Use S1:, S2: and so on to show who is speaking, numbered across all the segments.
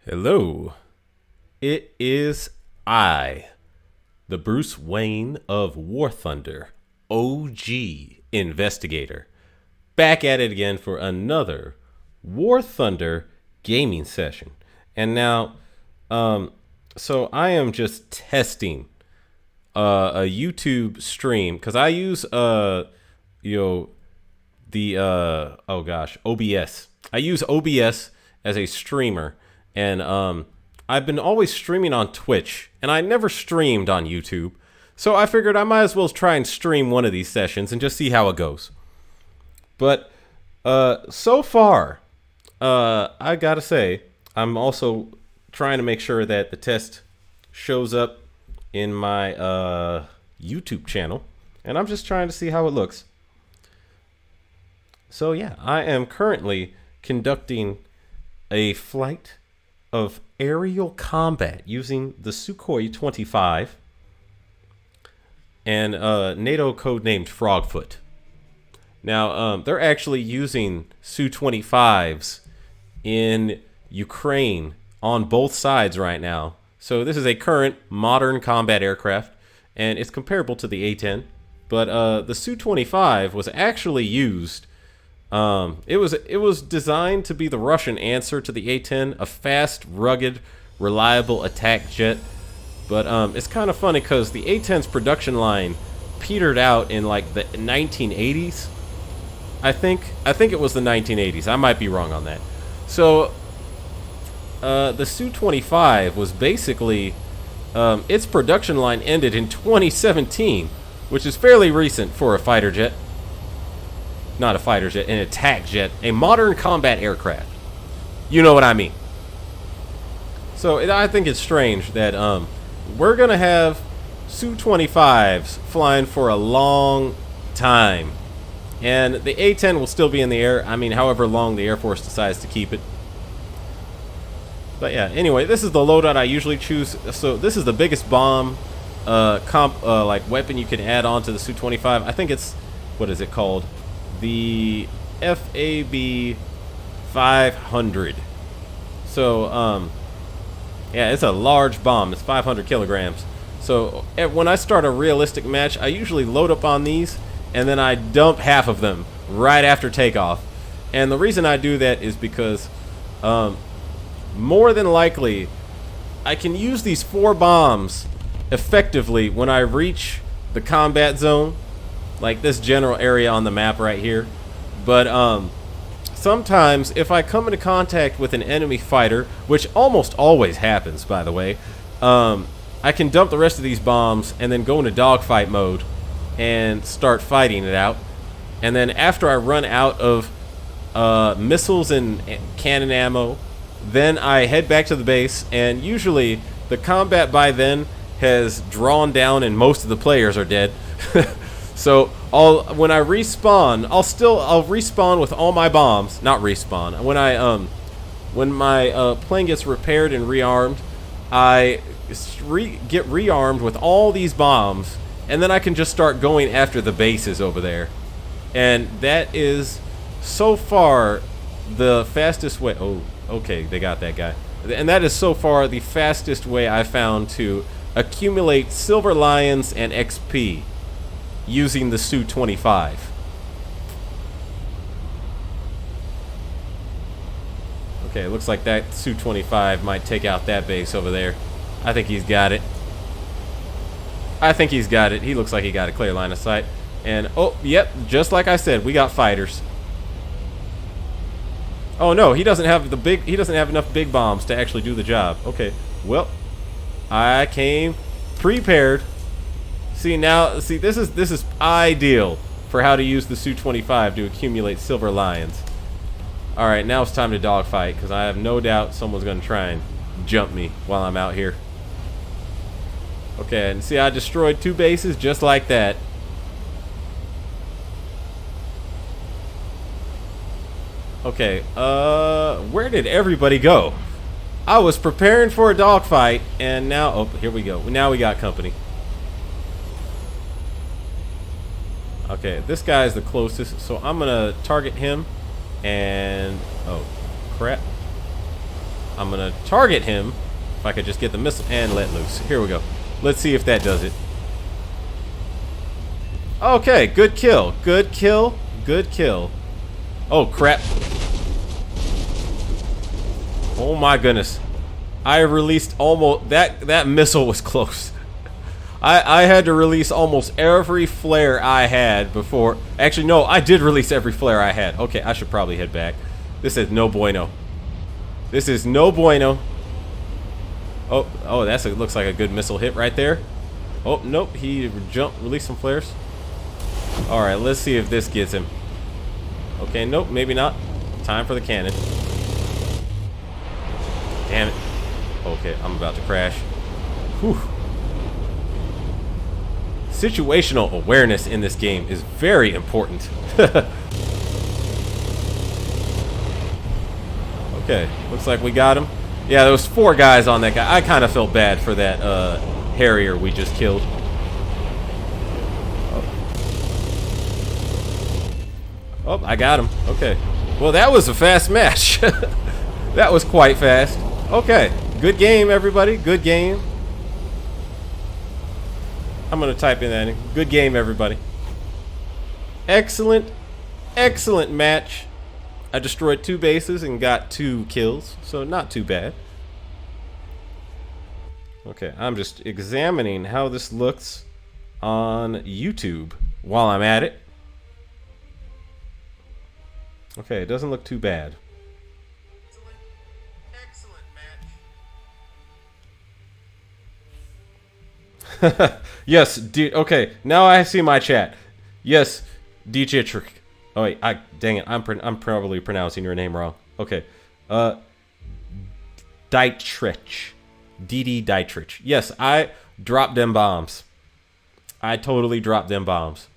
S1: Hello. It is I, the Bruce Wayne of War Thunder, OG Investigator, back at it again for another War Thunder gaming session. And now, so I am just testing a YouTube stream because I use you know the OBS. I use OBS as a streamer, and I've been always streaming on Twitch, and I never streamed on YouTube. So I figured I might as well try and stream one of these sessions and just see how it goes. But so far, I gotta say, I'm also trying to make sure that the test shows up in my YouTube channel, and I'm just trying to see how it looks. So yeah, I am currently conducting a flight of aerial combat using the Sukhoi 25 and NATO codenamed Frogfoot. Now, they're actually using Su-25s in Ukraine on both sides right now. So this is a current modern combat aircraft, and it's comparable to the A-10. But the Su-25 was actually used. It was designed to be the Russian answer to the A-10, a fast, rugged, reliable attack jet. But it's kind of funny because the A-10's production line petered out in like the 1980s. I think it was the 1980s. I might be wrong on that. So the Su-25 was basically its production line ended in 2017, which is fairly recent for a fighter jet. Not a fighter jet, an attack jet, a modern combat aircraft. You know what I mean. So I think it's strange that we're gonna have Su-25s flying for a long time, and the A-10 will still be in the air. I mean, however long the Air Force decides to keep it. But yeah, anyway, this is the loadout I usually choose. So this is the biggest bomb like weapon you can add on to the Su-25. I think it's, what is it called? The FAB 500. So yeah, it's a large bomb. It's 500 kilograms. So when I start a realistic match, I usually load up on these, and then I dump half of them right after takeoff. And the reason I do that is because more than likely I can use these 4 bombs effectively when I reach the combat zone, like this general area on the map right here. But sometimes if I come into contact with an enemy fighter, which almost always happens, by the way, I can dump the rest of these bombs and then go into dogfight mode and start fighting it out. And then after I run out of missiles and cannon ammo, then I head back to the base, and usually the combat by then has drawn down and most of the players are dead. So when I respawn, I'll respawn with all my bombs. Not respawn. When my plane gets repaired and rearmed, I get rearmed with all these bombs, and then I can just start going after the bases over there. And that is so far the fastest way. Oh, okay, they got that guy. And that is so far the fastest way I found to accumulate Silver Lions and XP using the Su-25. Okay, it looks like that Su-25 might take out that base over there. I think he's got it. I think he's got it. He looks like he got a clear line of sight. And, oh, yep, just like I said, we got fighters. Oh no, he doesn't have enough big bombs to actually do the job. Okay, well, I came prepared. See, this is ideal for how to use the Su-25 to accumulate Silver Lions. All right, now it's time to dogfight, because I have no doubt someone's going to try and jump me while I'm out here. Okay, and see, I destroyed 2 bases just like that. Okay, where did everybody go? I was preparing for a dogfight, and now, oh, here we go. Now we got company. Okay, this guy is the closest, so I'm gonna target him, and oh, crap. I'm gonna target him. If I could just get the missile and let loose. Here we go. Let's see if that does it. Okay, good kill. Good kill. Good kill. Oh, crap. Oh my goodness. I released almost... That missile was close. I had to release almost every flare I had before... Actually, no, I did release every flare I had. Okay, I should probably head back. This is no bueno. This is no bueno. Oh, that's looks like a good missile hit right there. Oh, nope, he released some flares. Alright, let's see if this gets him. Okay, nope, maybe not. Time for the cannon. Damn it. Okay, I'm about to crash. Whew. Situational awareness in this game is very important. Okay, looks like we got him. Yeah, there was 4 guys on that guy. I kind of felt bad for that Harrier we just killed. Oh, I got him. Okay. Well, that was a fast match. That was quite fast. Okay. Good game, everybody. Good game. I'm going to type in that in. Good game, everybody. Excellent. Excellent match. I destroyed 2 bases and got 2 kills, so not too bad. Okay, I'm just examining how this looks on YouTube while I'm at it. Okay, it doesn't look too bad. Excellent match. Yes, okay, now I see my chat. Yes, Dietrich. Oh wait, dang it, I'm probably pronouncing your name wrong. Okay, Dietrich, DD Dietrich. Yes, I dropped them bombs. I totally dropped them bombs.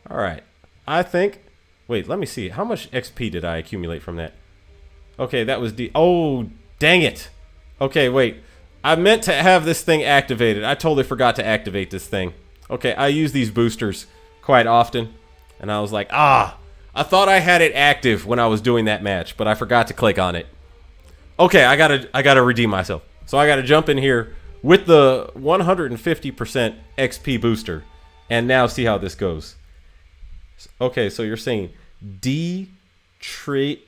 S1: All right, I think. Wait, let me see. How much XP did I accumulate from that? Okay, that was oh, dang it. Okay, wait. I meant to have this thing activated. I totally forgot to activate this thing. Okay, I use these boosters quite often. And I was like, I thought I had it active when I was doing that match, but I forgot to click on it. Okay, I gotta redeem myself. So I gotta jump in here with the 150% XP booster, and now see how this goes. Okay, so you're saying Dietrich.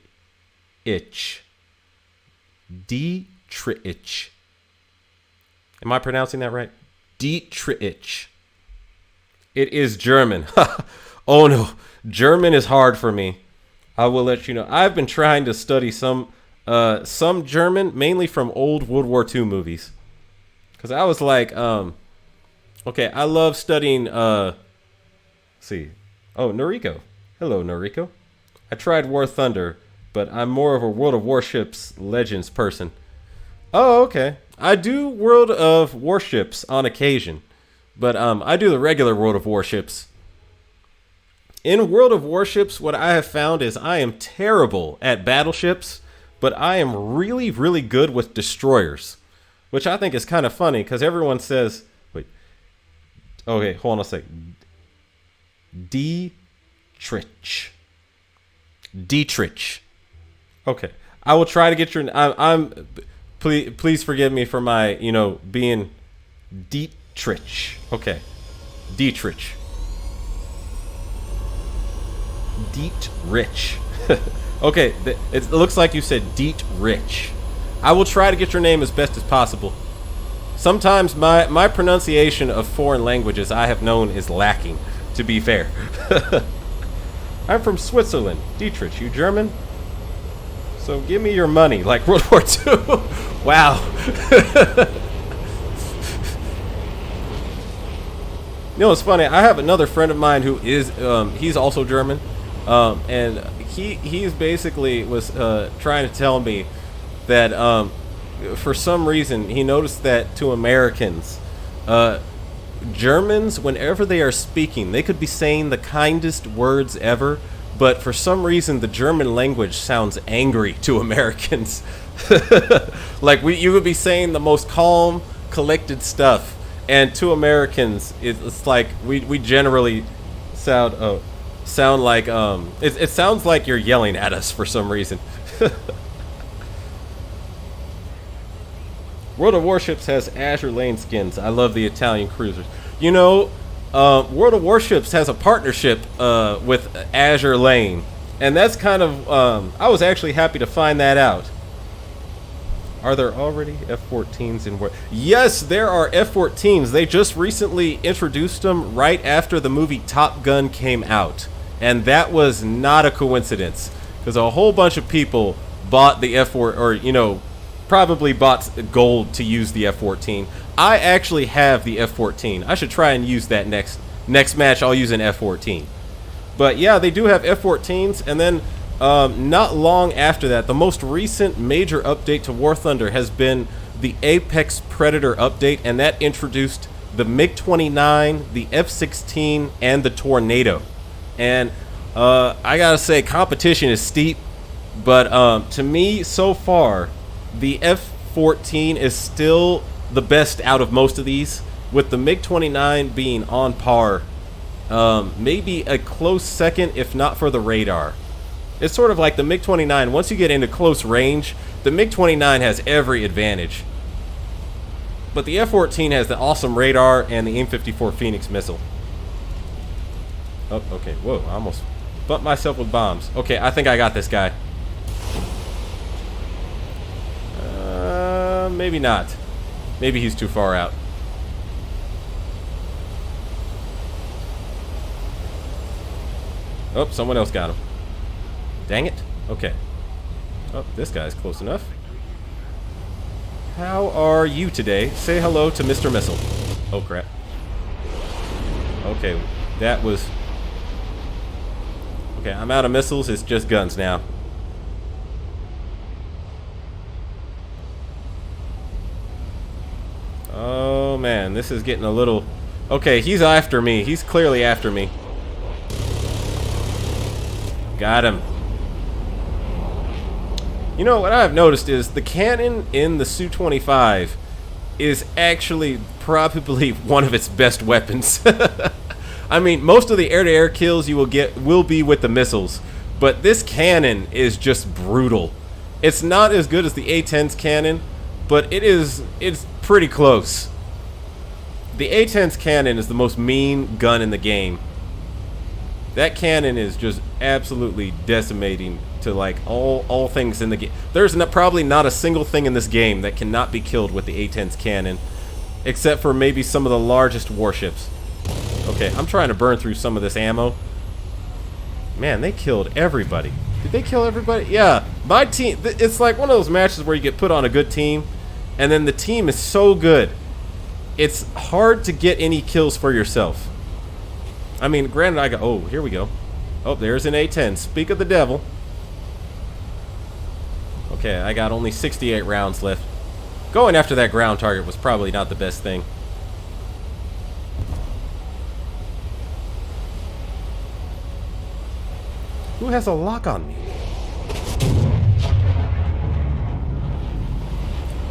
S1: Dietrich. Am I pronouncing that right? Dietrich. It is German. Oh no, German is hard for me. I will let you know. I've been trying to study some German, mainly from old World War II movies. Because I was like, okay, I love studying, let's see. Oh, Noriko. Hello, Noriko. I tried War Thunder, but I'm more of a World of Warships Legends person. Oh, okay. I do World of Warships on occasion, but I do the regular World of Warships. In World of Warships, what I have found is I am terrible at battleships, but I am really, really good with destroyers, which I think is kind of funny because everyone says, wait, okay, hold on a sec. Dietrich. Dietrich. Okay, I will try to get your. Please forgive me for my, being Dietrich. Okay, Dietrich. Dietrich. Okay, it looks like you said Dietrich. I will try to get your name as best as possible. Sometimes my pronunciation of foreign languages I have known is lacking, to be fair. I'm from Switzerland. Dietrich, you German? So give me your money, like World War II. Wow. It's funny. I have another friend of mine who is, he's also German. And he's basically was trying to tell me that for some reason he noticed that to Americans, Germans, whenever they are speaking, they could be saying the kindest words ever, but for some reason the German language sounds angry to Americans. Like you would be saying the most calm, collected stuff, and to Americans it's like we generally sound like it sounds like you're yelling at us for some reason. World of Warships has Azure Lane skins. I love the Italian cruisers. You know, World of Warships has a partnership with Azure Lane. And that's kind of, I was actually happy to find that out. Are there already F-14s in war? Yes, there are F-14s. They just recently introduced them right after the movie Top Gun came out. And that was not a coincidence. Because a whole bunch of people bought the F-4, or, you know, probably bought gold to use the F-14. I actually have the F-14. I should try and use that next match. I'll use an F-14. But yeah, they do have F-14s, and then not long after that, the most recent major update to War Thunder has been the Apex Predator update, and that introduced the MiG-29, the F-16, and the Tornado. And I gotta say, competition is steep, but to me, so far, the F-14 is still the best out of most of these, with the MiG-29 being on par. Maybe a close second, if not for the radar. It's sort of like the MiG-29. Once you get into close range, the MiG-29 has every advantage. But the F-14 has the awesome radar and the AIM-54 Phoenix missile. Oh, okay. Whoa, I almost bumped myself with bombs. Okay, I think I got this guy. Maybe not. Maybe he's too far out. Oh, someone else got him. Dang it. Okay. Oh, this guy's close enough. How are you today? Say hello to Mr. Missile. Oh, crap. Okay, that was... Okay, I'm out of missiles. It's just guns now. Oh, man. This is getting a little... Okay, he's after me. He's clearly after me. Got him. You know, what I've noticed is the cannon in the Su-25 is actually probably one of its best weapons. I mean, most of the air-to-air kills you will get will be with the missiles, but this cannon is just brutal. It's not as good as the A-10's cannon, but it's pretty close. The A-10's cannon is the most mean gun in the game. That cannon is just absolutely decimating to like all things in the game. There's probably not a single thing in this game that cannot be killed with the A-10's cannon, except for maybe some of the largest warships. Okay, I'm trying to burn through some of this ammo. Man, they killed everybody. Did they kill everybody? Yeah, my team. It's like one of those matches where you get put on a good team, and then the team is so good, it's hard to get any kills for yourself. I mean, granted, I got... Oh, here we go. Oh, there's an A-10. Speak of the devil. Okay, I got only 68 rounds left. Going after that ground target was probably not the best thing. Who has a lock on me?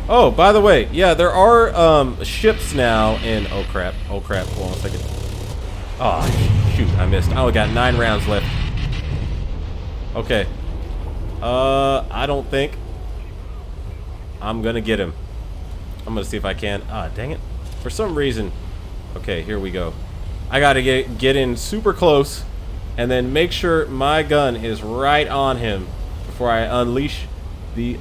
S1: Oh, by the way, yeah, there are ships now in... Oh, crap. Oh, crap. Hold on a second. Oh, shoot, I missed. I only got 9 rounds left. Okay. I don't think I'm gonna get him. I'm gonna see if I can. Ah, dang it. For some reason... Okay, here we go. I gotta get in super close and then make sure my gun is right on him before I unleash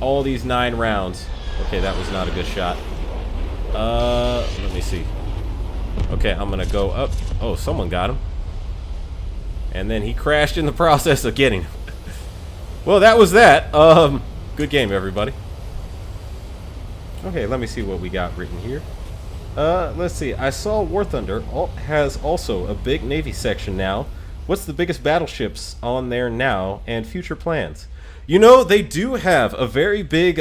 S1: all these 9 rounds. Okay, that was not a good shot. Let me see. Okay, I'm gonna go up. Oh, someone got him. And then he crashed in the process of getting him. Well, that was that. Good game, everybody. Okay, let me see what we got written here. Let's see. I saw War Thunder has also a big Navy section now. What's the biggest battleships on there now and future plans? You know, they do have a very big,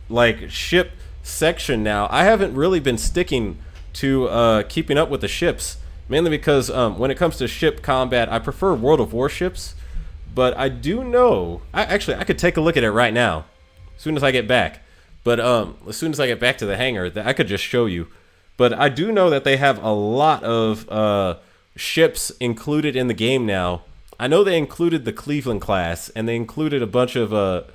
S1: like, ship section now. I haven't really been sticking to keeping up with the ships, mainly because when it comes to ship combat, I prefer World of Warships. But I do know, actually, I could take a look at it right now, as soon as I get back. But as soon as I get back to the hangar, I could just show you. But I do know that they have a lot of ships included in the game now. I know they included the Cleveland class, and they included a bunch of,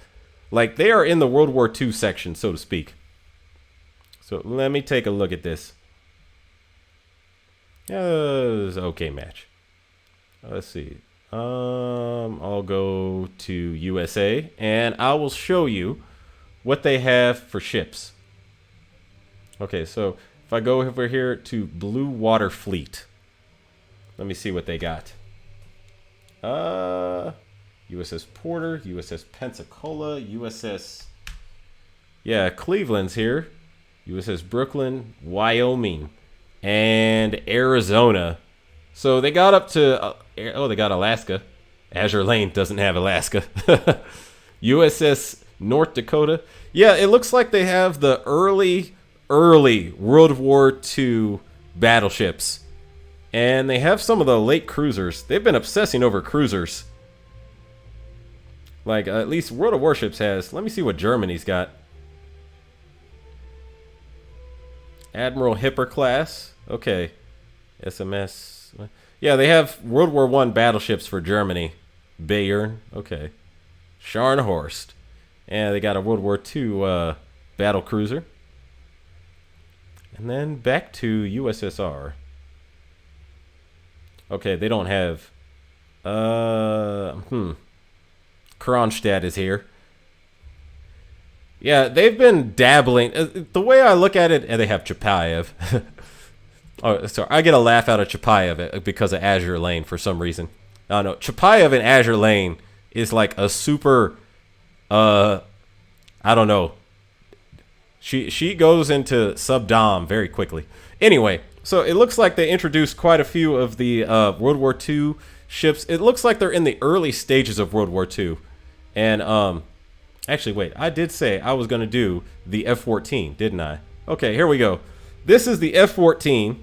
S1: like, they are in the World War II section, so to speak. So let me take a look at this. It was an okay match. Let's see. I'll go to USA and I will show you what they have for ships. Okay, so if I go over here to Blue Water Fleet, let me see what they got. USS Porter, USS Pensacola, USS... Yeah, Cleveland's here. USS Brooklyn, Wyoming, and Arizona. So they got up to... they got Alaska. Azure Lane doesn't have Alaska. USS North Dakota. Yeah, it looks like they have the early World War II battleships. And they have some of the late cruisers. They've been obsessing over cruisers. Like, at least World of Warships has. Let me see what Germany's got. Admiral Hipper class. Okay. SMS. Yeah, they have World War I battleships for Germany. Bayern. Okay. Scharnhorst. And they got a World War II battle cruiser. And then back to USSR. Okay, they don't have... Kronstadt is here. Yeah, they've been dabbling. The way I look at it... And they have Chapayev. Oh, sorry. I get a laugh out of Chapayev because of Azure Lane for some reason. I don't know. Chapayev and Azure Lane is like a super... I don't know. She goes into subdom very quickly. Anyway, so it looks like they introduced quite a few of the World War II ships. It looks like they're in the early stages of World War II. And actually, wait, I did say I was going to do the F-14, didn't I? Okay, here we go. This is the F-14.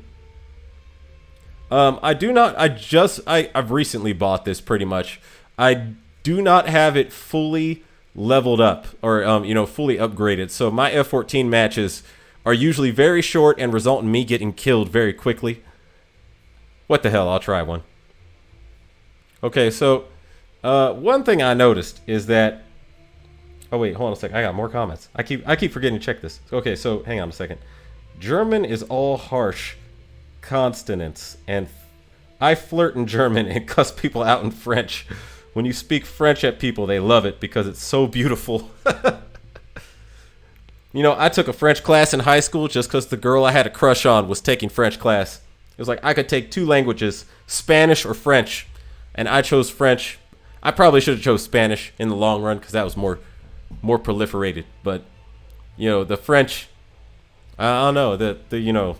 S1: I've recently bought this pretty much. I do not have it fully leveled up or fully upgraded. So my F-14 matches are usually very short and result in me getting killed very quickly. What the hell? I'll try one. Okay, so one thing I noticed is that... Oh wait, hold on a second. I got more comments. I keep forgetting to check this. Okay, so hang on a second. German is all harsh consonants, and I flirt in German and cuss people out in French. When you speak French at people, they love it because it's so beautiful. You know, I took a French class in high school just because the girl I had a crush on was taking French class. It was like I could take two languages, Spanish or French, and I chose French. I probably should have chose Spanish in the long run because that was more proliferated. But, you know, the French, I don't know,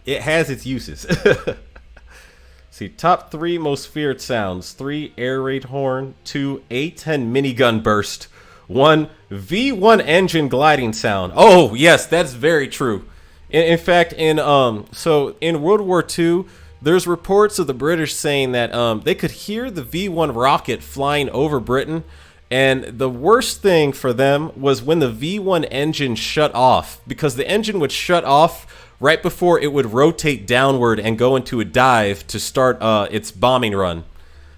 S1: it has its uses. See, top 3 most feared sounds. 3, air raid horn. 2, A-10 minigun burst. 1, V1 engine gliding sound. Oh, yes, that's very true. In fact, so in World War II, there's reports of the British saying that they could hear the V1 rocket flying over Britain. And the worst thing for them was when the V1 engine shut off, because the engine would shut off right before it would rotate downward and go into a dive to start its bombing run.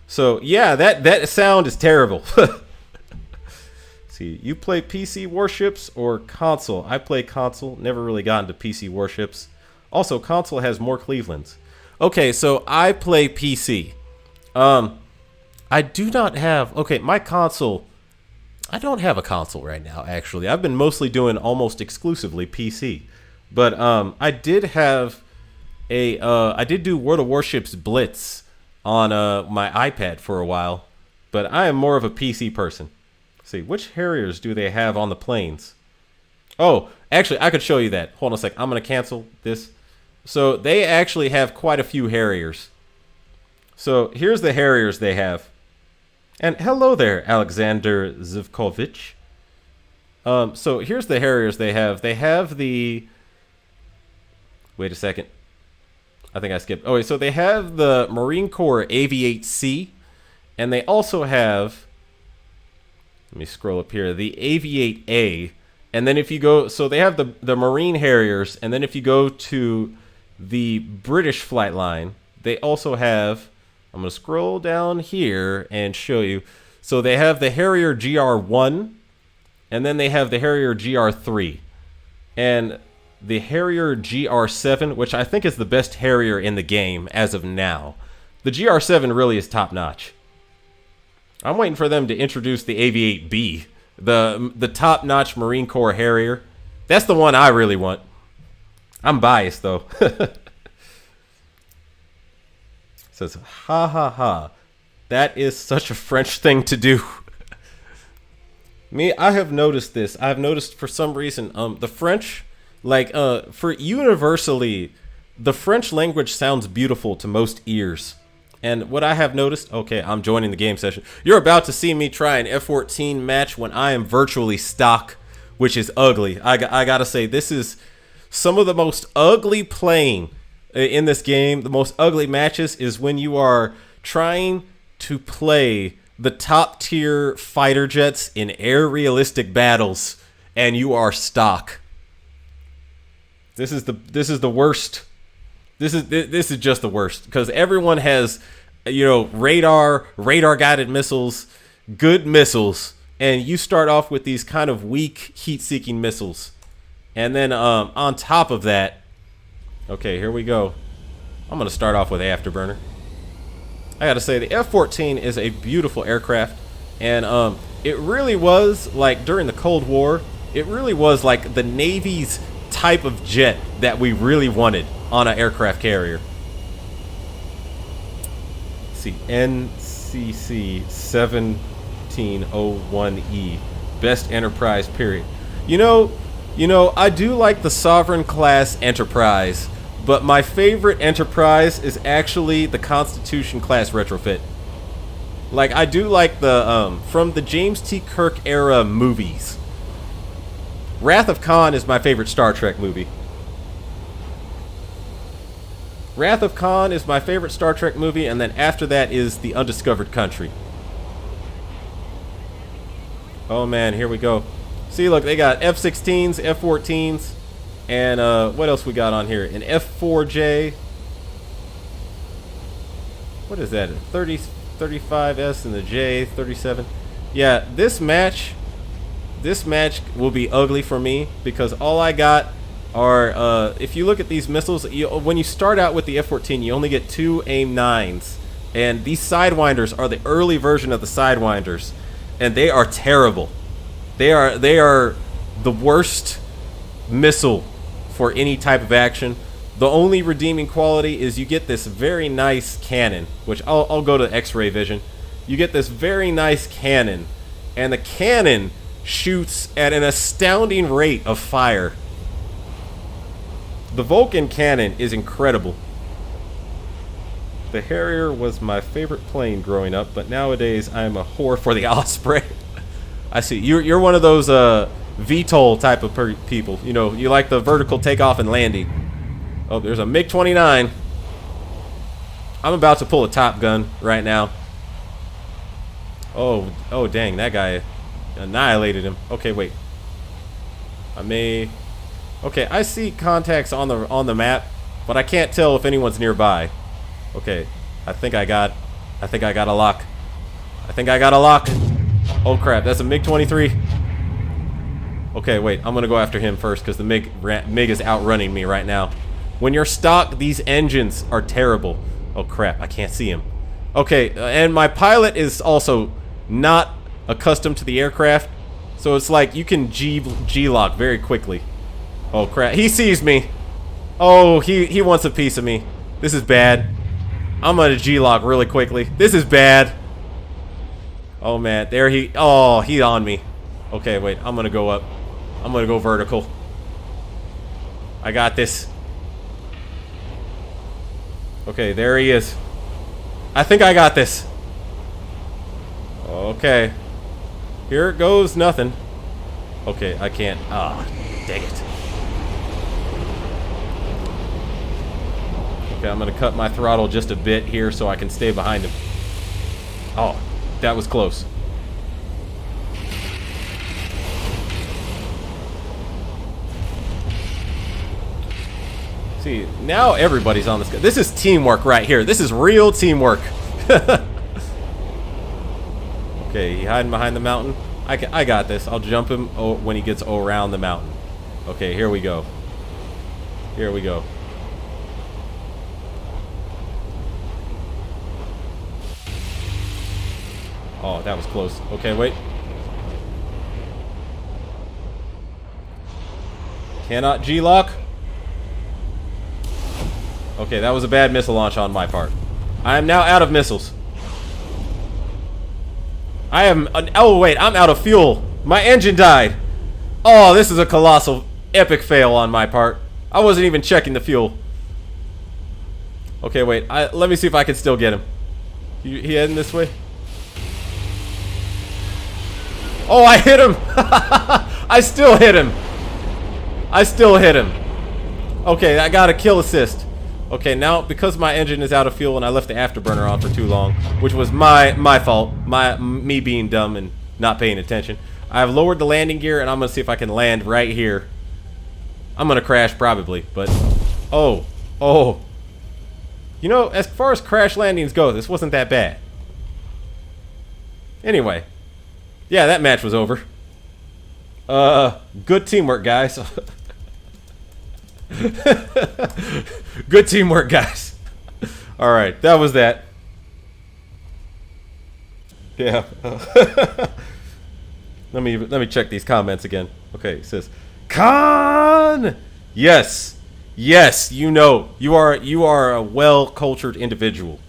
S1: So yeah, that sound is terrible. See, you play PC warships or console? I play console, never really got into PC warships. Also, console has more Clevelands. Okay, so I play PC. I do not have... Okay, my console... I don't have a console right now, actually. I've been mostly doing almost exclusively PC. But I did have I did do World of Warships Blitz on my iPad for a while, but I am more of a PC person. Let's see, which Harriers do they have on the planes? Oh, actually, I could show you that. Hold on a sec. I'm going to cancel this. So they actually have quite a few Harriers. So here's the Harriers they have. And hello there, Alexander Zivkovich. So here's the Harriers they have. They have the... Wait a second. I think I skipped. Oh, wait, so they have the Marine Corps Aviate-C, and they also have... Let me scroll up here. The Aviate-A. And then if you go... So they have the Marine Harriers, and then if you go to the British flight line, they also have... I'm going to scroll down here and show you. So they have the Harrier GR1, and then they have the Harrier GR3. and the Harrier GR7, which I think is the best Harrier in the game as of now. The GR7 really is top notch. I'm waiting for them to introduce the AV-8B, the top notch Marine Corps Harrier. That's the one I really want. I'm biased though. Says, ha ha ha. That is such a French thing to do. Me, I have noticed this. I've noticed for some reason, the French, like, for universally, the French language sounds beautiful to most ears. And what I have noticed, okay, I'm joining the game session. You're about to see me try an F-14 match when I am virtually stock, which is ugly. I gotta say, this is some of the most ugly playing in this game. The most ugly matches is when you are trying to play the top tier fighter jets in air realistic battles and you are stock. This is the worst. This is just the worst because everyone has, you know, radar guided missiles, good missiles, and you start off with these kind of weak heat seeking missiles. And then on top of that, okay, here we go. I'm going to start off with Afterburner. I got to say, the F-14 is a beautiful aircraft. And it really was, like, during the Cold War, it really was like the Navy's type of jet that we really wanted on an aircraft carrier. Let's see, NCC 1701E, best Enterprise period. You know, I do like the Sovereign class Enterprise, but my favorite Enterprise is actually the Constitution class retrofit. Like, I do like the from the James T. Kirk era movies. Wrath of Khan is my favorite Star Trek movie. Wrath of Khan is my favorite Star Trek movie, and then after that is The Undiscovered Country. Oh man, here we go. See, look, they got F-16s, F-14s, and what else we got on here? An F-4J. What is that? A 35S and the J-37. Yeah, this match will be ugly for me because all I got are, if you look at these missiles, when you start out with the F-14, you only get 2 AIM-9s. And these Sidewinders are the early version of the Sidewinders, and they are terrible. They are the worst missile for any type of action. The only redeeming quality is you get this very nice cannon, which I'll go to X-ray vision. You get this very nice cannon, and the cannon shoots at an astounding rate of fire. The Vulcan cannon is incredible. The Harrier was my favorite plane growing up, but nowadays I'm a whore for the Osprey. I see. You're one of those VTOL type of people. You know, you like the vertical takeoff and landing. Oh, there's a MiG-29. I'm about to pull a Top Gun right now. Oh, dang, that guy annihilated him. Okay, wait. Okay, I see contacts on the map, but I can't tell if anyone's nearby. Okay, I think I got a lock. Oh crap, that's a MiG-23. Okay, wait, I'm gonna go after him first because the MiG is outrunning me right now. When you're stock, these engines are terrible. Oh crap, I can't see him. Okay, and my pilot is also not accustomed to the aircraft, so it's like you can G-lock very quickly. Oh crap, he sees me. Oh, he wants a piece of me. This is bad. I'm gonna G-lock really quickly. This is bad. Oh man, he's on me. Okay, wait, I'm gonna go up. I'm gonna go vertical. I got this. Okay, there he is. I think I got this. Okay. Here goes nothing. Okay, I can't. Ah, dang it. Okay, I'm gonna cut my throttle just a bit here so I can stay behind him. Oh, that was close. See, now everybody's on this guy. This is teamwork right here. This is real teamwork. Okay, he hiding behind the mountain. I got this. I'll jump him when he gets around the mountain. Okay, here we go. Here we go. Oh, that was close. Okay, wait. Cannot G-lock. Okay, that was a bad missile launch on my part. I am now out of missiles. I am... oh, wait, I'm out of fuel. My engine died. Oh, this is a colossal, epic fail on my part. I wasn't even checking the fuel. Okay, wait. Let me see if I can still get him. He heading this way? Oh, I hit him! I still hit him! I still hit him. Okay, I got a kill assist. Okay, now, because my engine is out of fuel and I left the afterburner on for too long, which was my fault, me being dumb and not paying attention, I've lowered the landing gear and I'm going to see if I can land right here. I'm going to crash probably, but... oh. You know, as far as crash landings go, this wasn't that bad. Anyway. Yeah, that match was over. Good teamwork, guys. Good teamwork, guys. Alright, that was that. Yeah. Let me check these comments again. Okay, it says Khan! Yes. Yes, you know. You are a well-cultured individual.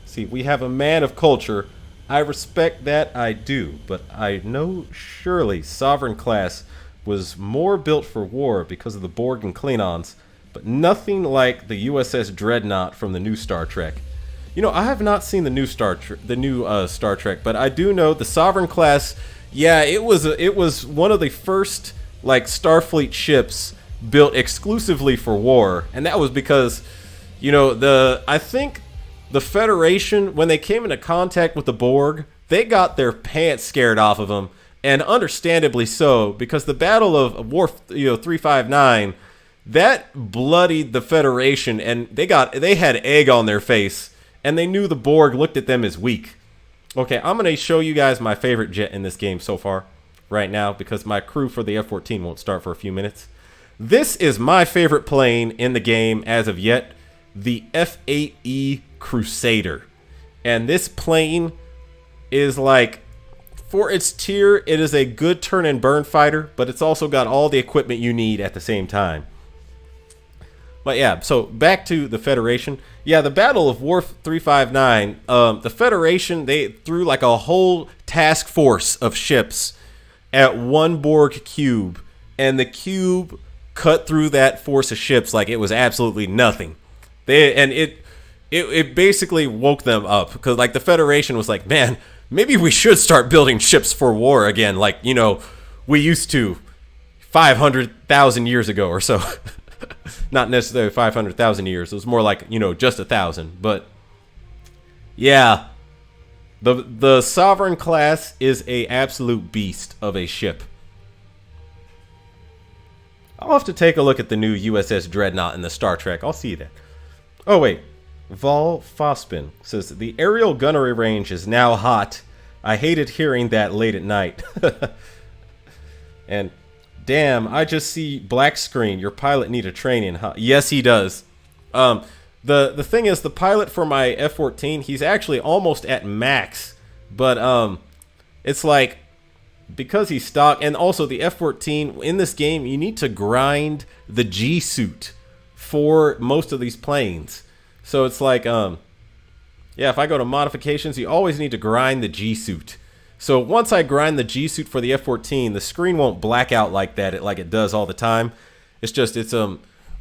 S1: See, we have a man of culture. I respect that, I do, but I know surely Sovereign class was more built for war because of the Borg and Klingons, but nothing like the USS Dreadnought from the new Star Trek. You know, I have not seen the new Star Trek, but I do know the Sovereign class. Yeah, it was one of the first like Starfleet ships built exclusively for war, and that was because, you know, I think the Federation, when they came into contact with the Borg, they got their pants scared off of them, and understandably so, because the Battle of War 359, that bloodied the Federation, and they had egg on their face, and they knew the Borg looked at them as weak. Okay, I'm going to show you guys my favorite jet in this game so far, right now, because my crew for the F-14 won't start for a few minutes. This is my favorite plane in the game as of yet, the F-8E Crusader. And this plane is like, for its tier, it is a good turn and burn fighter, but it's also got all the equipment you need at the same time. But yeah, so back to the Federation. Yeah, the Battle of War 359, the Federation, they threw like a whole task force of ships at one Borg cube, and the cube cut through that force of ships like it was absolutely nothing. It basically woke them up, because like the Federation was like, man, maybe we should start building ships for war again, like, you know, we used to 500,000 years ago or so. Not necessarily 500,000 years. It was more like, you know, just 1,000. But yeah, the Sovereign class is a absolute beast of a ship. I'll have to take a look at the new USS Dreadnought in the Star Trek. I'll see that. Oh wait, Vol Fospin says the aerial gunnery range is now hot. I hated hearing that late at night. And damn, I just see black screen. Your pilot need a training, huh? Yes, he does. The thing is, the pilot for my F-14, he's actually almost at max. But it's like, because he's stock, and also the F-14 in this game, you need to grind the G suit for most of these planes. So it's like, yeah, if I go to modifications, you always need to grind the G suit. So once I grind the G suit for the F-14, the screen won't black out like that, like it does all the time. It's just,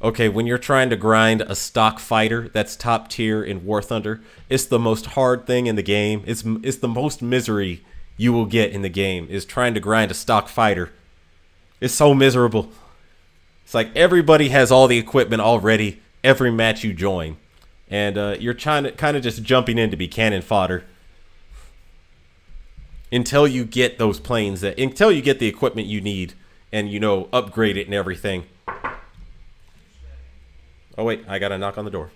S1: okay, when you're trying to grind a stock fighter that's top tier in War Thunder, it's the most hard thing in the game. It's the most misery you will get in the game, is trying to grind a stock fighter. It's so miserable. It's like everybody has all the equipment already every match you join, and you're kind of just jumping in to be cannon fodder until you get those planes, until you get the equipment you need and, you know, upgrade it and everything. Oh wait, I gotta knock on the door.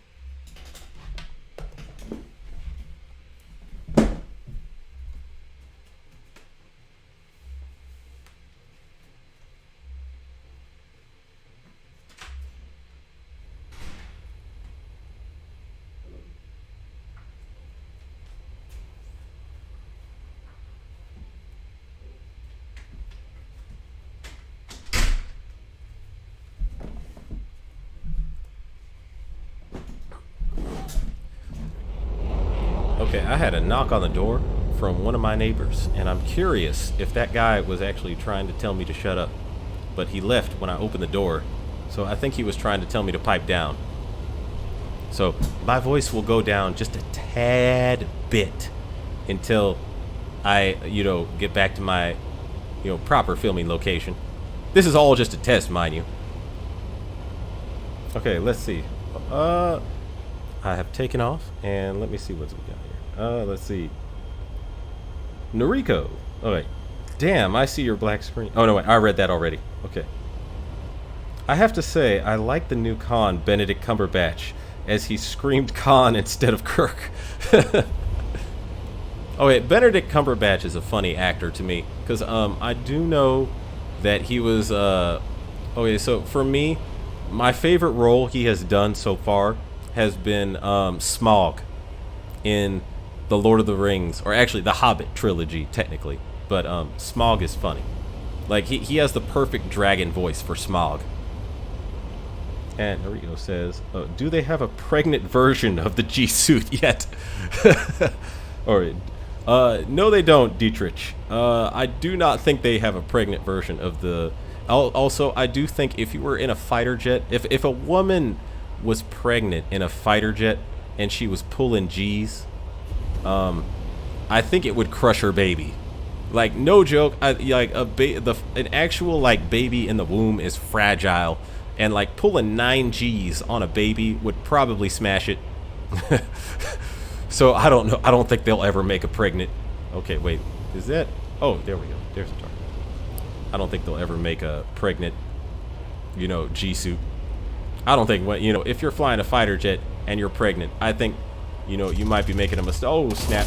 S1: Okay, I had a knock on the door from one of my neighbors, and I'm curious if that guy was actually trying to tell me to shut up. But he left when I opened the door, so I think he was trying to tell me to pipe down. So my voice will go down just a tad bit until I, get back to my, proper filming location. This is all just a test, mind you. Okay, let's see. I have taken off, and let me see what's we got here. Let's see. Noriko. Oh, wait. Damn, I see your black screen. Oh, no, wait. I read that already. Okay. I have to say, I like the new Khan, Benedict Cumberbatch, as he screamed Khan instead of Kirk. Oh, wait. Benedict Cumberbatch is a funny actor to me, because I do know that he was... okay, so for me, my favorite role he has done so far has been Smaug in the Lord of the Rings, or actually the Hobbit trilogy, technically. But Smaug is funny. Like, he has the perfect dragon voice for Smaug. And Noriko says, do they have a pregnant version of the G-suit yet? Or, no, they don't, Dietrich. I do not think they have a pregnant version of the... Also, I do think if you were in a fighter jet, if a woman was pregnant in a fighter jet and she was pulling G's, I think it would crush her baby. Like, no joke. An actual like baby in the womb is fragile, and like pulling 9 G's on a baby would probably smash it. So I don't know. I don't think they'll ever make a pregnant. Okay, wait. Is that? Oh, there we go. There's the target. I don't think they'll ever make a pregnant, G-suit. I don't think, if you're flying a fighter jet and you're pregnant, I think, you might be making a mistake. Oh, snap.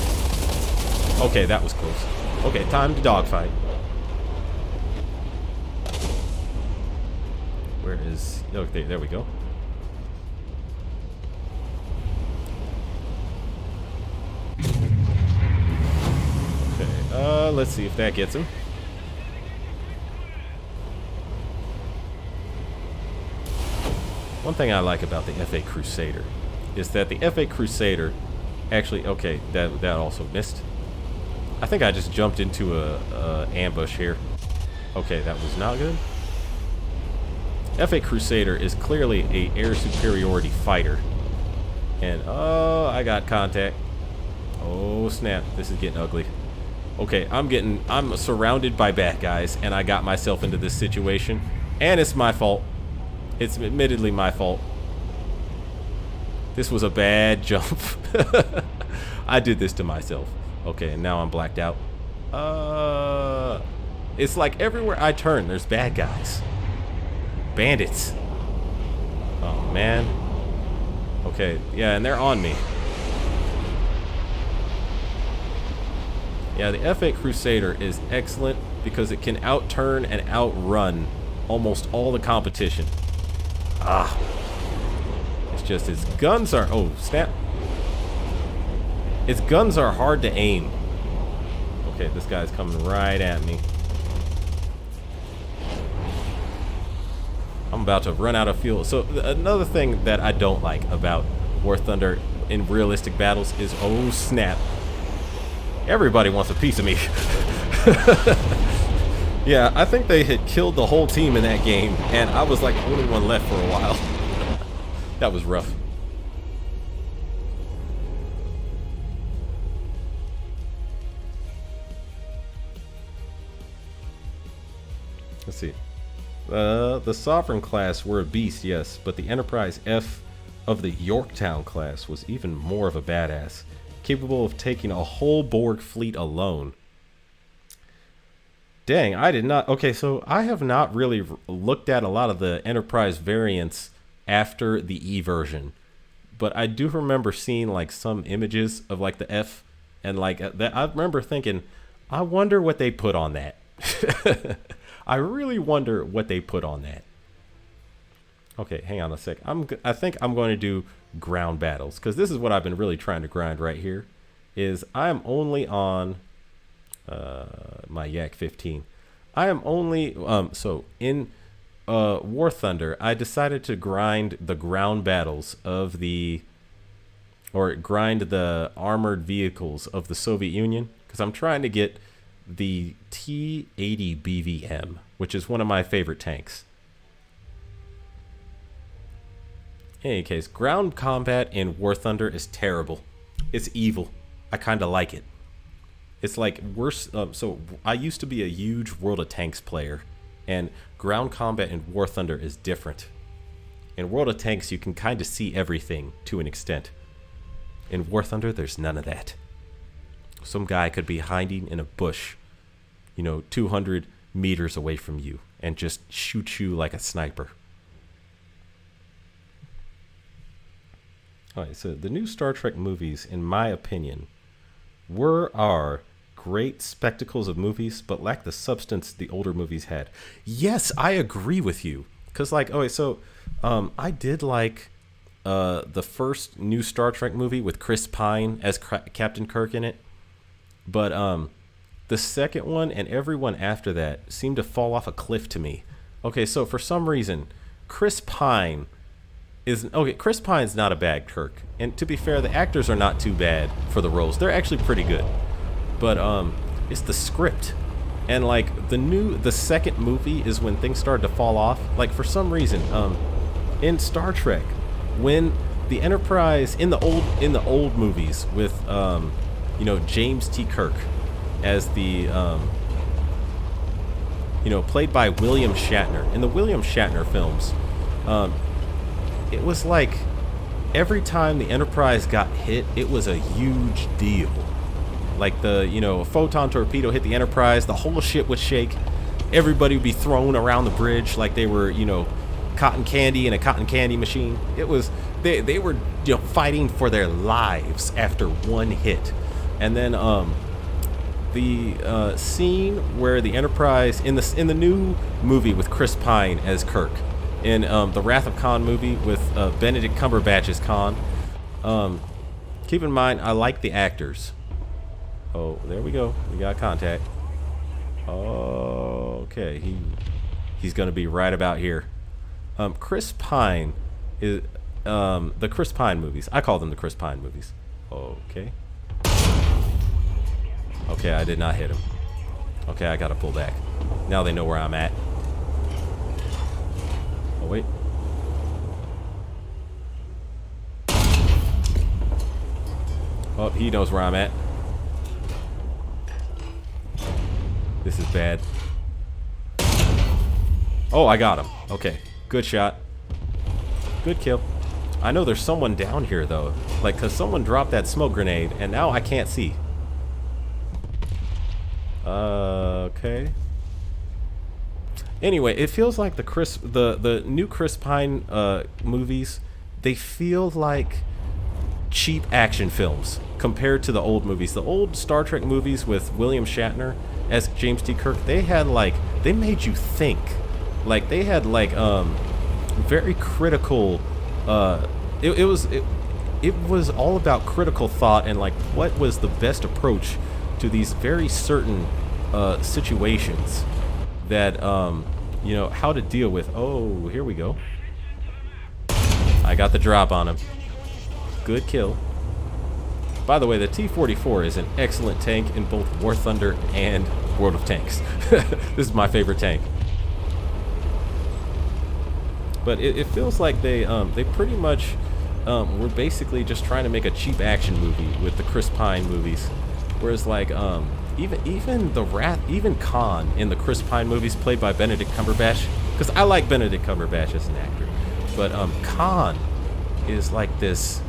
S1: Okay, that was close. Okay, time to dogfight. Where is... Okay, there we go. Okay, let's see if that gets him. One thing I like about the F.A. Crusader is that the F.A. Crusader actually... Okay, that also missed. I think I just jumped into a ambush here. Okay, that was not good. F.A. Crusader is clearly a air superiority fighter. And, oh, I got contact. Oh, snap. This is getting ugly. Okay, I'm surrounded by bad guys, and I got myself into this situation. And it's my fault. It's admittedly my fault. This was a bad jump. I did this to myself. Okay, and now I'm blacked out. It's like everywhere I turn, there's bad guys. Bandits. Oh, man. Okay, yeah, and they're on me. Yeah, the F.A. Crusader is excellent because it can outturn and outrun almost all the competition. Ah. It's just its guns are... Oh, snap. Its guns are hard to aim. Okay, this guy's coming right at me. I'm about to run out of fuel. So, another thing that I don't like about War Thunder in realistic battles is... Oh, snap. Everybody wants a piece of me. Yeah, I think they had killed the whole team in that game, and I was like the only one left for a while. That was rough. Let's see. The Sovereign class were a beast, yes, but the Enterprise F of the Yorktown class was even more of a badass, capable of taking a whole Borg fleet alone. Dang, I did not... Okay, so I have not really looked at a lot of the Enterprise variants after the E version, but I do remember seeing like some images of like the F, and like that. I remember thinking, I wonder what they put on that. I really wonder what they put on that. Okay, hang on a sec. I think I'm going to do ground battles, because this is what I've been really trying to grind right here. Is I am only on my Yak 15. I am only so in War Thunder, I decided to grind the ground battles of the or grind the armored vehicles of the Soviet Union, because I'm trying to get the T-80 BVM, which is one of my favorite tanks. In any case, ground combat in War Thunder is terrible. It's evil. I kind of like it. It's like worse. So I used to be a huge World of Tanks player, and ground combat in War Thunder is different. In World of Tanks, you can kind of see everything to an extent. In War Thunder, there's none of that. Some guy could be hiding in a bush, 200 meters away from you, and just shoot you like a sniper. All right, so the new Star Trek movies, in my opinion, are great spectacles of movies, but lack the substance the older movies had. Yes, I agree with you. Because, I did like the first new Star Trek movie with Chris Pine as Captain Kirk in it. But the second one and everyone after that seemed to fall off a cliff to me. Okay, so for some reason, Chris Pine's not a bad Kirk. And to be fair, the actors are not too bad for the roles. They're actually pretty good. But it's the script. And the second movie is when things started to fall off. Like, for some reason, in Star Trek, when the Enterprise in the old movies with James T. Kirk as the played by William Shatner. In the William Shatner films, it was like every time the Enterprise got hit, it was a huge deal. Like a photon torpedo hit the Enterprise, the whole ship would shake. Everybody would be thrown around the bridge like they were, cotton candy in a cotton candy machine. It was they were fighting for their lives after one hit. And then the scene where the Enterprise in the new movie with Chris Pine as Kirk, in the Wrath of Khan movie with Benedict Cumberbatch as Khan. Keep in mind, I like the actors. Oh, there we go. We got contact. Oh, okay. He's gonna be right about here. Chris Pine is the Chris Pine movies. I call them the Chris Pine movies. Okay. Okay, I did not hit him. Okay, I gotta pull back. Now they know where I'm at. Oh, wait. Oh, he knows where I'm at. This is bad. Oh, I got him. Okay, good shot. Good kill. I know there's someone down here, though. Because someone dropped that smoke grenade, and now I can't see. Okay. Anyway, it feels like the new Chris Pine movies, they feel like cheap action films compared to the old movies. The old Star Trek movies with William Shatner as James T. Kirk, they made you think. Like, they had very critical it was all about critical thought and what was the best approach to these very certain situations that how to deal with. Oh, here we go. I got the drop on him. Good kill. By the way, the T-44 is an excellent tank in both War Thunder and World of Tanks. This is my favorite tank. But it feels like they pretty much were basically just trying to make a cheap action movie with the Chris Pine movies. Whereas even Khan in the Chris Pine movies played by Benedict Cumberbatch, because I like Benedict Cumberbatch as an actor, but Khan is like this.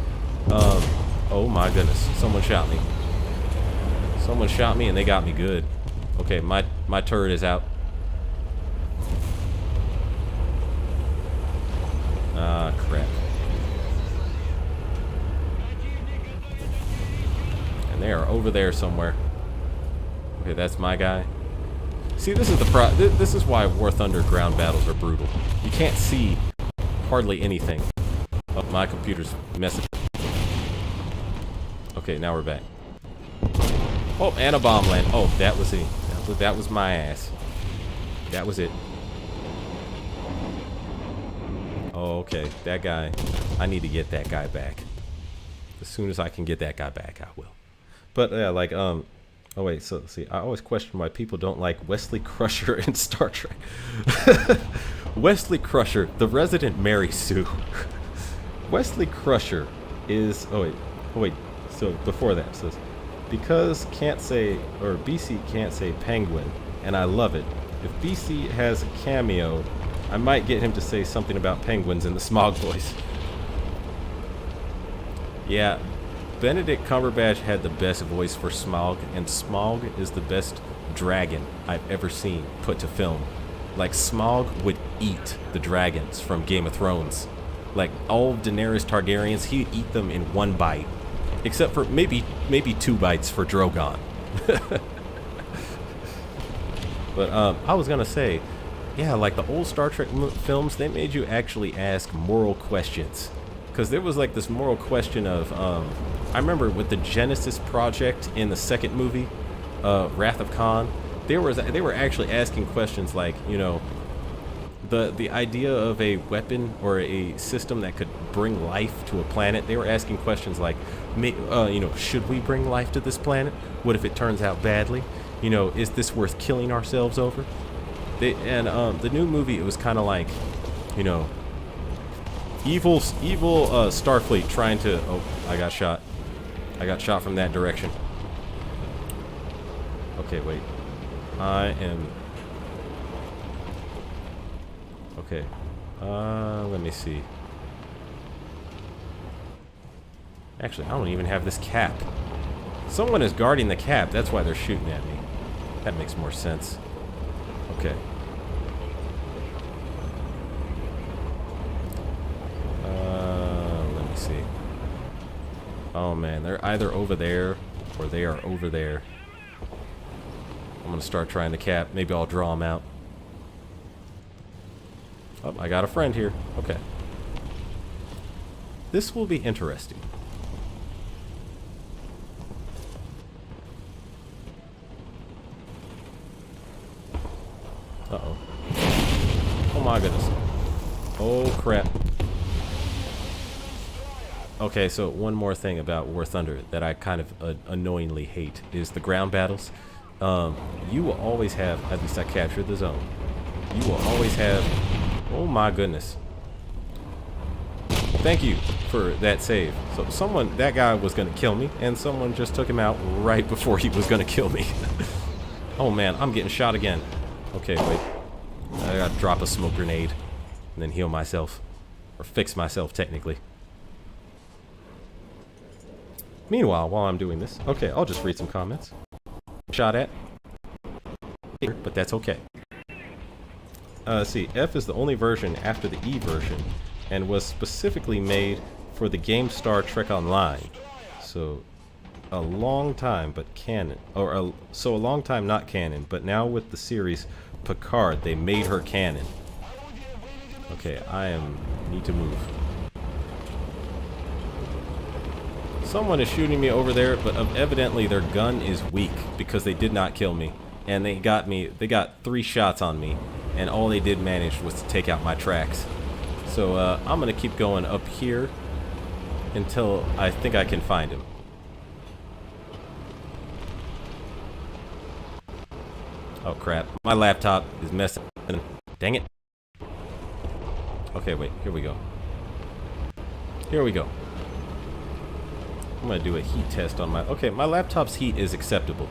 S1: Oh my goodness! Someone shot me. Someone shot me and they got me good. Okay, my turret is out. Ah, crap. And they are over there somewhere. Okay, that's my guy. See, this is this is why War Thunder ground battles are brutal. You can't see hardly anything. Oh, my computer's messing. Okay, now we're back. Oh, and a bomb land. Oh, that was it. That was my ass. That was it. Oh, okay. That guy. I need to get that guy back. As soon as I can get that guy back, I will. But yeah, like oh wait, so see, I always question why people don't like Wesley Crusher in Star Trek. Wesley Crusher, the resident Mary Sue. Wesley Crusher is oh wait. So before that, it says because can't say or BC can't say penguin, and I love it. If BC has a cameo, I might get him to say something about penguins in the Smaug voice. Yeah, Benedict Cumberbatch had the best voice for Smaug, and Smaug is the best dragon I've ever seen put to film. Like, Smaug would eat the dragons from Game of Thrones. Like, all of Daenerys Targaryens, he'd eat them in one bite. Except for maybe 2 bites for Drogon. But I was gonna say, yeah, like the old Star Trek films, they made you actually ask moral questions. Because there was like this moral question of, I remember with the Genesis Project in the second movie, Wrath of Khan, they were actually asking questions like, you know, the idea of a weapon or a system that could bring life to a planet. They were asking questions like, you know, should we bring life to this planet? What if it turns out badly? You know, is this worth killing ourselves over? The new movie, it was kind of like, you know, evil Starfleet trying to. Oh, I got shot. I got shot from that direction. Okay, wait. I am. Okay. Let me see. Actually, I don't even have this cap. Someone is guarding the cap. That's why they're shooting at me. That makes more sense. Okay. Let me see. Oh man, they're either over there or they are over there. I'm gonna start trying to cap. Maybe I'll draw them out. Oh, I got a friend here. Okay. This will be interesting. Uh-oh. Oh my goodness. Oh crap. Okay, so one more thing about War Thunder that I kind of annoyingly hate is the ground battles. You will always have, at least I captured the zone, you will always have, oh my goodness. Thank you for that save. So that guy was going to kill me, and someone just took him out right before he was going to kill me. Oh man, I'm getting shot again. Okay, wait. I gotta drop a smoke grenade and then heal myself. Or fix myself, technically. Meanwhile, while I'm doing this, okay, I'll just read some comments. Shot at. But that's okay. See, F is the only version after the E version and was specifically made for the game Star Trek Online. So, a long time but canon. So a long time not canon, but now with the series Picard, they made her canon. Okay, need to move. Someone is shooting me over there, but evidently their gun is weak because they did not kill me. And they got 3 shots on me, and all they did manage was to take out my tracks. So I'm gonna keep going up here until I think I can find him. Oh crap, my laptop is messing. Dang it. Okay, wait, here we go. Here we go. I'm gonna do a heat test on okay, my laptop's heat is acceptable.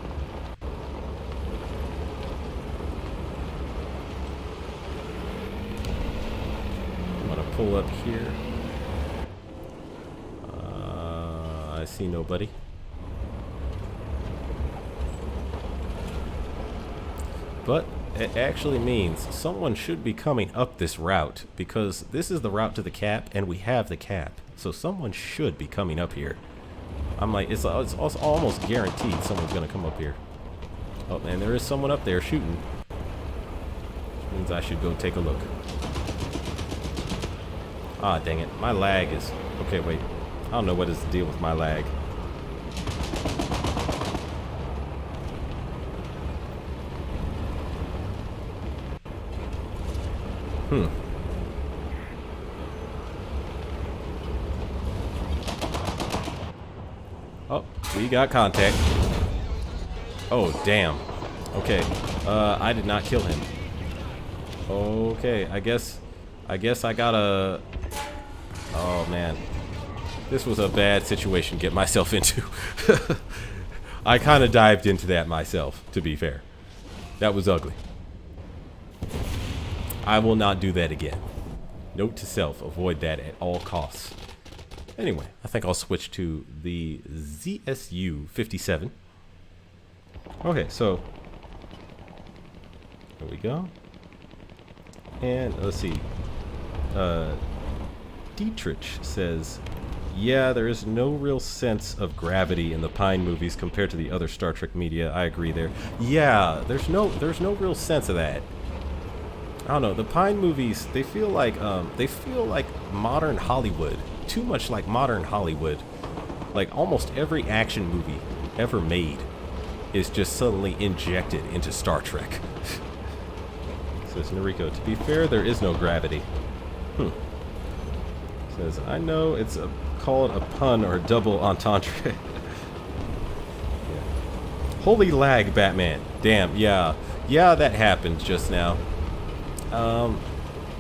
S1: I'm gonna pull up here. I see nobody. But it actually means someone should be coming up this route, because this is the route to the cap and we have the cap. So someone should be coming up here. I'm like, it's almost guaranteed someone's gonna come up here. Oh, and there is someone up there shooting. Which means I should go take a look. Ah, dang it. My lag is... Okay, wait. I don't know what is the deal with my lag. We got contact. Oh, damn. Okay. I did not kill him. Okay, I guess I gotta... Oh, man. This was a bad situation to get myself into. I kind of dived into that myself, to be fair. That was ugly. I will not do that again. Note to self, avoid that at all costs. Anyway, I think I'll switch to the ZSU 57. Okay, so there we go. And let's see. Dietrich says, yeah, there is no real sense of gravity in the Pine movies compared to the other Star Trek media. I agree there. Yeah, there's no real sense of that. I don't know. The Pine movies, they feel like modern Hollywood. Too much like modern Hollywood. Like almost every action movie ever made is just suddenly injected into Star Trek. Says Noriko, to be fair, there is no gravity. Says, I know it's called a pun or a double entendre. Yeah. Holy lag, Batman. Damn, yeah. Yeah, that happened just now.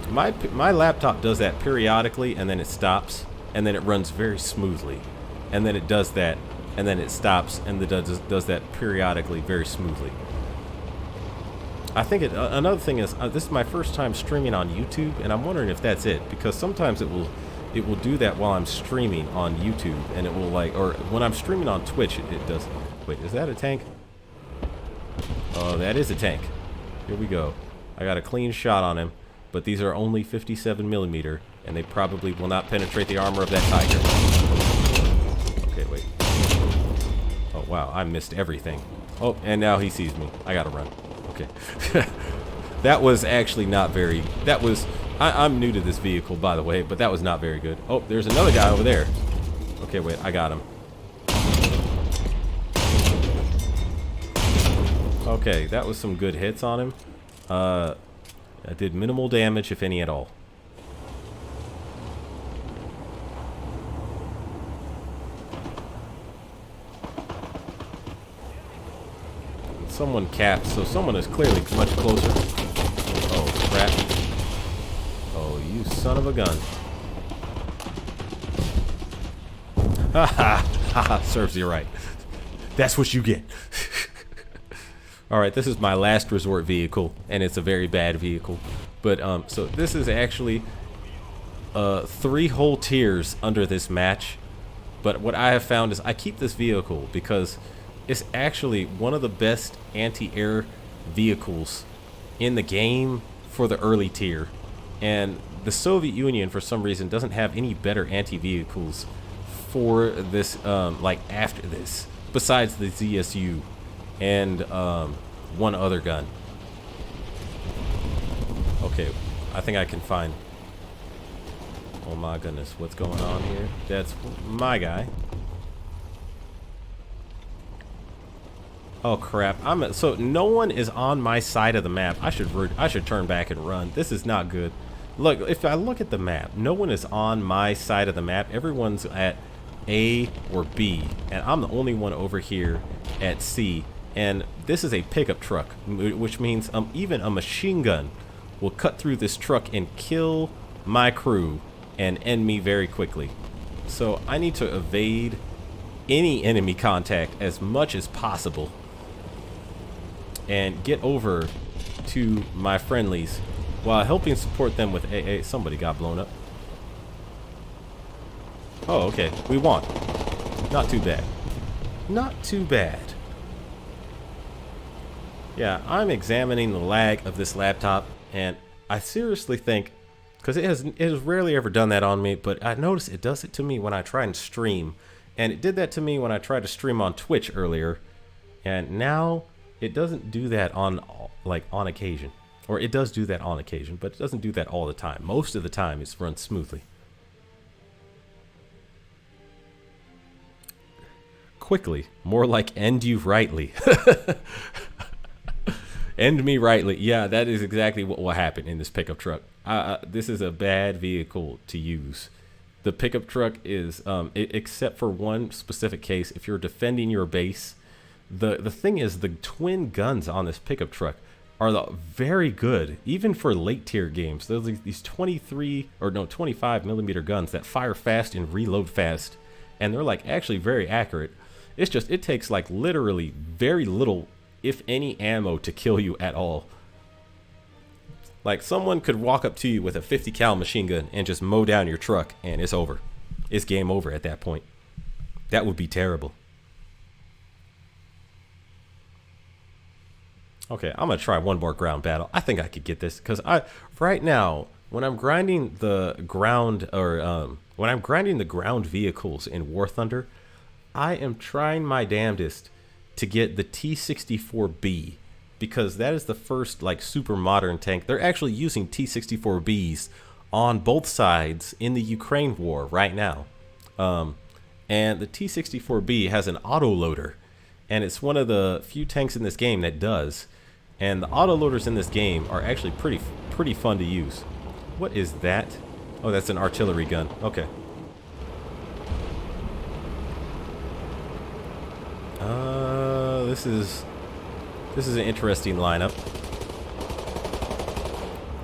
S1: My laptop does that periodically, and then it stops, and then it runs very smoothly. And then it does that, and then it stops, and it does that periodically very smoothly. I think another thing is, this is my first time streaming on YouTube, and I'm wondering if that's it, because sometimes it will do that while I'm streaming on YouTube, and it will or when I'm streaming on Twitch, it does. Wait, is that a tank? Oh, that is a tank. Here we go. I got a clean shot on him, but these are only 57mm, and they probably will not penetrate the armor of that tiger. Okay, wait. Oh, wow, I missed everything. Oh, and now he sees me. I gotta run. Okay. That was actually not very... That was... I'm new to this vehicle, by the way, but that was not very good. Oh, there's another guy over there. Okay, wait, I got him. Okay, that was some good hits on him. I did minimal damage, if any at all. Someone capped, so someone is clearly much closer. Oh, crap. Oh, you son of a gun. Ha ha! Ha! Serves you right. That's what you get. Alright, this is my last resort vehicle, and it's a very bad vehicle. But, so this is actually 3 whole tiers under this match. But what I have found is I keep this vehicle because it's actually one of the best anti-air vehicles in the game for the early tier. And the Soviet Union, for some reason, doesn't have any better anti-vehicles for this, after this, besides the ZSU and one other gun. Okay, I think I can find... Oh my goodness, what's going on here? That's my guy. Oh crap! So no one is on my side of the map. I should turn back and run. This is not good. Look, if I look at the map, no one is on my side of the map. Everyone's at A or B, and I'm the only one over here at C. And this is a pickup truck, which means even a machine gun will cut through this truck and kill my crew and end me very quickly. So I need to evade any enemy contact as much as possible and get over to my friendlies while helping support them with AA. Somebody got blown up. Oh, okay. We won. Not too bad. Not too bad. Yeah, I'm examining the lag of this laptop, and I seriously think, because it has rarely ever done that on me, but I notice it does it to me when I try and stream. And it did that to me when I tried to stream on Twitch earlier, and now it doesn't do that on occasion. Or it does do that on occasion, but it doesn't do that all the time. Most of the time it's run smoothly. Quickly, more like end you rightly. End me rightly. Yeah, that is exactly what will happen in this pickup truck. This is a bad vehicle to use. The pickup truck is, except for one specific case, if you're defending your base, the thing is the twin guns on this pickup truck are very good, even for late tier games. There's these 25 millimeter guns that fire fast and reload fast, and they're like actually very accurate. It's just, it takes like literally very little, if any, ammo to kill you at all. Like someone could walk up to you with a 50 cal machine gun and just mow down your truck, and it's over. It's game over at that point. That would be terrible. Okay, I'm gonna try one more ground battle. I think I could get this because right now when I'm grinding the ground when I'm grinding the ground vehicles in War Thunder, I am trying my damnedest to get the T-64B, because that is the first like super modern tank. They're actually using T-64Bs on both sides in the Ukraine war right now, and the T-64B has an autoloader, and it's one of the few tanks in this game that does. And the autoloaders in this game are actually pretty fun to use. What is that? Oh, that's an artillery gun. Okay. This is an interesting lineup.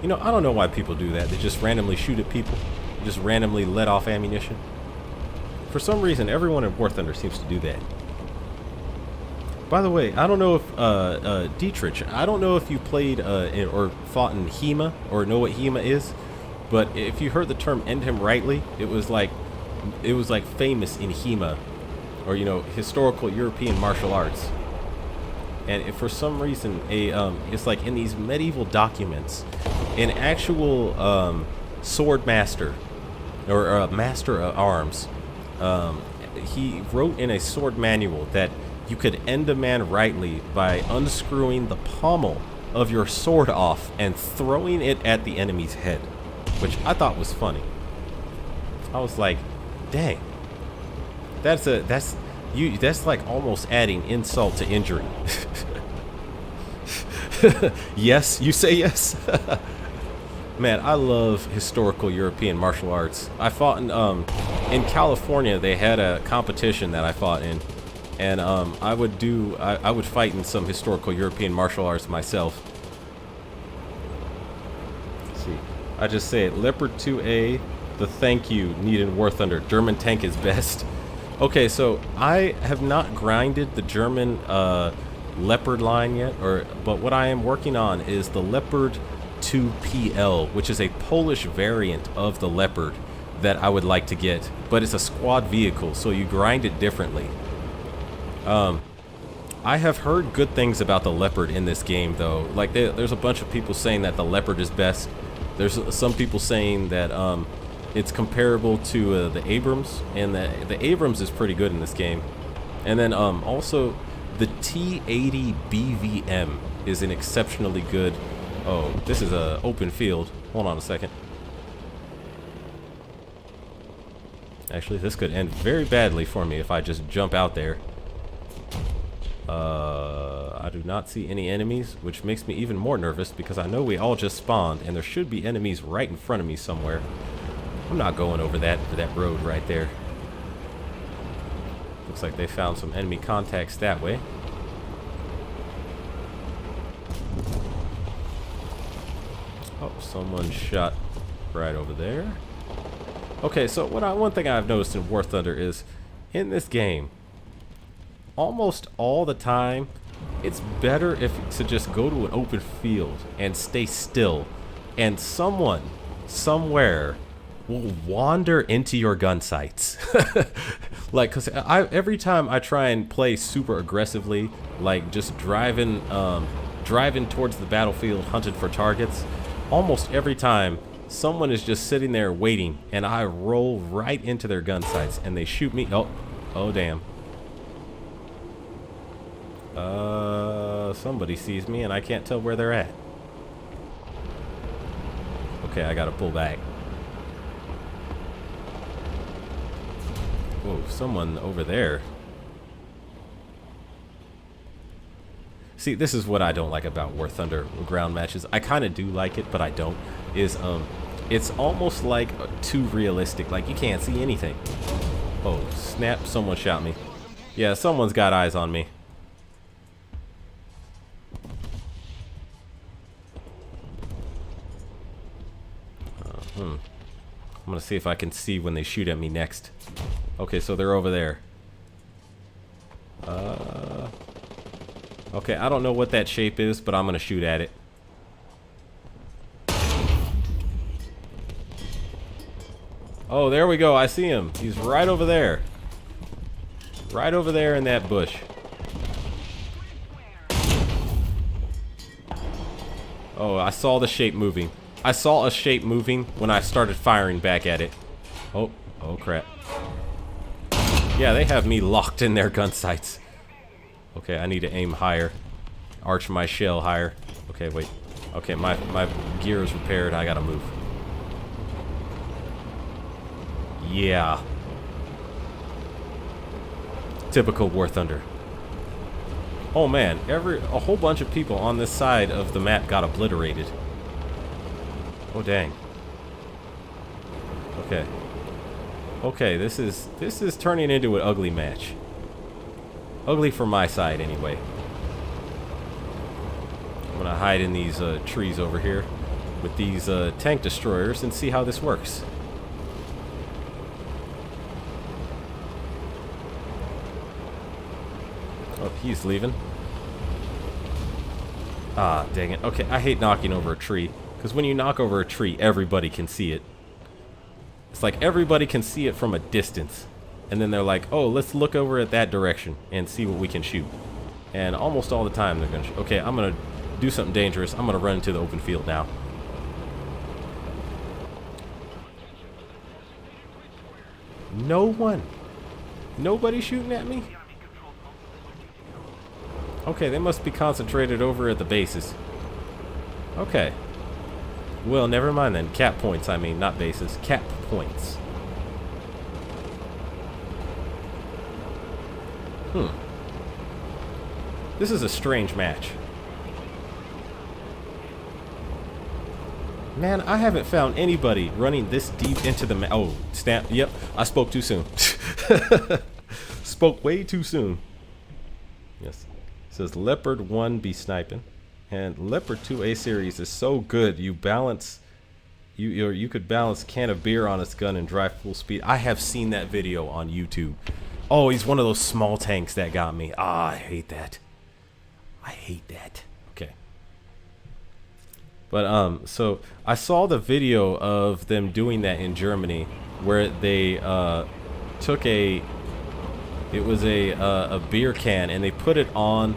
S1: You know, I don't know why people do that. They just randomly shoot at people. They just randomly let off ammunition. For some reason, everyone in War Thunder seems to do that. By the way, I don't know if Dietrich, I don't know if you played or fought in HEMA or know what HEMA is, but if you heard the term "end him rightly," it was like famous in HEMA, or you know, historical European martial arts. And if for some reason it's like in these medieval documents, an actual sword master or master of arms, he wrote in a sword manual that you could end a man rightly by unscrewing the pommel of your sword off and throwing it at the enemy's head, which I thought was funny. I was like, dang, that's like almost adding insult to injury. Yes, you say yes. Man, I love historical European martial arts. I fought in California. They had a competition that I fought in. And I would fight in some historical European martial arts myself. Let's see, I just say it. Leopard 2A, the thank you need in War Thunder. German tank is best. Okay, so I have not grinded the German Leopard line yet, but what I am working on is the Leopard 2PL, which is a Polish variant of the Leopard that I would like to get, but it's a squad vehicle, so you grind it differently. I have heard good things about the Leopard in this game, though. Like, there's a bunch of people saying that the Leopard is best. There's some people saying that it's comparable to the Abrams, and the Abrams is pretty good in this game. And then also the T80 BVM is an exceptionally good. Oh, this is a open field. Hold on a second. Actually, this could end very badly for me if I just jump out there. I do not see any enemies, which makes me even more nervous because I know we all just spawned and there should be enemies right in front of me somewhere. I'm not going over that road right there. Looks like they found some enemy contacts that way. Oh, someone shot right over there. Okay, so one thing I've noticed in War Thunder is in this game, almost all the time, it's better to just go to an open field and stay still, and someone somewhere will wander into your gun sights. Like, cause every time I try and play super aggressively, like just driving towards the battlefield, hunting for targets, almost every time someone is just sitting there waiting, and I roll right into their gun sights, and they shoot me. Oh damn. Somebody sees me and I can't tell where they're at. Okay, I gotta pull back. Whoa, someone over there. See, this is what I don't like about War Thunder ground matches. I kind of do like it, but I don't. Is it's almost like too realistic. Like you can't see anything. Oh, snap. Someone shot me. Yeah, someone's got eyes on me. I'm gonna see if I can see when they shoot at me next. Okay, so they're over there. Okay, I don't know what that shape is, but I'm gonna shoot at it. Oh, there we go. I see him. He's right over there. Right over there in that bush. Oh, I saw the shape moving. I saw a shape moving when I started firing back at it. Oh crap. Yeah, they have me locked in their gun sights. Okay, I need to aim higher. Arch my shell higher. Okay, wait. Okay, my gear is repaired. I gotta move. Yeah. Typical War Thunder. Oh man, a whole bunch of people on this side of the map got obliterated. Oh dang. Okay. Okay, this is turning into an ugly match. Ugly for my side anyway. I'm gonna hide in these trees over here with these tank destroyers and see how this works. Oh, he's leaving. Ah, dang it. Okay, I hate knocking over a tree. Because when you knock over a tree, everybody can see it. It's like everybody can see it from a distance. And then they're like, oh, let's look over at that direction and see what we can shoot. And almost all the time they're going to shoot. Okay, I'm going to do something dangerous. I'm going to run into the open field now. No one. Nobody shooting at me? Okay, they must be concentrated over at the bases. Okay. Well, never mind then. Cap points, I mean, not bases. Cap points. This is a strange match. Man, I haven't found anybody running this deep into the map. Oh, snap. Yep, I spoke too soon. Spoke way too soon. Yes. It says Leopard 1 be sniping. And Leopard 2A series is so good. You balance, you could balance a can of beer on its gun and drive full speed. I have seen that video on YouTube. Oh, he's one of those small tanks that got me. Ah, I hate that. I hate that. Okay. But so I saw the video of them doing that in Germany, where they took it was a beer can and they put it on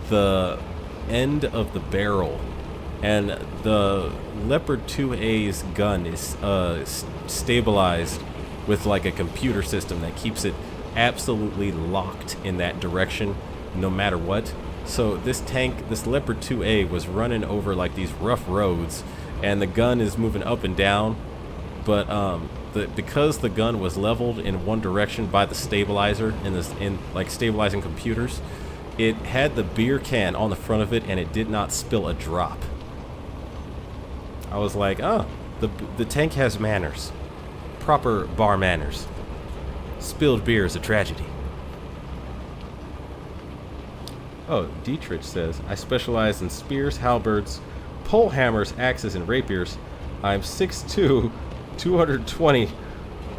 S1: the end of the barrel, and the Leopard 2A's gun is stabilized with like a computer system that keeps it absolutely locked in that direction no matter what. So this tank, this Leopard 2A, was running over like these rough roads, and the gun is moving up and down, but because the gun was leveled in one direction by the stabilizer in like stabilizing computers, it had the beer can on the front of it and it did not spill a drop. I was like, oh, the tank has manners. Proper bar manners. Spilled beer is a tragedy. Oh, Dietrich says, I specialize in spears, halberds, pole hammers, axes, and rapiers. I'm 6'2", 220,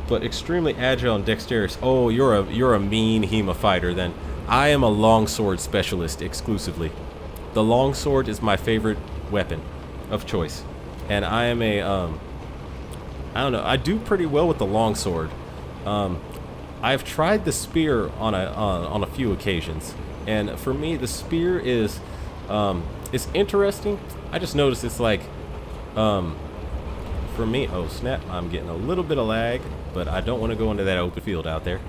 S1: but extremely agile and dexterous. Oh, you're a mean HEMA fighter then. I am a longsword specialist exclusively. The longsword is my favorite weapon of choice. And I am a, I don't know, I do pretty well with the longsword. I've tried the spear on a few occasions. And for me, the spear is, it's interesting. I just noticed it's like, for me, oh snap, I'm getting a little bit of lag, but I don't want to go into that open field out there.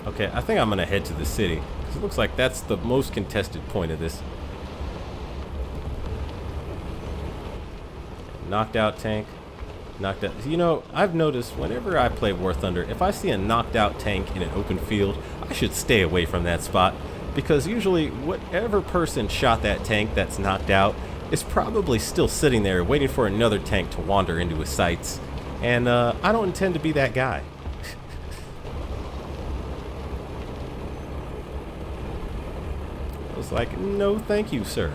S1: Okay, I think I'm going to head to the city, because it looks like that's the most contested point of this. Knocked out tank. Knocked out. You know, I've noticed whenever I play War Thunder, if I see a knocked out tank in an open field, I should stay away from that spot, because usually whatever person shot that tank that's knocked out is probably still sitting there waiting for another tank to wander into his sights. And I don't intend to be that guy. I was like, no thank you, sir.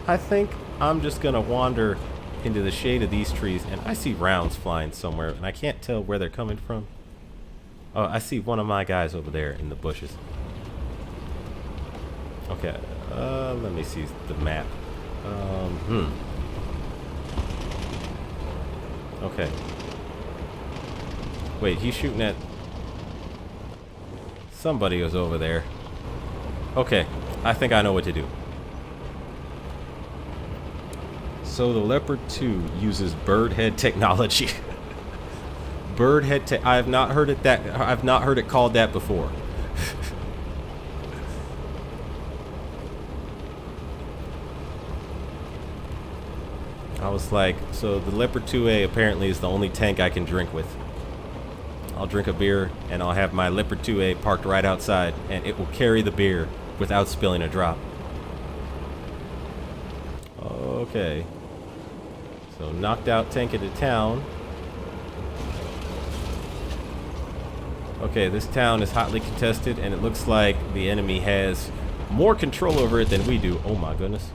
S1: I think I'm just gonna wander into the shade of these trees, and I see rounds flying somewhere, and I can't tell where they're coming from. Oh, I see one of my guys over there in the bushes. Okay, let me see the map. Okay. Wait, he's shooting at... Somebody was over there. Okay, I think I know what to do. So the Leopard 2 uses bird head technology. Bird head I have not heard it I've not heard it called that before. I was like, so the Leopard 2A apparently is the only tank I can drink with. I'll drink a beer and I'll have my Leopard 2A parked right outside, and it will carry the beer without spilling a drop. Okay. So knocked out tank into town. Okay, this town is hotly contested, and it looks like the enemy has more control over it than we do. Oh my goodness.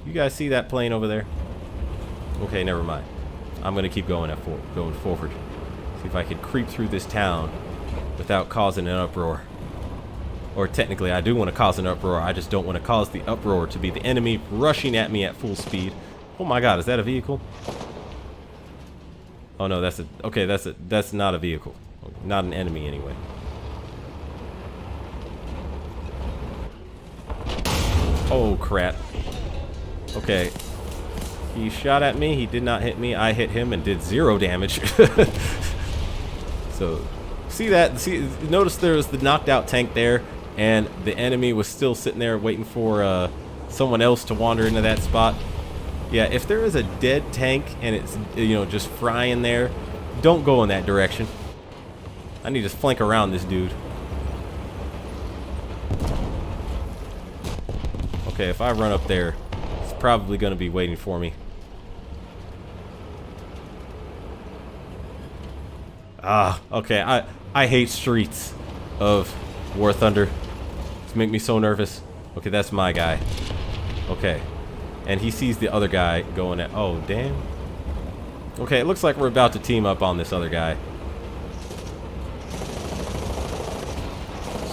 S1: You guys see that plane over there? Okay, never mind. I'm gonna keep going going forward. See if I can creep through this town without causing an uproar. Or technically, I do want to cause an uproar. I just don't want to cause the uproar to be the enemy rushing at me at full speed. Oh my God, is that a vehicle? Oh no, that's not a vehicle. Not an enemy anyway. Oh crap. Okay. He shot at me, he did not hit me. I hit him and did 0 damage. So, see that? See, notice there was the knocked out tank there, and the enemy was still sitting there waiting for someone else to wander into that spot. Yeah, if there is a dead tank and it's, you know, just frying there, don't go in that direction. I need to flank around this dude. Okay, if I run up there, it's probably going to be waiting for me. Ah, okay. I hate streets of War Thunder. It's make me so nervous. Okay, that's my guy. Okay. And he sees the other guy going at... Oh, damn. Okay, it looks like we're about to team up on this other guy.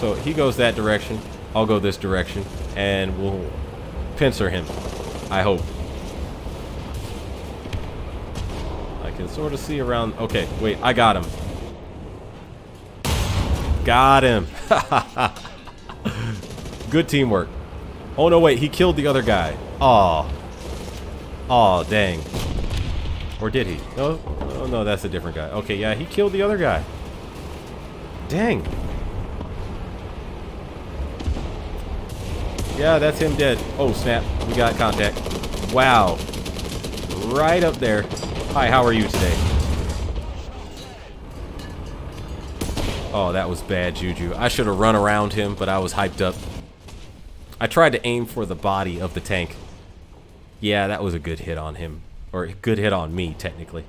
S1: So he goes that direction. I'll go this direction. And we'll pincer him. I hope. I can sort of see around... Okay, wait. I got him. Got him. Good teamwork. Oh, no, wait. He killed the other guy. Aw. Aw, dang. Or did he? No? Oh, no, that's a different guy. Okay, yeah, he killed the other guy. Dang. Yeah, that's him dead. Oh, snap. We got contact. Wow. Right up there. Hi, how are you today? Oh, that was bad juju. I should have run around him, but I was hyped up. I tried to aim for the body of the tank. Yeah, that was a good hit on him. Or a good hit on me, technically.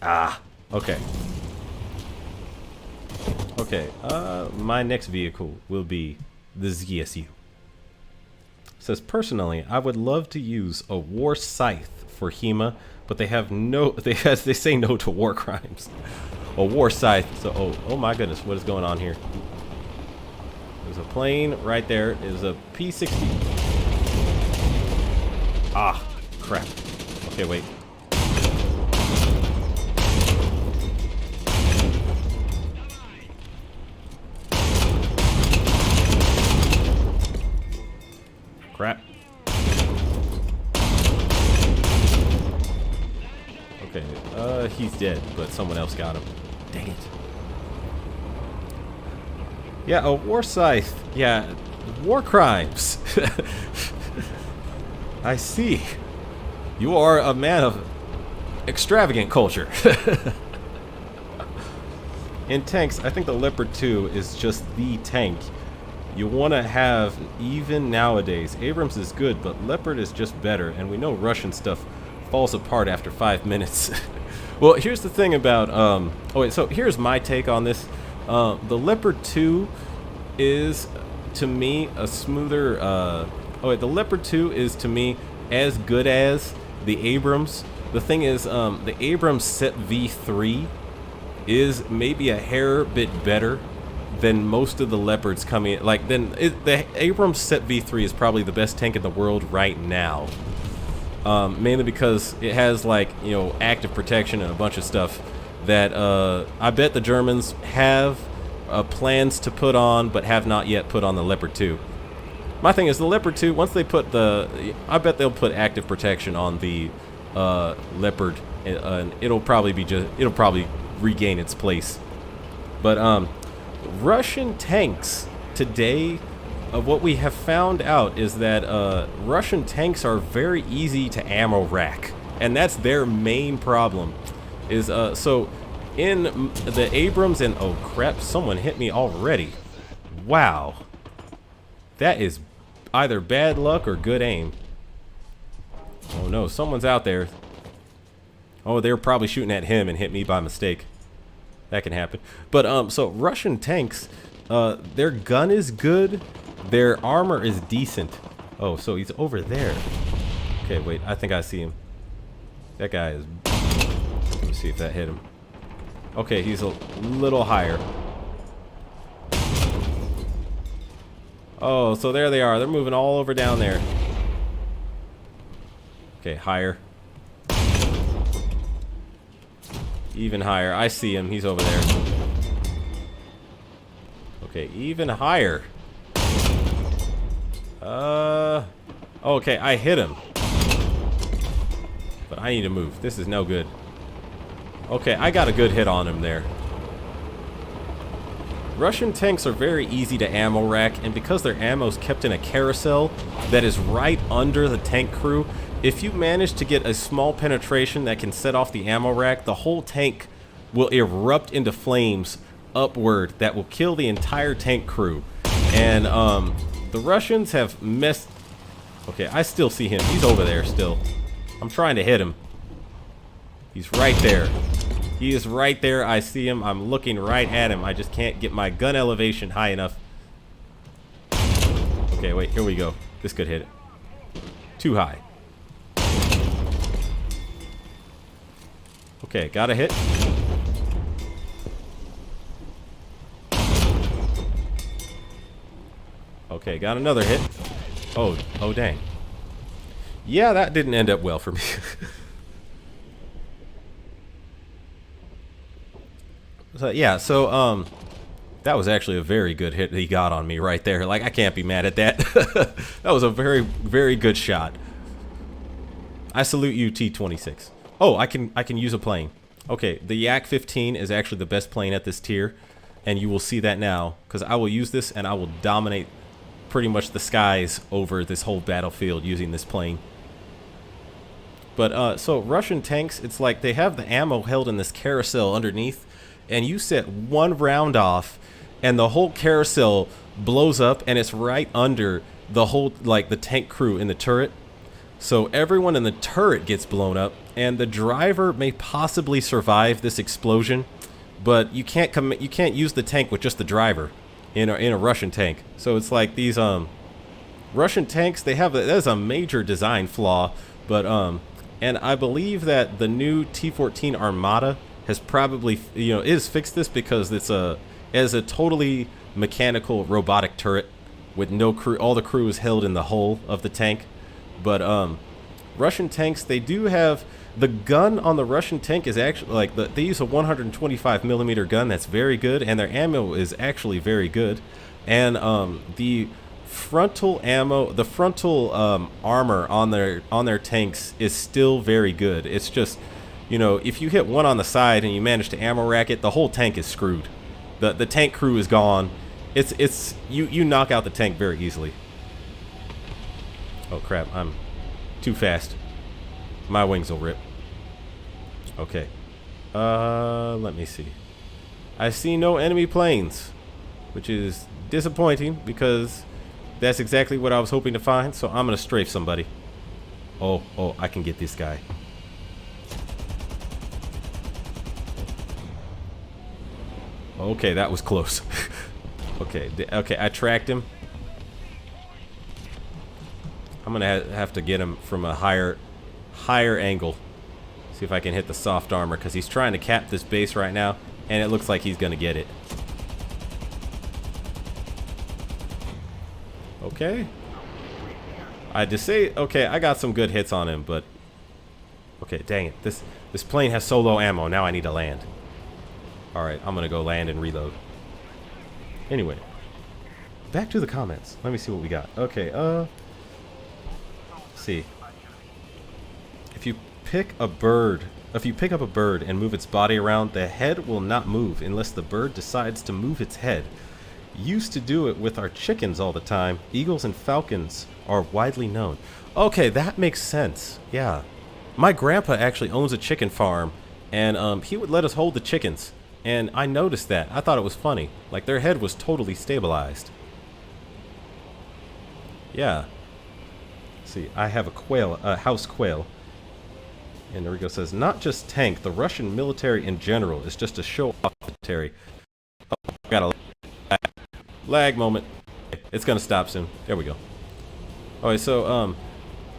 S1: Ah, okay. Okay, my next vehicle will be the ZSU. It says, personally, I would love to use a war scythe for HEMA, but they have no, they say no to war crimes. A war scythe, so, oh my goodness, what is going on here? There's a plane right there. There's a P-60. Ah, crap. Okay, wait. Crap. Okay, he's dead, but someone else got him. Dang it. Yeah, a war scythe. Yeah, war crimes. I see. You are a man of extravagant culture. In tanks, I think the Leopard 2 is just the tank You want to have, even nowadays, Abrams is good, but Leopard is just better, and we know Russian stuff falls apart after 5 minutes. Well, here's the thing about, oh wait, so here's my take on this. The Leopard 2 is, to me, a smoother, the Leopard 2 is, to me, as good as the Abrams. The thing is, the Abrams Set V3 is maybe a hair bit better than most of the Leopards coming. Like, the Abrams Set V3 is probably the best tank in the world right now. Mainly because it has, like, you know, active protection and a bunch of stuff that I bet the Germans have plans to put on, but have not yet put on the Leopard 2. My thing is, the Leopard 2, once they put I bet they'll put active protection on the Leopard, and it'll probably regain its place. But Russian tanks today, what we have found out is that Russian tanks are very easy to ammo rack, and that's their main problem. Is so in the Abrams and oh crap, someone hit me already. Wow, that is either bad luck or good aim. Oh no, someone's out there. Oh, they were probably shooting at him and hit me by mistake. That can happen. But so Russian tanks, their gun is good, their armor is decent. Oh, so he's over there. Okay, wait, I think I see him. That guy is. Let me see if that hit him. Okay, he's a little higher. Oh, so there they are. They're moving all over down there. Okay, higher. Even higher. I see him. He's over there. Okay, even higher. Okay, I hit him. But I need to move. This is no good. Okay, I got a good hit on him there. Russian tanks are very easy to ammo rack, and because their ammo is kept in a carousel that is right under the tank crew, if you manage to get a small penetration that can set off the ammo rack, the whole tank will erupt into flames upward that will kill the entire tank crew. And the Russians have messed. Okay, I still see him. He's over there still. I'm trying to hit him. He's right there. He is right there. I see him. I'm looking right at him. I just can't get my gun elevation high enough. Okay, wait. Here we go. This could hit it. Too high. Okay, got a hit. Okay, got another hit. Oh dang. Yeah, that didn't end up well for me. So yeah, so that was actually a very good hit he got on me right there. Like, I can't be mad at that. That was a very, very good shot. I salute you, T-26. Oh, I can use a plane. Okay, the Yak-15 is actually the best plane at this tier, and you will see that now, because I will use this and I will dominate pretty much the skies over this whole battlefield using this plane. But so Russian tanks, it's like they have the ammo held in this carousel underneath, and you set one round off and the whole carousel blows up, and it's right under the whole, like, the tank crew in the turret. So everyone in the turret gets blown up, and the driver may possibly survive this explosion, but you can't use the tank with just the driver in a Russian tank. So it's like these Russian tanks, that is a major design flaw. But and I believe that the new T-14 Armata has probably, is fixed this, because it has a totally mechanical robotic turret with no crew. All the crew is held in the hull of the tank. But Russian tanks, they do have, the gun on the Russian tank is actually, like, they use a 125 millimeter gun that's very good, and their ammo is actually very good. And the frontal ammo, the frontal armor on their tanks is still very good. It's just, if you hit one on the side and you manage to ammo rack it, the whole tank is screwed. The tank crew is gone. You knock out the tank very easily. Oh crap, I'm too fast. My wings will rip. Okay. Let me see. I see no enemy planes, which is disappointing because that's exactly what I was hoping to find. So I'm gonna strafe somebody. Oh, I can get this guy. Okay, that was close. Okay, I tracked him. I'm gonna have to get him from a higher angle. See if I can hit the soft armor, because he's trying to cap this base right now, and it looks like he's gonna get it. Okay. I just say, okay, I got some good hits on him, but okay, dang it. This plane has so low ammo. Now I need to land. All right, I'm gonna go land and reload. Anyway, back to the comments. Let me see what we got. Okay, let's see. If you pick up a bird and move its body around, the head will not move unless the bird decides to move its head. Used to do it with our chickens all the time. Eagles and falcons are widely known. Okay, that makes sense. Yeah. My grandpa actually owns a chicken farm, and he would let us hold the chickens. And I noticed that. I thought it was funny. Like, their head was totally stabilized. Yeah. Let's see, I have a house quail. And Enrico says, not just tank, the Russian military in general is just a show-off military. Oh, got a lag moment. It's gonna stop soon. There we go. Alright, so,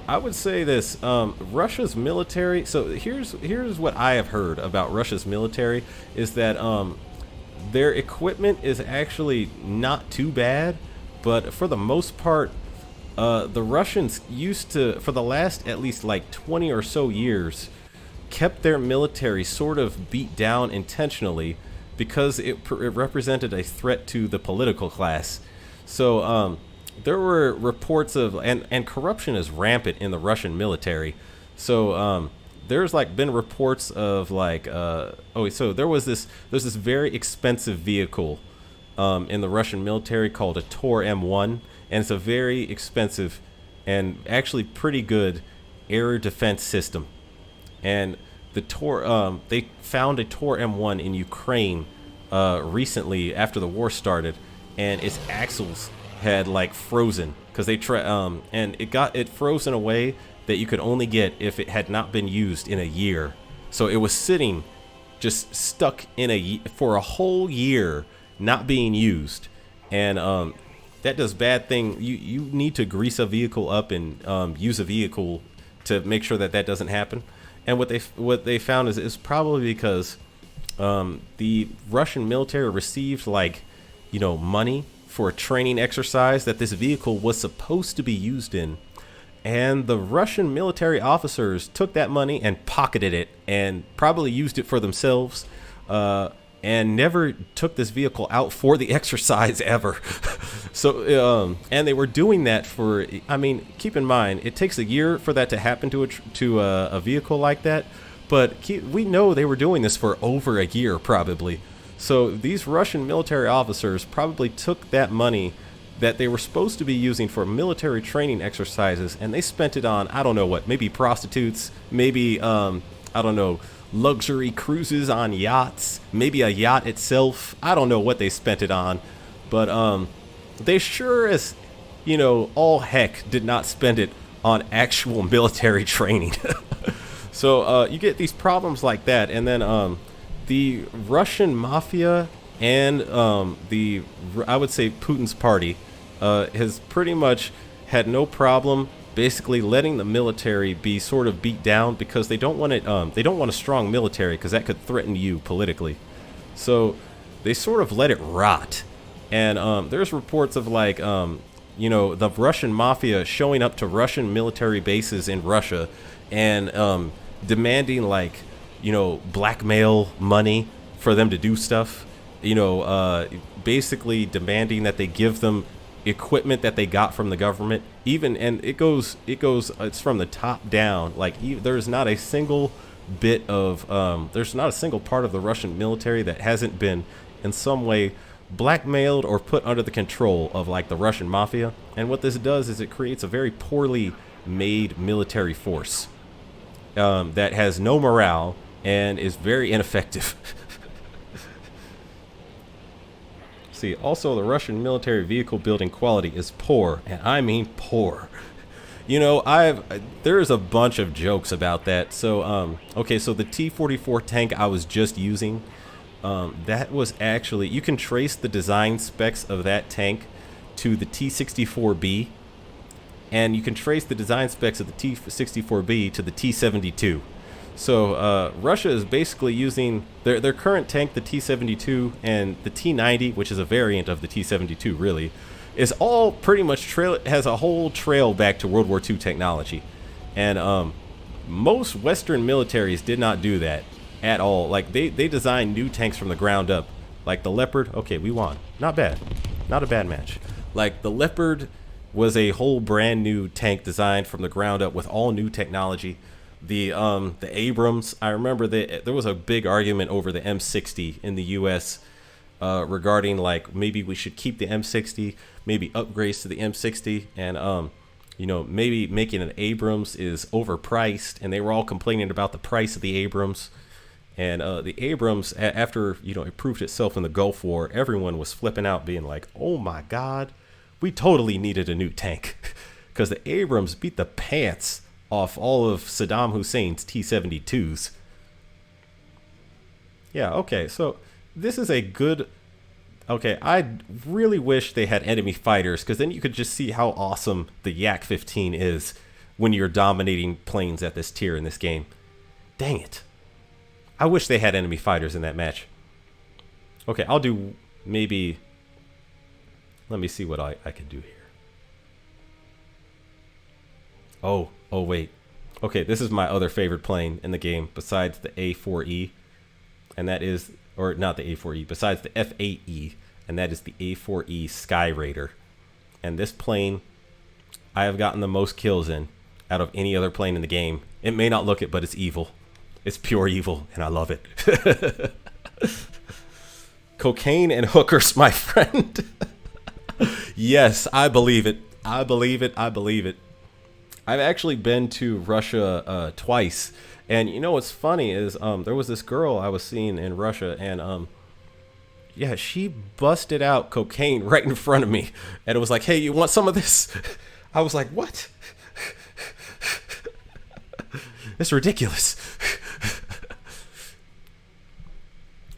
S1: I would say this, Russia's military, so here's what I have heard about Russia's military, is that their equipment is actually not too bad, but for the most part, the Russians used to, for the last at least like 20 or so years, kept their military sort of beat down intentionally because it represented a threat to the political class. So, there were reports of, and corruption is rampant in the Russian military. So there's like been reports of like so there's this very expensive vehicle in the Russian military called a Tor M1, and it's a very expensive and actually pretty good air defense system. And the Tor they found a Tor M1 in Ukraine recently after the war started, and its axles had like frozen because they and it froze in a way that you could only get if it had not been used in a year. So it was sitting just stuck in for a whole year not being used, and that does bad thing. You need to grease a vehicle up and use a vehicle to make sure that that doesn't happen. And what they found is it's probably because the Russian military received like money for a training exercise that this vehicle was supposed to be used in, and the Russian military officers took that money and pocketed it and probably used it for themselves, and never took this vehicle out for the exercise ever. So and they were doing that for, I mean, keep in mind it takes a year for that to happen to a vehicle like that, but we know they were doing this for over a year probably. So these Russian military officers probably took that money that they were supposed to be using for military training exercises, and they spent it on, I don't know what, maybe prostitutes, maybe, I don't know, luxury cruises on yachts, maybe a yacht itself. I don't know what they spent it on, but they sure as, all heck did not spend it on actual military training. So you get these problems like that, and then the Russian mafia and I would say Putin's party has pretty much had no problem basically letting the military be sort of beat down because they don't want it. They don't want a strong military because that could threaten you politically. So they sort of let it rot. And there's reports of like the Russian mafia showing up to Russian military bases in Russia and demanding like blackmail money for them to do stuff, basically demanding that they give them equipment that they got from the government, and it's from the top down. Like there's not a single bit of there's not a single part of the Russian military that hasn't been in some way blackmailed or put under the control of like the Russian mafia. And what this does is it creates a very poorly made military force that has no morale and is very ineffective. see. Also, the Russian military vehicle building quality is poor, and I mean poor. You know, there's a bunch of jokes about that. So, okay, so the T-44 tank I was just using, that was actually, you can trace the design specs of that tank to the T-64B, and you can trace the design specs of the T-64B to the T-72. So Russia is basically using their current tank, the T-72, and the T-90, which is a variant of the T-72, really, is all pretty much has a whole trail back to World War II technology. And most Western militaries did not do that at all. Like, they designed new tanks from the ground up. Like the Leopard, okay, we won. Not bad. Not a bad match. Like, the Leopard was a whole brand new tank designed from the ground up with all new technology. The Abrams, I remember there was a big argument over the M60 in the U.S. Regarding, like, maybe we should keep the M60, maybe upgrades to the M60, and you know, maybe making an Abrams is overpriced, and they were all complaining about the price of the Abrams. And the Abrams, after, you know, it proved itself in the Gulf War, everyone was flipping out, being like, oh my God, we totally needed a new tank, because the Abrams beat the pants off all of Saddam Hussein's T-72s. Yeah, okay, so this is a good... Okay, I really wish they had enemy fighters, because then you could just see how awesome the Yak-15 is when you're dominating planes at this tier in this game. Dang it. I wish they had enemy fighters in that match. Okay, I'll do maybe... Let me see what I can do here. Oh, wait. Okay, this is my other favorite plane in the game besides the A4E. And that is... Or not the A4E, besides the F8E. And that is the A4E Sky Raider. And this plane, I have gotten the most kills in out of any other plane in the game. It may not look it, but it's evil. It's pure evil, and I love it. Cocaine and hookers, my friend. Yes, I believe it. I believe it. I believe it. I've actually been to Russia twice. And you know what's funny is there was this girl I was seeing in Russia, and yeah, she busted out cocaine right in front of me. And it was like, hey, you want some of this? I was like, what? It's ridiculous.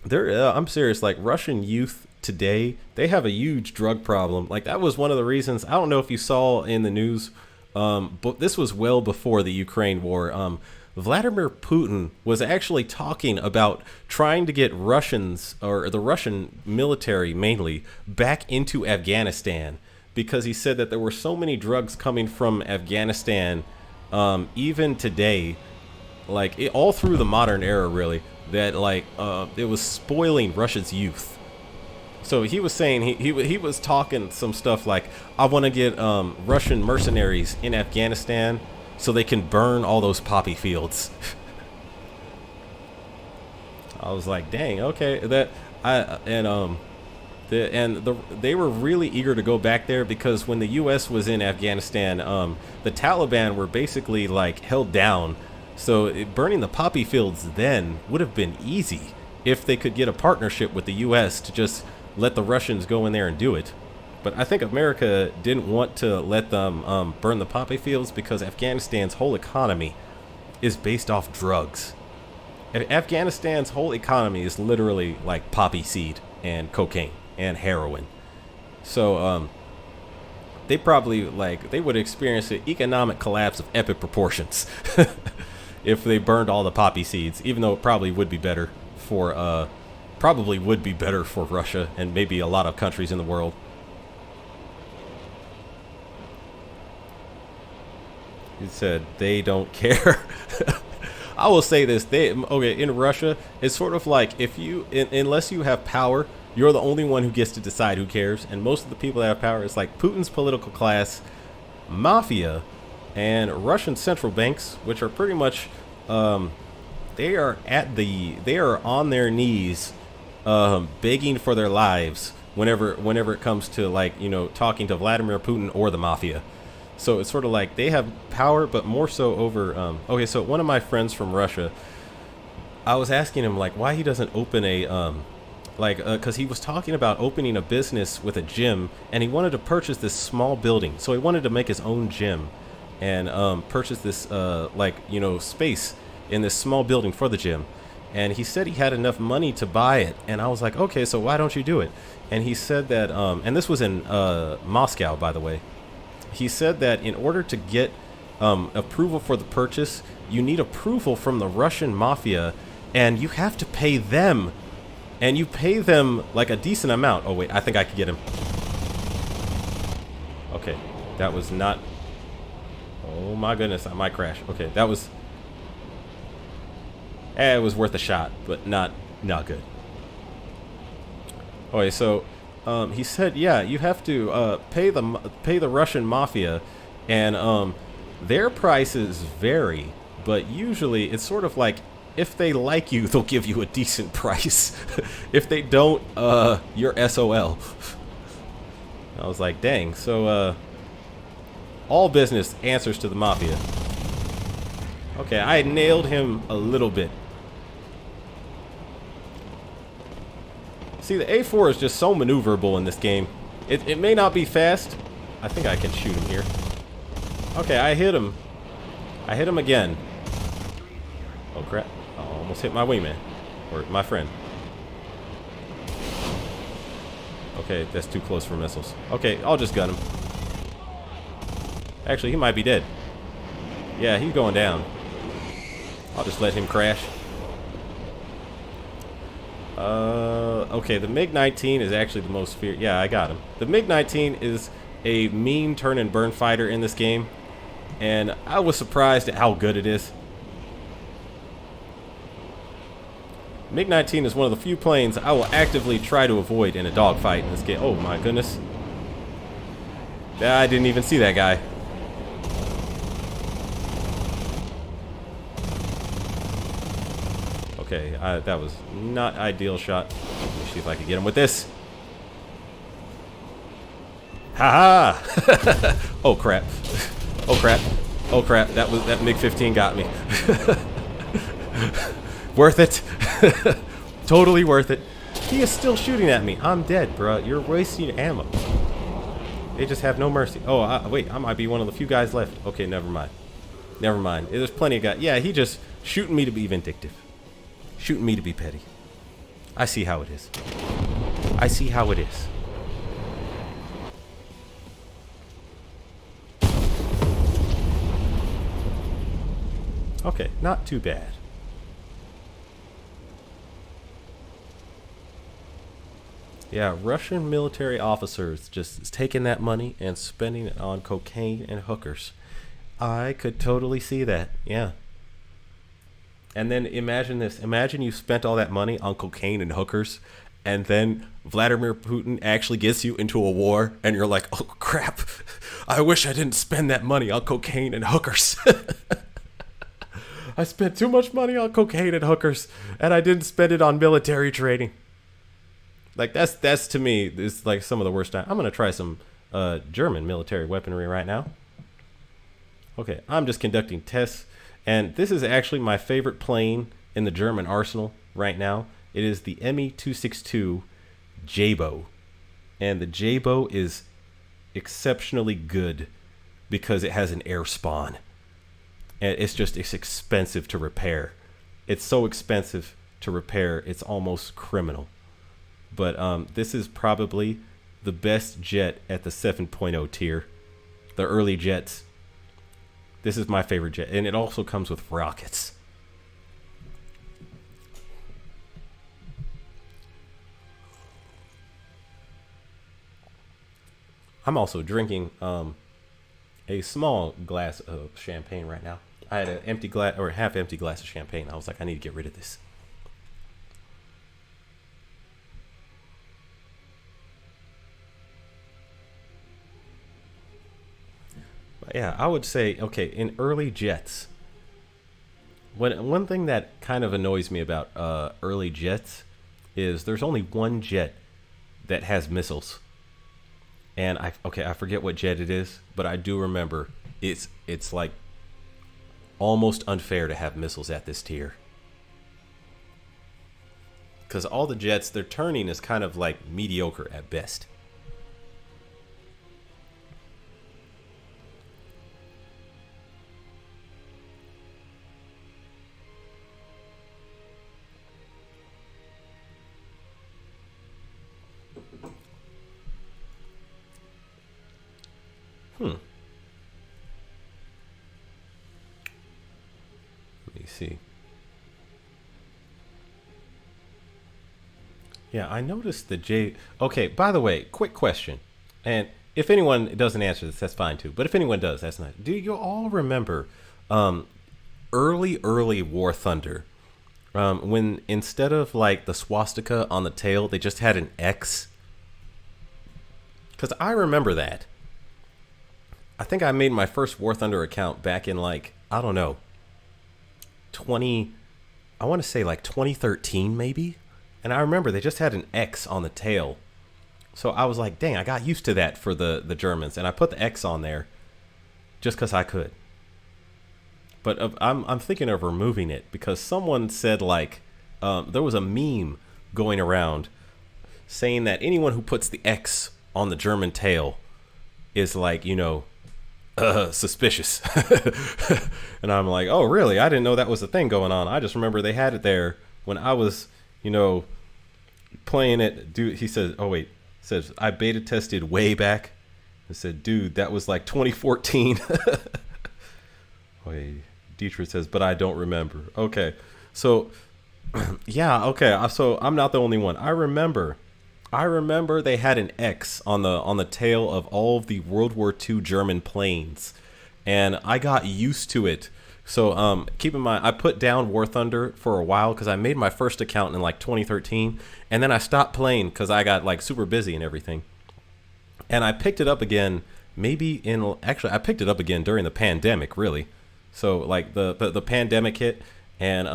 S1: I'm serious, like Russian youth today, they have a huge drug problem. Like, that was one of the reasons, I don't know if you saw in the news, but this was well before the Ukraine war. Vladimir Putin was actually talking about trying to get Russians, or the Russian military mainly, back into Afghanistan, because he said that there were so many drugs coming from Afghanistan, even today, like all through the modern era, really, that like it was spoiling Russia's youth. So he was saying he was talking some stuff like, I want to get Russian mercenaries in Afghanistan so they can burn all those poppy fields. I was like, dang, okay, they were really eager to go back there, because when the U.S. was in Afghanistan, the Taliban were basically like held down. So burning the poppy fields then would have been easy if they could get a partnership with the U.S. to just let the Russians go in there and do it. But I think America didn't want to let them burn the poppy fields, because Afghanistan's whole economy is based off drugs. Afghanistan's whole economy is literally like poppy seed and cocaine and heroin. So they probably, like, they would experience an economic collapse of epic proportions if they burned all the poppy seeds, even though it probably would be better for Russia and maybe a lot of countries in the world. He said they don't care. I will say this: in Russia, it's sort of like, unless you have power, you're the only one who gets to decide who cares. And most of the people that have power, it's like Putin's political class, mafia, and Russian central banks, which are pretty much, they are on their knees, begging for their lives whenever it comes to, like, you know, talking to Vladimir Putin or the mafia. So it's sort of like they have power, but more so over... okay, so one of my friends from Russia, I was asking him, like, why he doesn't open a like because he was talking about opening a business with a gym, and he wanted to purchase this small building. So he wanted to make his own gym, and purchase this like space in this small building for the gym. And he said he had enough money to buy it, and I was like, okay, so why don't you do it? And he said that, and this was in Moscow, by the way. He said that in order to get approval for the purchase, you need approval from the Russian mafia, and you have to pay them. And you pay them like a decent amount. Oh, wait, I think I could get him. Okay, that was not... Oh, my goodness, I might crash. Okay, that was... it was worth a shot, but not good. Okay, so he said, yeah, you have to pay the Russian mafia, and their prices vary, but usually it's sort of like, if they like you, they'll give you a decent price. If they don't, you're SOL. I was like, dang. So, all business answers to the mafia. Okay, I nailed him a little bit. See, the A4 is just so maneuverable in this game. It may not be fast. I think I can shoot him here. Okay, I hit him. I hit him again. Oh, crap. I almost hit my wingman. Or my friend. Okay, that's too close for missiles. Okay, I'll just gun him. Actually, he might be dead. Yeah, he's going down. I'll just let him crash. Okay, the MiG-19 is actually the most feared. Yeah, I got him. The MiG-19 is a mean turn and burn fighter in this game, and I was surprised at how good it is. MiG-19 is one of the few planes I will actively try to avoid in a dogfight in this game. Oh my goodness. I didn't even see that guy. Okay, that was not ideal shot. Let me see if I can get him with this. Ha ha! Oh crap! Oh crap! Oh crap! That MiG-15 got me. Worth it. Totally worth it. He is still shooting at me. I'm dead, bro. You're wasting ammo. They just have no mercy. Oh, wait. I might be one of the few guys left. Okay, never mind. Never mind. There's plenty of guys. Yeah, he just shooting me to be vindictive. Shooting me to be petty. I see how it is. I see how it is. Okay, not too bad. Yeah, Russian military officers just taking that money and spending it on cocaine and hookers. I could totally see that, yeah. And then imagine this. Imagine you spent all that money on cocaine and hookers, and then Vladimir Putin actually gets you into a war, and you're like, oh crap, I wish I didn't spend that money on cocaine and hookers. I spent too much money on cocaine and hookers, and I didn't spend it on military training. Like, that's to me, is like some of the worst time. I'm going to try some German military weaponry right now. Okay, I'm just conducting tests. And this is actually my favorite plane in the German arsenal right now. It is the Me-262 Jabo. And the Jabo is exceptionally good because it has an air spawn. And it's expensive to repair. It's so expensive to repair, it's almost criminal. But this is probably the best jet at the 7.0 tier. The early jets. This is my favorite jet. And it also comes with rockets. I'm also drinking a small glass of champagne right now. I had an empty glass, or half empty glass of champagne. I was like, I need to get rid of this. Yeah, I would say, okay, in early jets, one thing that kind of annoys me about early jets is there's only one jet that has missiles. And I forget what jet it is, but I do remember it's like almost unfair to have missiles at this tier. because all the jets, their turning is kind of like mediocre at best. Let me see. Yeah, I noticed the J. Okay, by the way, quick question. And if anyone doesn't answer this, that's fine too. But if anyone does, that's not. Do you all remember um, early War Thunder? When instead of like the swastika on the tail, they just had an X? Because I remember that. I think I made my first War Thunder account back in like, I don't know, 20, I want to say like 2013 maybe. And I remember they just had an X on the tail. So I was like, dang, I got used to that for the Germans. And I put the X on there just because I could. But I'm thinking of removing it because someone said like, there was a meme going around saying that anyone who puts the X on the German tail is like, suspicious. And I'm like, oh, really? I didn't know that was a thing going on. I just remember they had it there when I was, playing it. Dude, he says, oh, wait. Says, I beta tested way back. I said, dude, that was like 2014. Wait, Dietrich says, but I don't remember. Okay. So, yeah, okay. So I'm not the only one. I remember they had an X on the tail of all of the World War II German planes, and I got used to it. So keep in mind, I put down War Thunder for a while because I made my first account in like 2013, and then I stopped playing because I got like super busy and everything. And I picked it up again, I picked it up again during the pandemic, really. So like the pandemic hit, and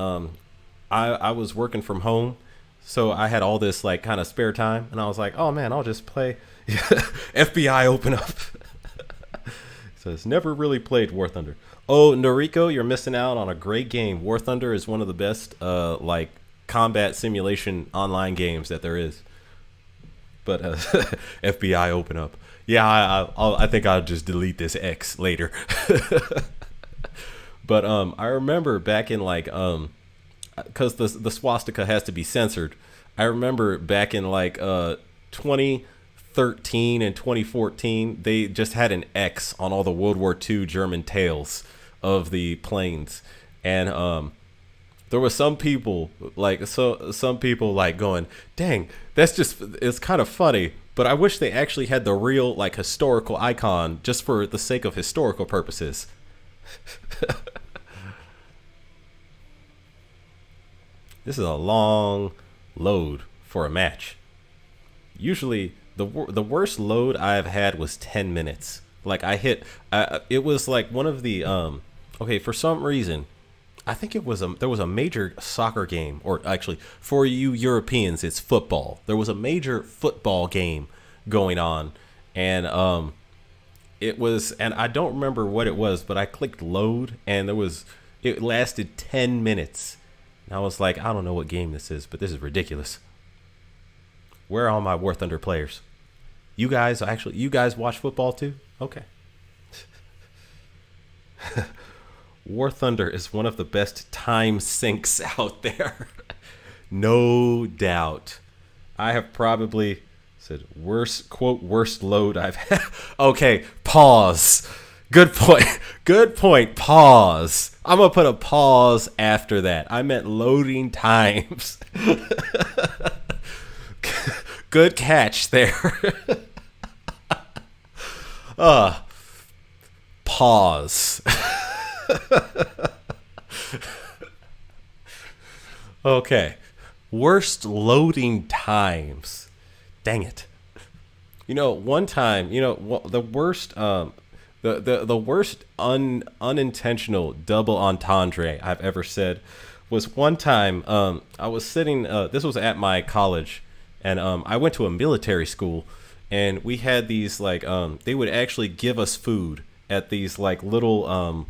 S1: I was working from home. So I had all this like kind of spare time, and I was like, oh man, I'll just play FBI open up. So it's never really played War Thunder. Oh, Noriko, you're missing out on a great game. War Thunder is one of the best like combat simulation online games that there is. But FBI open up. Yeah, I think I'll just delete this X later. But I remember back in like because the swastika has to be censored. I remember back in like 2013 and 2014, they just had an X on all the World War II German tails of the planes, and there were some people like going, dang, it's kind of funny, but I wish they actually had the real like historical icon just for the sake of historical purposes. This is a long load for a match. Usually, the worst load I've had was 10 minutes. Like I hit, it was like one of the okay, for some reason, I think there was a major soccer game, or actually for you Europeans, it's football. There was a major football game going on, and and I don't remember what it was, but I clicked load, and it lasted 10 minutes. I was like, I don't know what game this is, but this is ridiculous. Where are all my War Thunder players? You guys watch football too? Okay. War Thunder is one of the best time sinks out there. No doubt. I have probably said worst load I've had. Okay, pause. Good point. Good point. Pause. I'm going to put a pause after that. I meant loading times. Good catch there. Pause. Okay. Worst loading times. Dang it. One time, the worst the worst unintentional double entendre I've ever said was one time I was sitting this was at my college, and I went to a military school, and we had these like they would actually give us food at these like little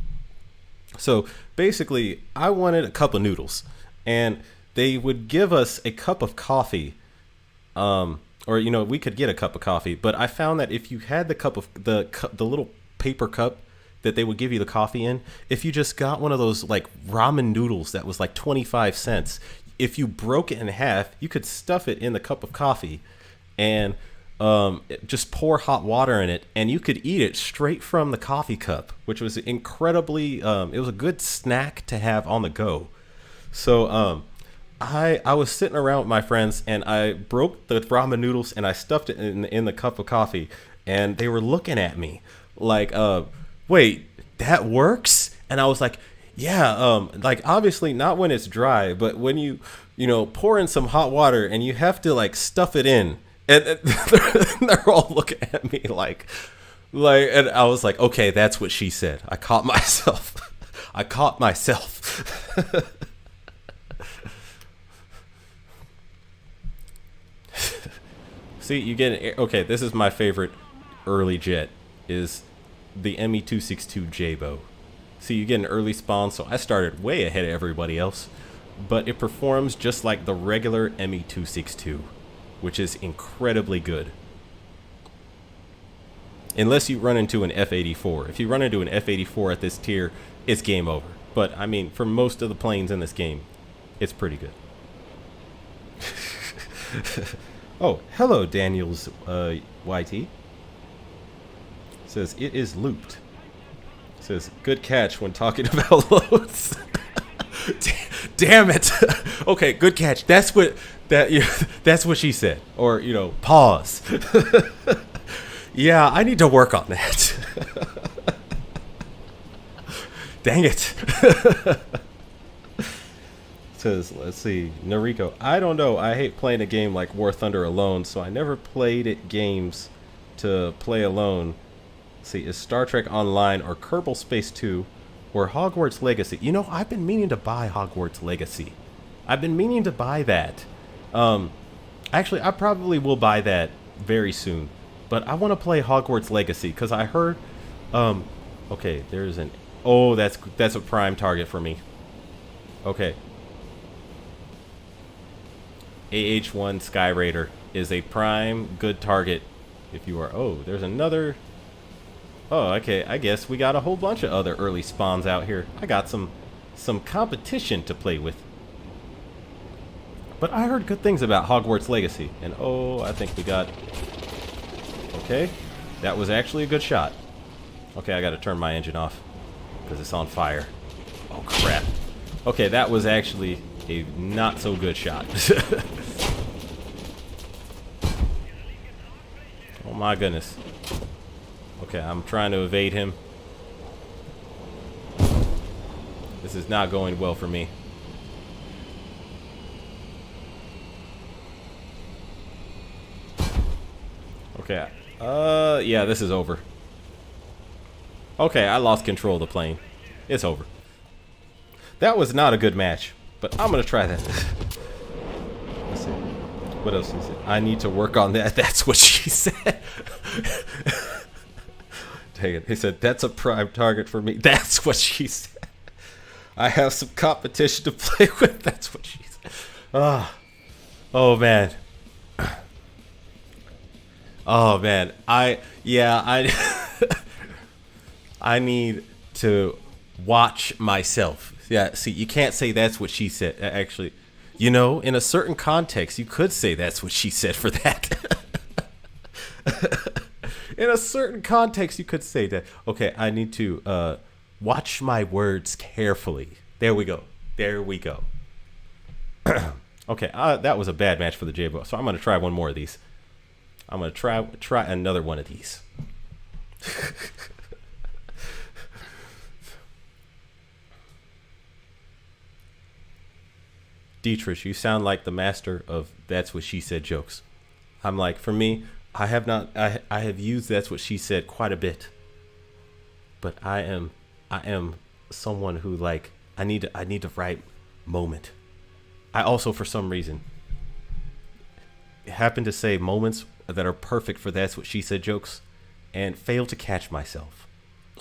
S1: so basically I wanted a cup of noodles, and they would give us a cup of coffee, or we could get a cup of coffee. But I found that if you had the cup of the little paper cup that they would give you the coffee in, if you just got one of those like ramen noodles that was like 25 cents, if you broke it in half, you could stuff it in the cup of coffee and just pour hot water in it, and you could eat it straight from the coffee cup, which was incredibly, it was a good snack to have on the go. So I was sitting around with my friends, and I broke the ramen noodles and I stuffed it in the cup of coffee, and they were looking at me like, wait, that works? And I was like, yeah, like obviously not when it's dry, but when you pour in some hot water and you have to like stuff it in, and they're all looking at me like, and I was like, okay, that's what she said. I caught myself. I caught myself. See, you get okay. This is my favorite early jet is the ME262 Jabo. See, you get an early spawn, so I started way ahead of everybody else, but it performs just like the regular ME262, which is incredibly good. Unless you run into an F-84. If you run into an F-84 at this tier, it's game over. But, I mean, for most of the planes in this game, it's pretty good. Oh, hello, Daniel's YT. Says, it is looped. Says, good catch when talking about loads. Damn it. Okay, good catch. That's what she said. Or, pause. Yeah, I need to work on that. Dang it. Says, let's see, Nariko. I don't know. I hate playing a game like War Thunder alone, so I never played it games to play alone. Let's see, is Star Trek Online or Kerbal Space 2 or Hogwarts Legacy? I've been meaning to buy Hogwarts Legacy. I've been meaning to buy that. Actually, I probably will buy that very soon. But I want to play Hogwarts Legacy because I heard. Okay, there's an. Oh, that's a prime target for me. Okay. AH-1 Sky Raider is a prime good target if you are. Oh, there's another. Oh, okay. I guess we got a whole bunch of other early spawns out here. I got some competition to play with. But I heard good things about Hogwarts Legacy, and I think we got. Okay, that was actually a good shot. Okay, I got to turn my engine off because it's on fire. Oh crap. Okay, that was actually a not so good shot. Oh my goodness. Okay, I'm trying to evade him. This is not going well for me. Okay. Yeah, this is over. Okay, I lost control of the plane. It's over. That was not a good match, but I'm gonna try that. Let's see. What else is it? I need to work on that. That's what she said. Dang it. He said, that's a prime target for me. That's what she said. I have some competition to play with. That's what she said. Oh, man. Oh, man. I need to watch myself. Yeah, see, you can't say that's what she said. Actually, in a certain context, you could say that's what she said for that. In a certain context, you could say that. Okay, I need to watch my words carefully. There we go. There we go. Okay, that was a bad match for the J-Bo, so I'm going to try one more of these. I'm going to try another one of these. Dietrich, you sound like the master of that's what she said jokes. I'm like, for me, I have used that's what she said quite a bit. But I am someone who like I need the right moment. I also for some reason happen to say moments that are perfect for that's what she said jokes and fail to catch myself.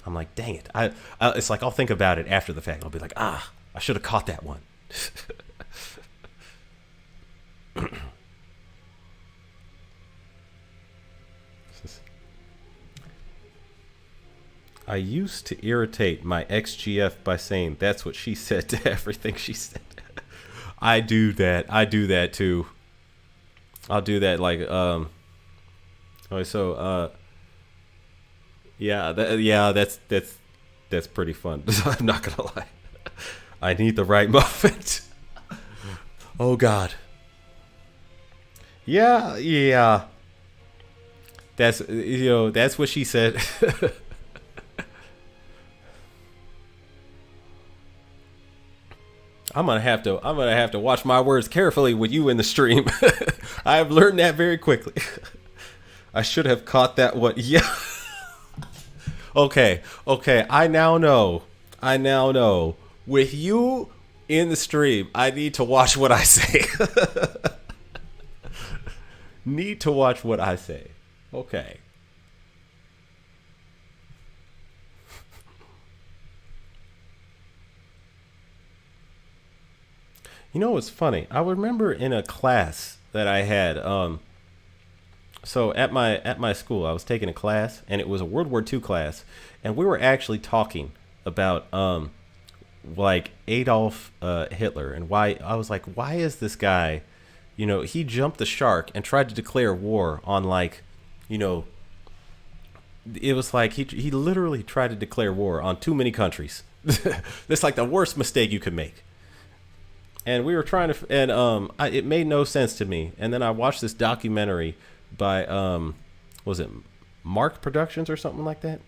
S1: I'm like, dang it. It's like I'll think about it after the fact. I'll be like, I should have caught that one. I used to irritate my ex-GF by saying that's what she said to everything she said. I do that. I do that too. I'll do that like okay, so yeah, that's pretty fun. I'm not gonna lie. I need the right moment. Oh God. Yeah. That's that's what she said. I'm gonna have to watch my words carefully with you in the stream. I have learned that very quickly. I should have caught that one. Yeah. Okay. I now know. With you in the stream, I need to watch what I say. Need to watch what I say. Okay. You know what's funny? I remember in a class that I had. So at my school, I was taking a class, and it was a World War II class, and we were actually talking about like Adolf Hitler, and why I was like, why is this guy, he jumped the shark and tried to declare war on like, it was like he literally tried to declare war on too many countries. That's like the worst mistake you could make. And we were trying to, and it made no sense to me. And then I watched this documentary by, was it Mark Productions or something like that?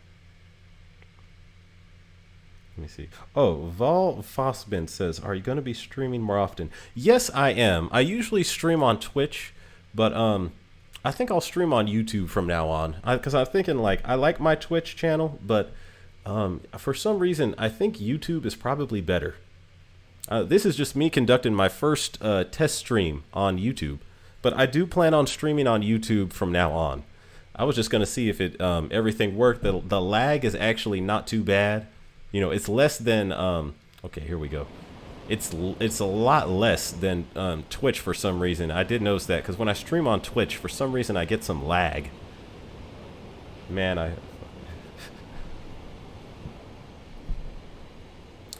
S1: Let me see. Oh, Vol Fossbin says, are you going to be streaming more often? Yes, I am. I usually stream on Twitch, but I think I'll stream on YouTube from now on. Because I'm thinking, like, I like my Twitch channel, but for some reason, I think YouTube is probably better. This is just me conducting my first test stream on YouTube, but I do plan on streaming on YouTube from now on. I was just going to see if it everything worked. The lag is actually not too bad. It's less than okay, here we go. It's a lot less than Twitch for some reason. I did notice that because when I stream on Twitch, for some reason I get some lag. Man,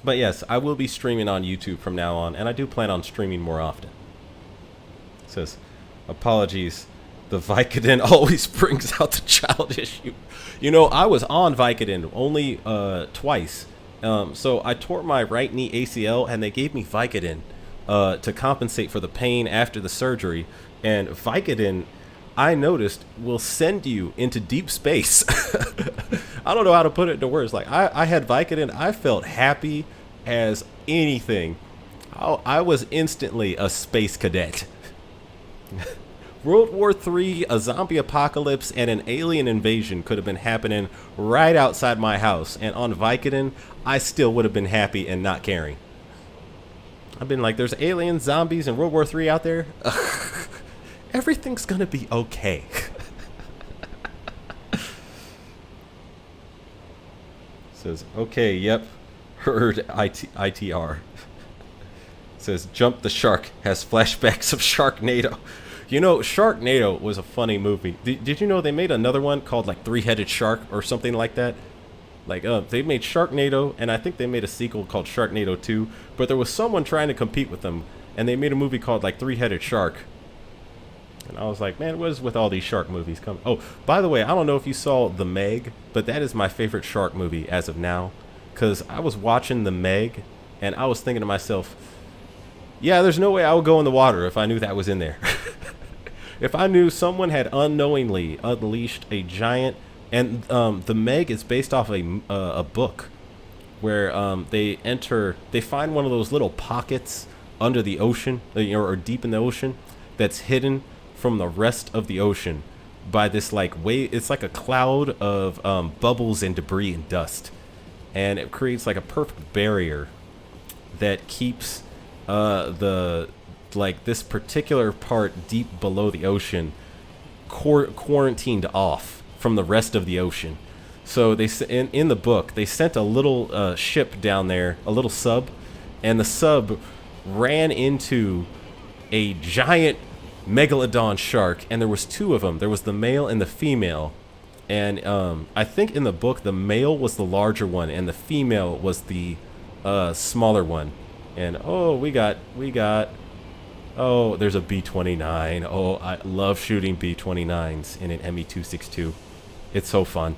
S1: But yes, I will be streaming on YouTube from now on, and I do plan on streaming more often. It says, apologies, the Vicodin always brings out the childish you. I was on Vicodin only twice. So I tore my right knee ACL, and they gave me Vicodin to compensate for the pain after the surgery. And Vicodin, I noticed, will send you into deep space. I don't know how to put it into words. Like, I had Vicodin. I felt happy as anything. I was instantly a space cadet. World War III, a zombie apocalypse, and an alien invasion could have been happening right outside my house. And on Vicodin, I still would have been happy and not caring. I've been like, there's aliens, zombies, and World War III out there. Everything's gonna be okay. Says, okay, yep, heard ITR. Says, Jump the Shark has flashbacks of Sharknado. Sharknado was a funny movie. Did you know they made another one called like Three-Headed Shark or something like that? Like, they made Sharknado, and I think they made a sequel called Sharknado 2, but there was someone trying to compete with them, and they made a movie called like Three-Headed Shark. And I was like, man, what is with all these shark movies coming? Oh, by the way, I don't know if you saw The Meg, but that is my favorite shark movie as of now. Because I was watching The Meg, and I was thinking to myself, yeah, there's no way I would go in the water if I knew that was in there. If I knew someone had unknowingly unleashed a giant... And The Meg is based off a book where they find one of those little pockets under the ocean, or deep in the ocean, that's hidden from the rest of the ocean by this like wave. It's like a cloud of bubbles and debris and dust, and it creates like a perfect barrier that keeps this particular part deep below the ocean quarantined off from the rest of the ocean. So they in the book they sent a little ship down there, a little sub, and the sub ran into a giant megalodon shark, and there was two of them. There was the male and the female. And I think in the book, the male was the larger one, and the female was the smaller one. And oh, we got. Oh, there's a B-29. Oh, I love shooting B-29s in an ME-262. It's so fun.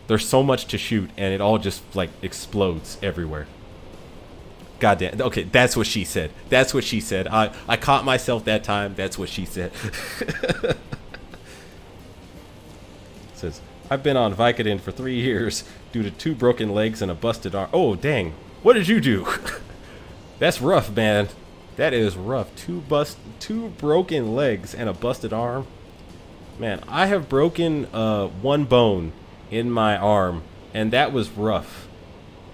S1: There's so much to shoot, and it all just like explodes everywhere. Goddamn. Okay, that's what she said. That's what she said. I caught myself that time. That's what she said. Says, I've been on Vicodin for 3 years due to 2 broken legs and a busted arm. Oh, dang. What did you do? That's rough, man. That is rough. 2 broken legs and a busted arm. Man, I have broken 1 bone in my arm, and that was rough.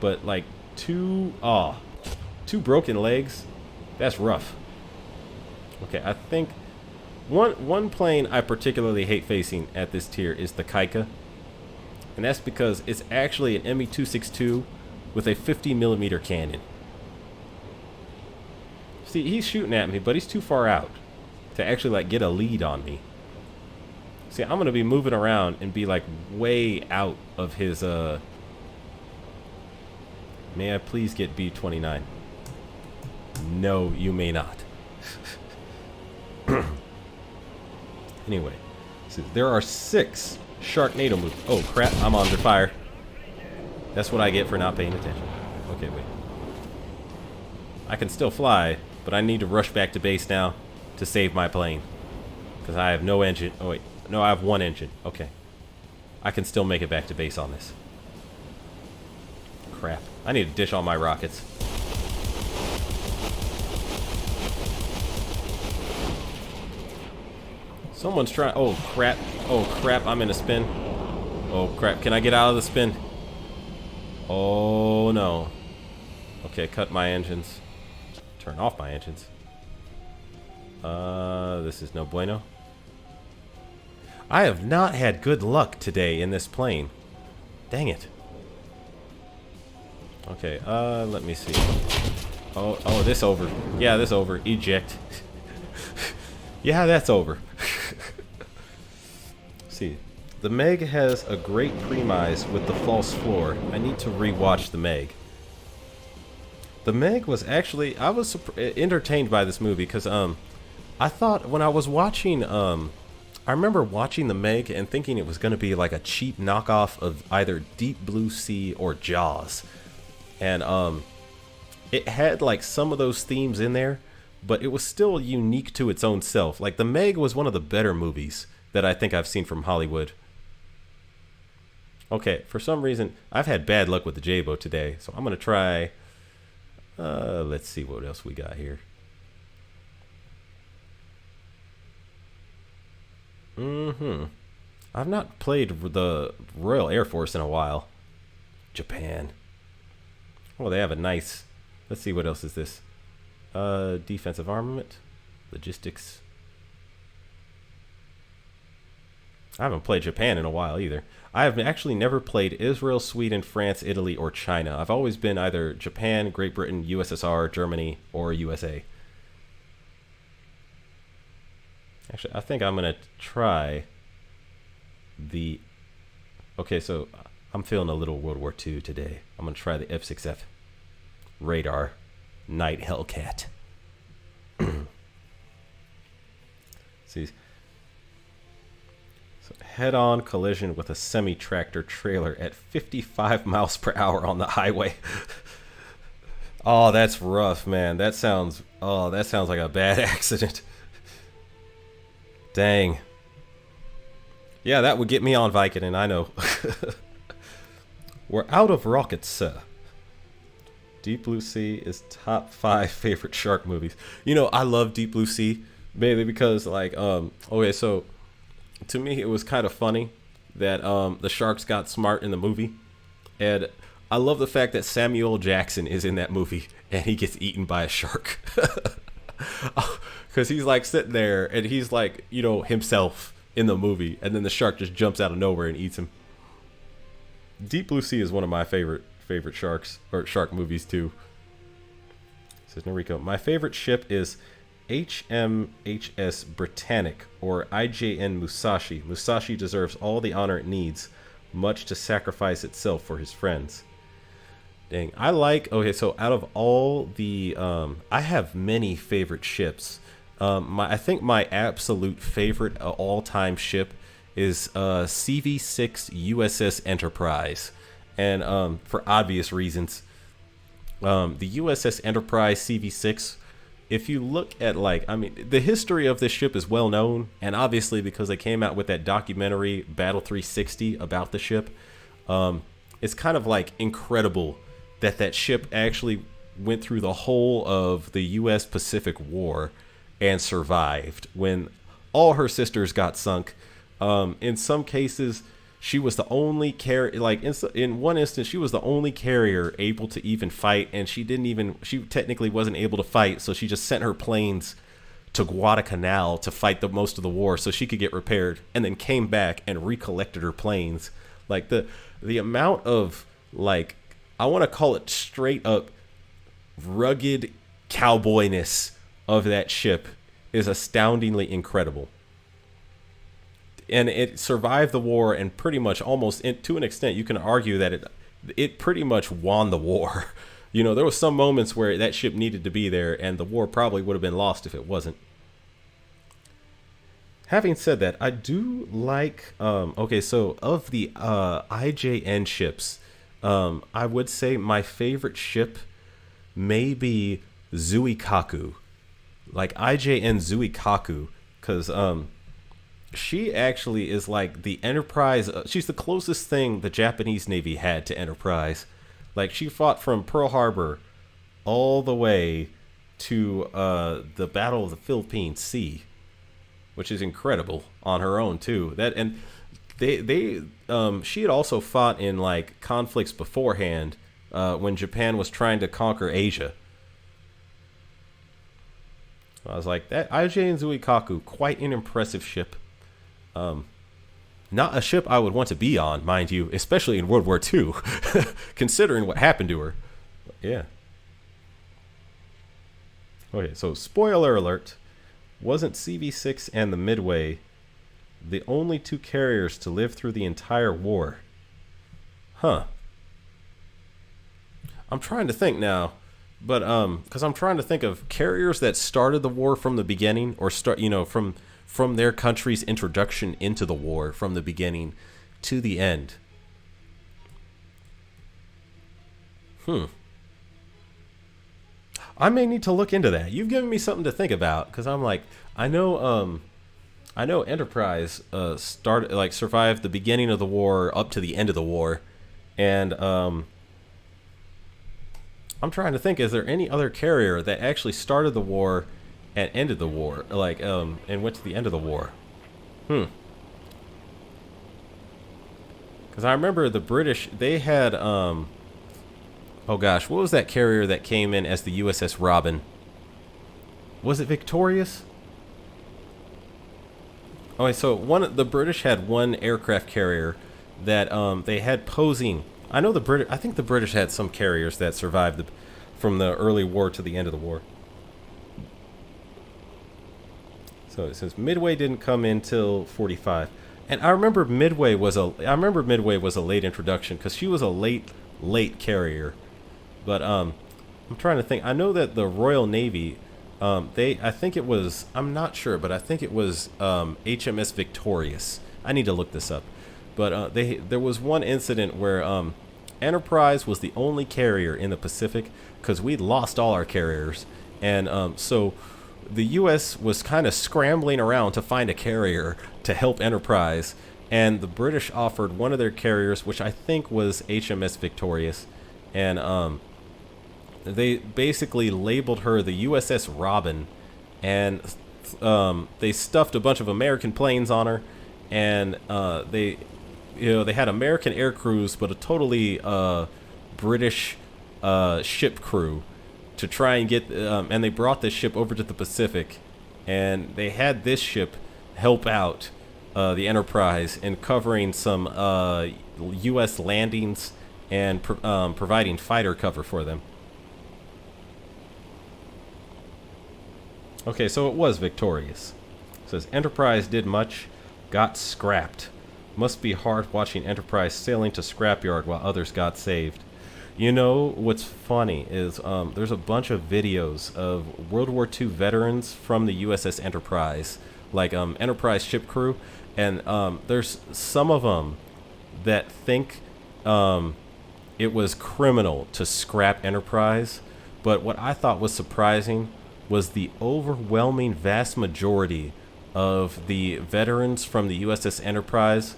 S1: But like 2 broken legs, that's rough. Okay, I think one plane I particularly hate facing at this tier is the Kaika. And that's because it's actually an ME-262 with a 50mm cannon. See, he's shooting at me, but he's too far out to actually like get a lead on me. See, I'm gonna be moving around and be like way out of his May I please get B-29? No, you may not. Anyway, so there are 6 Sharknado movies. Oh crap, I'm under fire. That's what I get for not paying attention. Okay, wait. I can still fly, but I need to rush back to base now to save my plane. Because I have no engine. Oh wait, no, I have 1 engine. Okay. I can still make it back to base on this. Crap. I need to dish all my rockets. Someone's trying. Oh crap. Oh crap, I'm in a spin. Oh crap, can I get out of the spin? Oh no. Okay, cut my engines. Turn off my engines. This is no bueno. I have not had good luck today in this plane. Dang it. Okay, let me see. Oh, this over. Yeah, this over. Eject. Yeah, that's over. See, the Meg has a great premise with the false floor. I need to rewatch the Meg. The Meg was actually, I was entertained by this movie because I thought when I was watching, I remember watching the Meg and thinking it was going to be like a cheap knockoff of either Deep Blue Sea or Jaws. And it had like some of those themes in there, but it was still unique to its own self. Like the Meg was one of the better movies that I think I've seen from Hollywood. Okay, for some reason, I've had bad luck with the J-Boat today, so I'm going to try... let's see what else we got here. I've not played the Royal Air Force in a while. Japan. Oh, they have a nice... Let's see, what else is this? Defensive armament. Logistics. I haven't played Japan in a while either. I have actually never played Israel, Sweden, France, Italy, or China. I've always been either Japan, Great Britain, USSR, Germany, or USA. Actually, I think I'm going to try the... Okay, so I'm feeling a little World War II today. I'm going to try the F-6F radar Night Hellcat. See... Head-on collision with a semi-tractor trailer at 55 miles per hour on the highway. Oh, that's rough, man. That sounds like a bad accident. Dang. Yeah, that would get me on Vicodin, I know. We're out of rockets, sir. Deep Blue Sea is top 5 favorite shark movies. You know, I love Deep Blue Sea, mainly because, like, okay, so... To me, it was kind of funny that the sharks got smart in the movie. And I love the fact that Samuel Jackson is in that movie and he gets eaten by a shark. Because he's like sitting there and he's like, you know, himself in the movie. And then the shark just jumps out of nowhere and eats him. Deep Blue Sea is one of my favorite shark movies too. Says Noriko, my favorite ship is HMHS Britannic, or IJN Musashi. Musashi deserves all the honor it needs, much to sacrifice itself for his friends. Dang, I like. Okay, so out of all the, I have many favorite ships. I think my absolute favorite all-time ship is CV6 USS Enterprise, and for obvious reasons. The USS Enterprise CV6, if you look at, like, I mean, the history of this ship is well known, and obviously because they came out with that documentary Battle 360 about the ship, it's kind of like incredible that ship actually went through the whole of the U.S. Pacific War and survived when all her sisters got sunk. In some cases, she was the only carrier. Like in one instance, she was the only carrier able to even fight, and she technically wasn't able to fight, so she just sent her planes to Guadalcanal to fight the most of the war so she could get repaired, and then came back and recollected her planes. Like the amount of, like, I want to call it straight up rugged cowboyness of that ship is astoundingly incredible. And it survived the war, and pretty much almost to an extent you can argue that it pretty much won the war. You know, there was some moments where that ship needed to be there, and the war probably would have been lost if it wasn't. Having said that, I do like, okay, so of the IJN ships, I would say my favorite ship may be Zuikaku. Like IJN Zuikaku, because she actually is like the Enterprise. She's the closest thing the Japanese Navy had to Enterprise. Like, she fought from Pearl Harbor all the way to the Battle of the Philippine Sea, which is incredible on her own too. She had also fought in, like, conflicts beforehand when Japan was trying to conquer Asia. I was like, that IJN Zuikaku, quite an impressive ship. Not a ship I would want to be on, mind you, especially in World War II, considering what happened to her. Yeah. Okay, so spoiler alert, wasn't CV6 and the Midway the only two carriers to live through the entire war? Huh. I'm trying to think now, but because I'm trying to think of carriers that started the war from the beginning, or from their country's introduction into the war from the beginning to the end. I may need to look into that. You've given me something to think about, because I'm like, I know Enterprise survived the beginning of the war up to the end of the war, and I'm trying to think, is there any other carrier that actually started the war and ended the war, like, and went to the end of the war? Because I remember the British, they had, oh gosh, what was that carrier that came in as the USS Robin? Was it Victorious? Okay, so the British had one aircraft carrier that they had posing. I think the British had some carriers that survived from the early war to the end of the war. So it says Midway didn't come in till 45, and I remember Midway was a late introduction, because she was a late carrier. But I'm trying to think. I know that the Royal Navy, I'm not sure, but I think it was HMS Victorious. I need to look this up. But there was one incident where Enterprise was the only carrier in the Pacific, because we'd lost all our carriers, and so the U.S. was kind of scrambling around to find a carrier to help Enterprise, and the British offered one of their carriers, which I think was HMS Victorious, and they basically labeled her the USS Robin, and they stuffed a bunch of American planes on her, and they had American air crews, but a totally British ship crew to try and get, and they brought this ship over to the Pacific, and they had this ship help out the Enterprise in covering some U.S. landings and providing fighter cover for them. Okay, so it was victorious. It says Enterprise did much, got scrapped. Must be hard watching Enterprise sailing to scrapyard while others got saved. You know what's funny is there's a bunch of videos of World War II veterans from the USS Enterprise, like Enterprise ship crew, and there's some of them that think it was criminal to scrap Enterprise, but what I thought was surprising was the overwhelming vast majority of the veterans from the USS Enterprise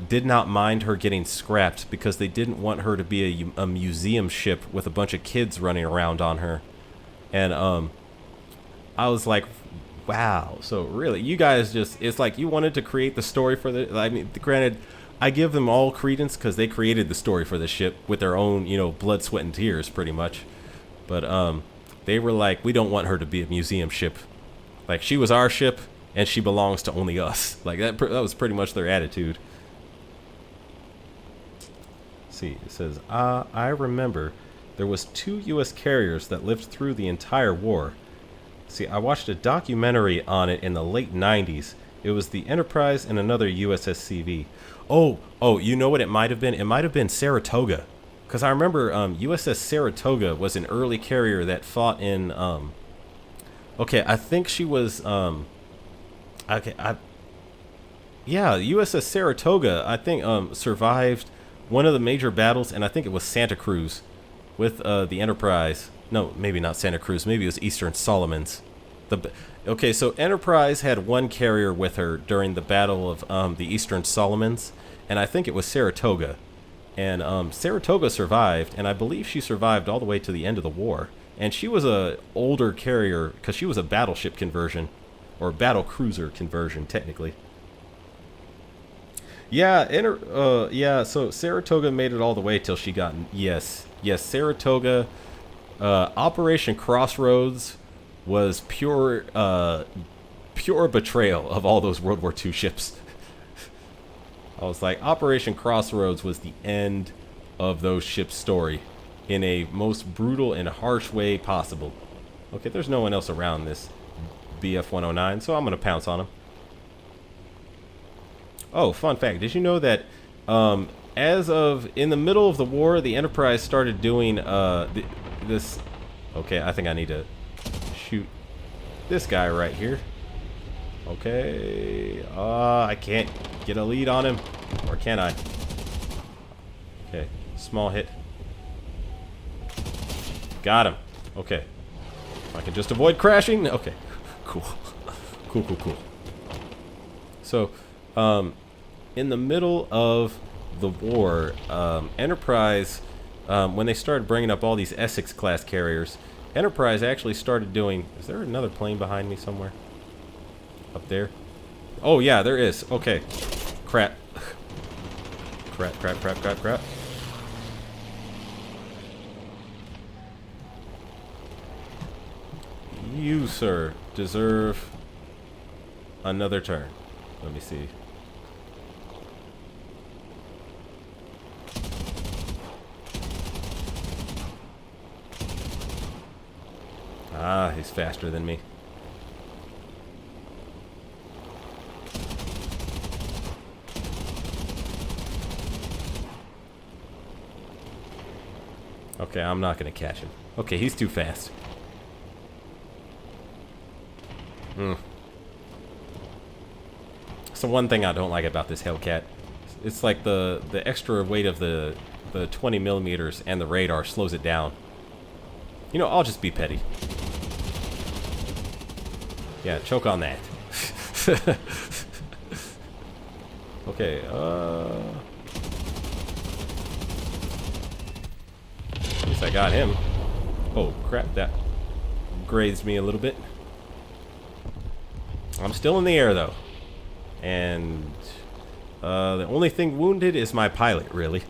S1: did not mind her getting scrapped because they didn't want her to be a museum ship with a bunch of kids running around on her. And I was like, wow. So really, you guys just, it's like you wanted to create the story for the, I mean, granted, I give them all credence because they created the story for the ship with their own, you know, blood, sweat, and tears pretty much. But they were like, we don't want her to be a museum ship. Like, she was our ship and she belongs to only us. Like, that was pretty much their attitude. Let's see, it says, I remember there was 2 U.S. carriers that lived through the entire war. See, I watched a documentary on it in the late 90s. It was the Enterprise and another USS CV. Oh, you know what it might have been? It might have been Saratoga. Because I remember USS Saratoga was an early carrier that fought in... okay, I think she was... yeah, USS Saratoga, I think, survived one of the major battles, and I think it was Santa Cruz with the Enterprise. No, maybe not Santa Cruz. Maybe it was Eastern Solomons. Okay, so Enterprise had one carrier with her during the Battle of the Eastern Solomons, and I think it was Saratoga. And Saratoga survived, and I believe she survived all the way to the end of the war. And she was a older carrier because she was a battleship conversion, or battle cruiser conversion, technically. Yeah, yeah. So Saratoga made it all the way till she got yes, Saratoga. Operation Crossroads was pure betrayal of all those World War II ships. I was like, Operation Crossroads was the end of those ships' story in a most brutal and harsh way possible. Okay, there's no one else around this BF-109, so I'm going to pounce on him. Oh, fun fact. Did you know that as of in the middle of the war, the Enterprise started doing this... Okay, I think I need to shoot this guy right here. Okay. I can't get a lead on him. Or can I? Okay. Small hit. Got him. Okay. If I can just avoid crashing. Okay. Cool. Cool. So, in the middle of the war, Enterprise, when they started bringing up all these Essex-class carriers, Enterprise actually started doing... Is there another plane behind me somewhere? Up there? Oh, yeah, there is. Okay. Crap. Crap. You, sir, deserve another turn. Let me see. Ah, he's faster than me. Okay, I'm not gonna catch him. Okay, he's too fast. So one thing I don't like about this Hellcat, it's like the extra weight of the 20 millimeters and the radar slows it down. You know, I'll just be petty. Yeah, choke on that. Okay, at least I got him. Oh, crap, that grazed me a little bit. I'm still in the air, though. And the only thing wounded is my pilot, really.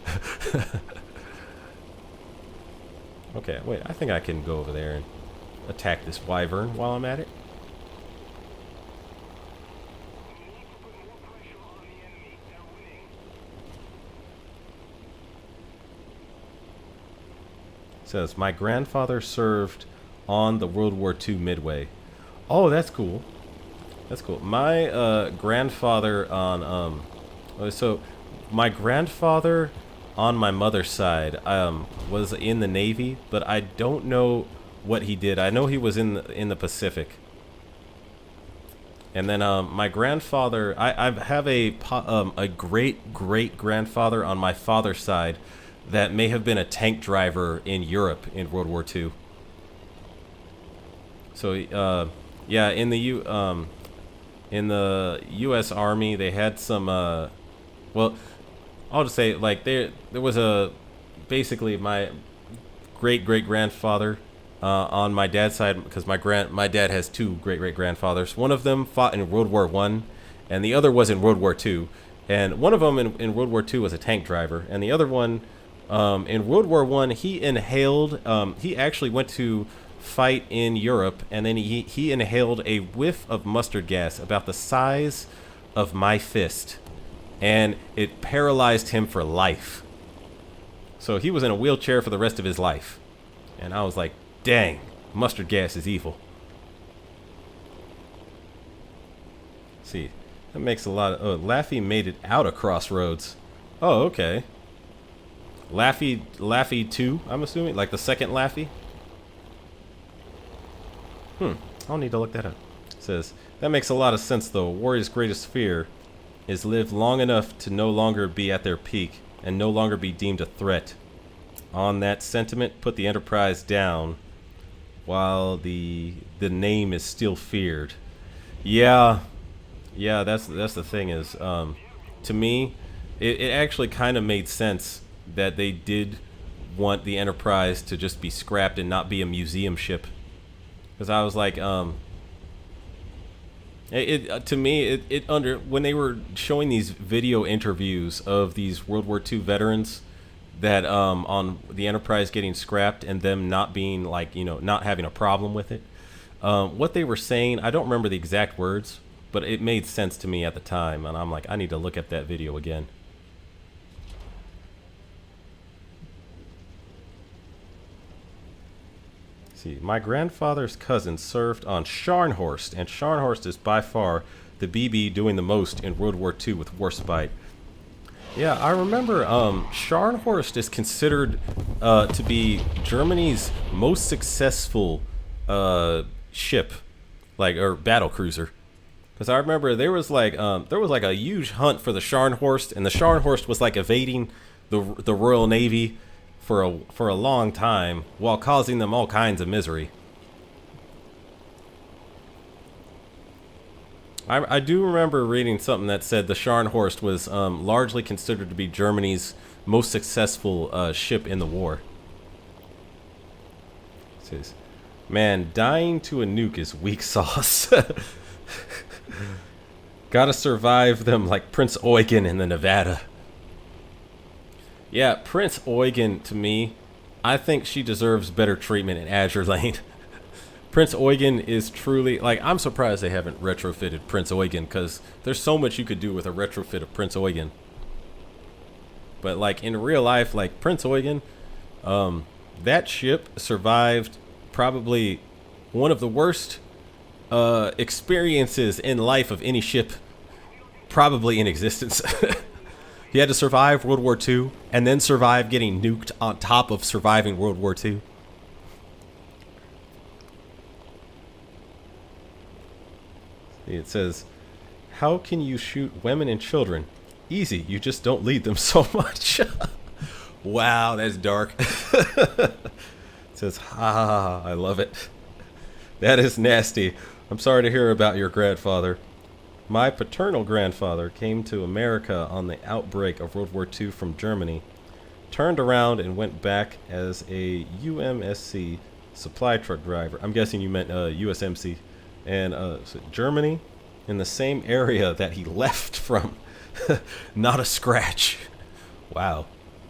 S1: Okay, wait, I think I can go over there and attack this wyvern while I'm at it. It says, my grandfather served on the World War II Midway. Oh, that's cool. That's cool. My grandfather on so my grandfather on my mother's side was in the Navy, but I don't know what he did. I know he was in the Pacific. And then my grandfather, I have a great great grandfather on my father's side that may have been a tank driver in Europe in World War II. So yeah, in the U.S. Army, they had some. Well, I'll just say like there was a basically my great great grandfather on my dad's side because my dad has two great great grandfathers. One of them fought in World War One, and the other was in World War Two. And one of them in World War Two was a tank driver, and the other one in World War One he inhaled. He actually went to fight in Europe, and then he inhaled a whiff of mustard gas about the size of my fist, and it paralyzed him for life. So he was in a wheelchair for the rest of his life. And I was like, dang, mustard gas is evil. See, that makes a lot of... Oh, Laffy made it out of Crossroads. Oh, okay. Laffy 2, I'm assuming? Like the second Laffy? I'll need to look that up. It says, that makes a lot of sense though. Warrior's greatest fear is live long enough to no longer be at their peak and no longer be deemed a threat. On that sentiment, put the Enterprise down while the name is still feared. Yeah, that's the thing is, to me, it actually kind of made sense that they did want the Enterprise to just be scrapped and not be a museum ship. Because I was like, to me, when they were showing these video interviews of these World War II veterans that on the Enterprise getting scrapped and them not being like, not having a problem with it, what they were saying, I don't remember the exact words, but it made sense to me at the time, and I'm like, I need to look at that video again. See, my grandfather's cousin served on Scharnhorst, and Scharnhorst is by far the BB doing the most in World War II with Warspite. Yeah, I remember Scharnhorst is considered to be Germany's most successful ship, or battle cruiser. Because I remember there was like a huge hunt for the Scharnhorst, and the Scharnhorst was like evading the Royal Navy for a long time while causing them all kinds of misery. I do remember reading something that said the Scharnhorst was largely considered to be Germany's most successful ship in the war. It says, man, dying to a nuke is weak sauce. Gotta survive them like Prince Eugen in the Nevada. Yeah, Prince Eugen, to me, I think she deserves better treatment in Azure Lane. Prince Eugen is truly, I'm surprised they haven't retrofitted Prince Eugen, because there's so much you could do with a retrofit of Prince Eugen. But, in real life, Prince Eugen, that ship survived probably one of the worst experiences in life of any ship probably in existence. He had to survive World War II and then survive getting nuked on top of surviving World War II. It says, how can you shoot women and children? Easy, you just don't lead them so much. Wow, that's dark. It says, ha ha ha, I love it. That is nasty. I'm sorry to hear about your grandfather. My paternal grandfather came to America on the outbreak of World War II from Germany, turned around and went back as a UMSC supply truck driver. I'm guessing you meant USMC. And so Germany, in the same area that he left from. Not a scratch. Wow.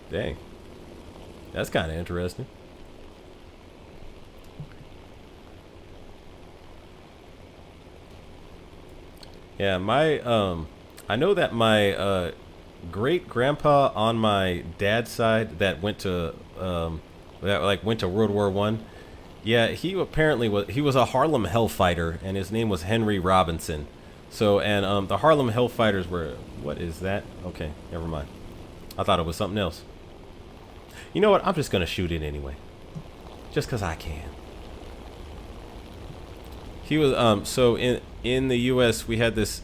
S1: Dang. That's kind of interesting. Yeah, I know that my great grandpa on my dad's side that went to went to World War I. Yeah, he apparently was a Harlem Hellfighter, and his name was Henry Robinson. So, and the Harlem Hellfighters were, what is that? Okay, never mind. I thought it was something else. You know what? I'm just gonna shoot it anyway, just cause I can. He was so in the U.S. we had this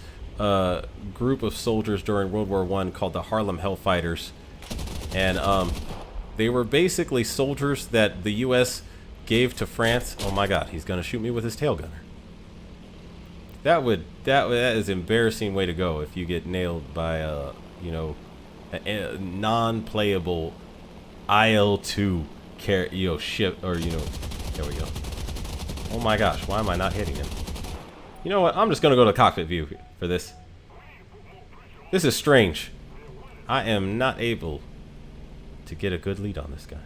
S1: group of soldiers during World War I called the Harlem Hellfighters, and they were basically soldiers that the U.S. gave to France. Oh my God, he's gonna shoot me with his tail gunner. That is an embarrassing way to go if you get nailed by you know, a non-playable IL-2 ship, or there we go. Oh my gosh, why am I not hitting him? You know what? I'm just gonna go to cockpit view for this. This is strange. I am not able to get a good lead on this guy.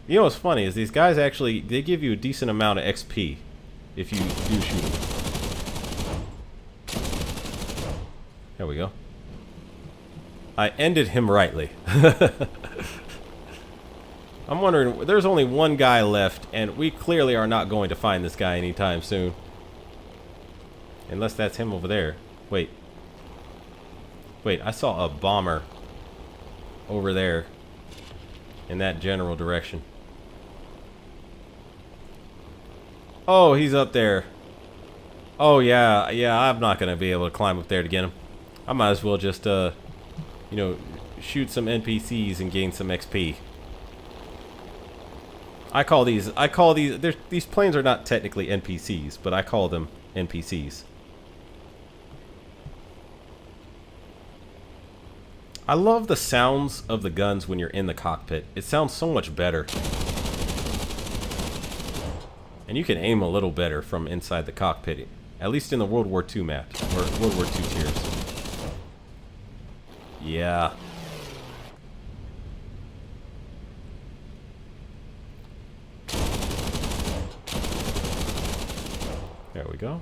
S1: You know what's funny is these guys actually, they give you a decent amount of XP if you do shoot them. There we go. I ended him rightly. I'm wondering, there's only one guy left, and we clearly are not going to find this guy anytime soon. Unless that's him over there. Wait. Wait, I saw a bomber over there in that general direction. Oh, he's up there. Oh, yeah, I'm not going to be able to climb up there to get him. I might as well just, you know, shoot some NPCs and gain some XP. I call these, these planes are not technically NPCs, but I call them NPCs. I love the sounds of the guns when you're in the cockpit. It sounds so much better. And you can aim a little better from inside the cockpit, at least in the World War II map, or World War II tiers. Yeah. There we go.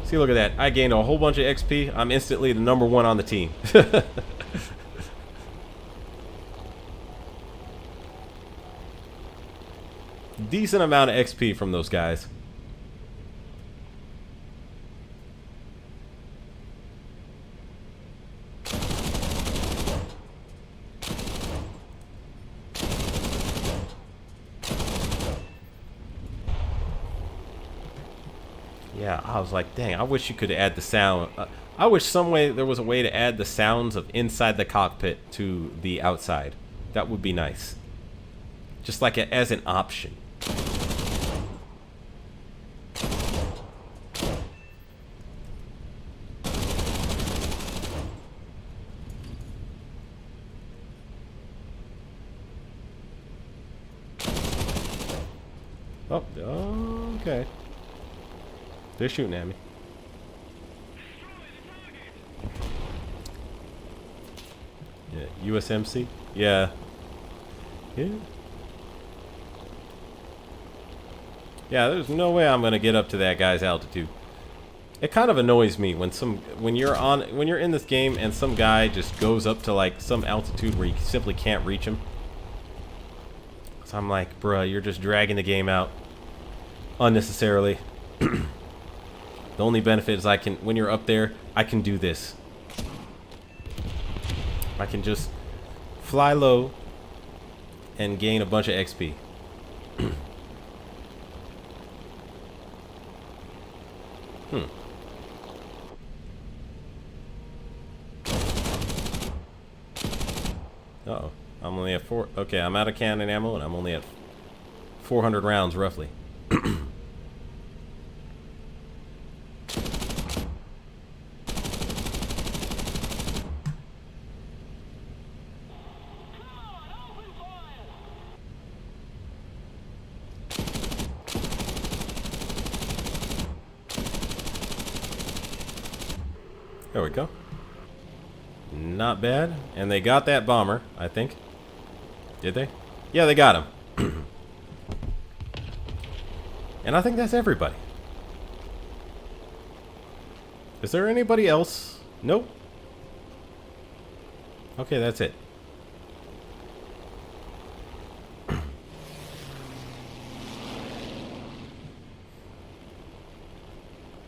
S1: See, look at that. I gained a whole bunch of XP. I'm instantly the #1 on the team. Decent amount of XP from those guys. Yeah, I was like, dang, I wish you could add the sound. I wish there was a way to add the sounds of inside the cockpit to the outside. That would be nice. Just like as an option. Oh, okay. They're shooting at me. Yeah, USMC? Yeah. Yeah. Yeah, there's no way I'm gonna get up to that guy's altitude. It kind of annoys me when you're in this game and some guy just goes up to like some altitude where you simply can't reach him. So I'm like, bruh, you're just dragging the game out unnecessarily. The only benefit is when you're up there, I can do this. I can just fly low and gain a bunch of XP. Uh-oh. I'm only at 4. Okay, I'm out of cannon ammo, and I'm only at 400 rounds, roughly. There we go. Not bad. And they got that bomber, I think. Did they? Yeah, they got him. And I think that's everybody. Is there anybody else? Nope. Okay, that's it.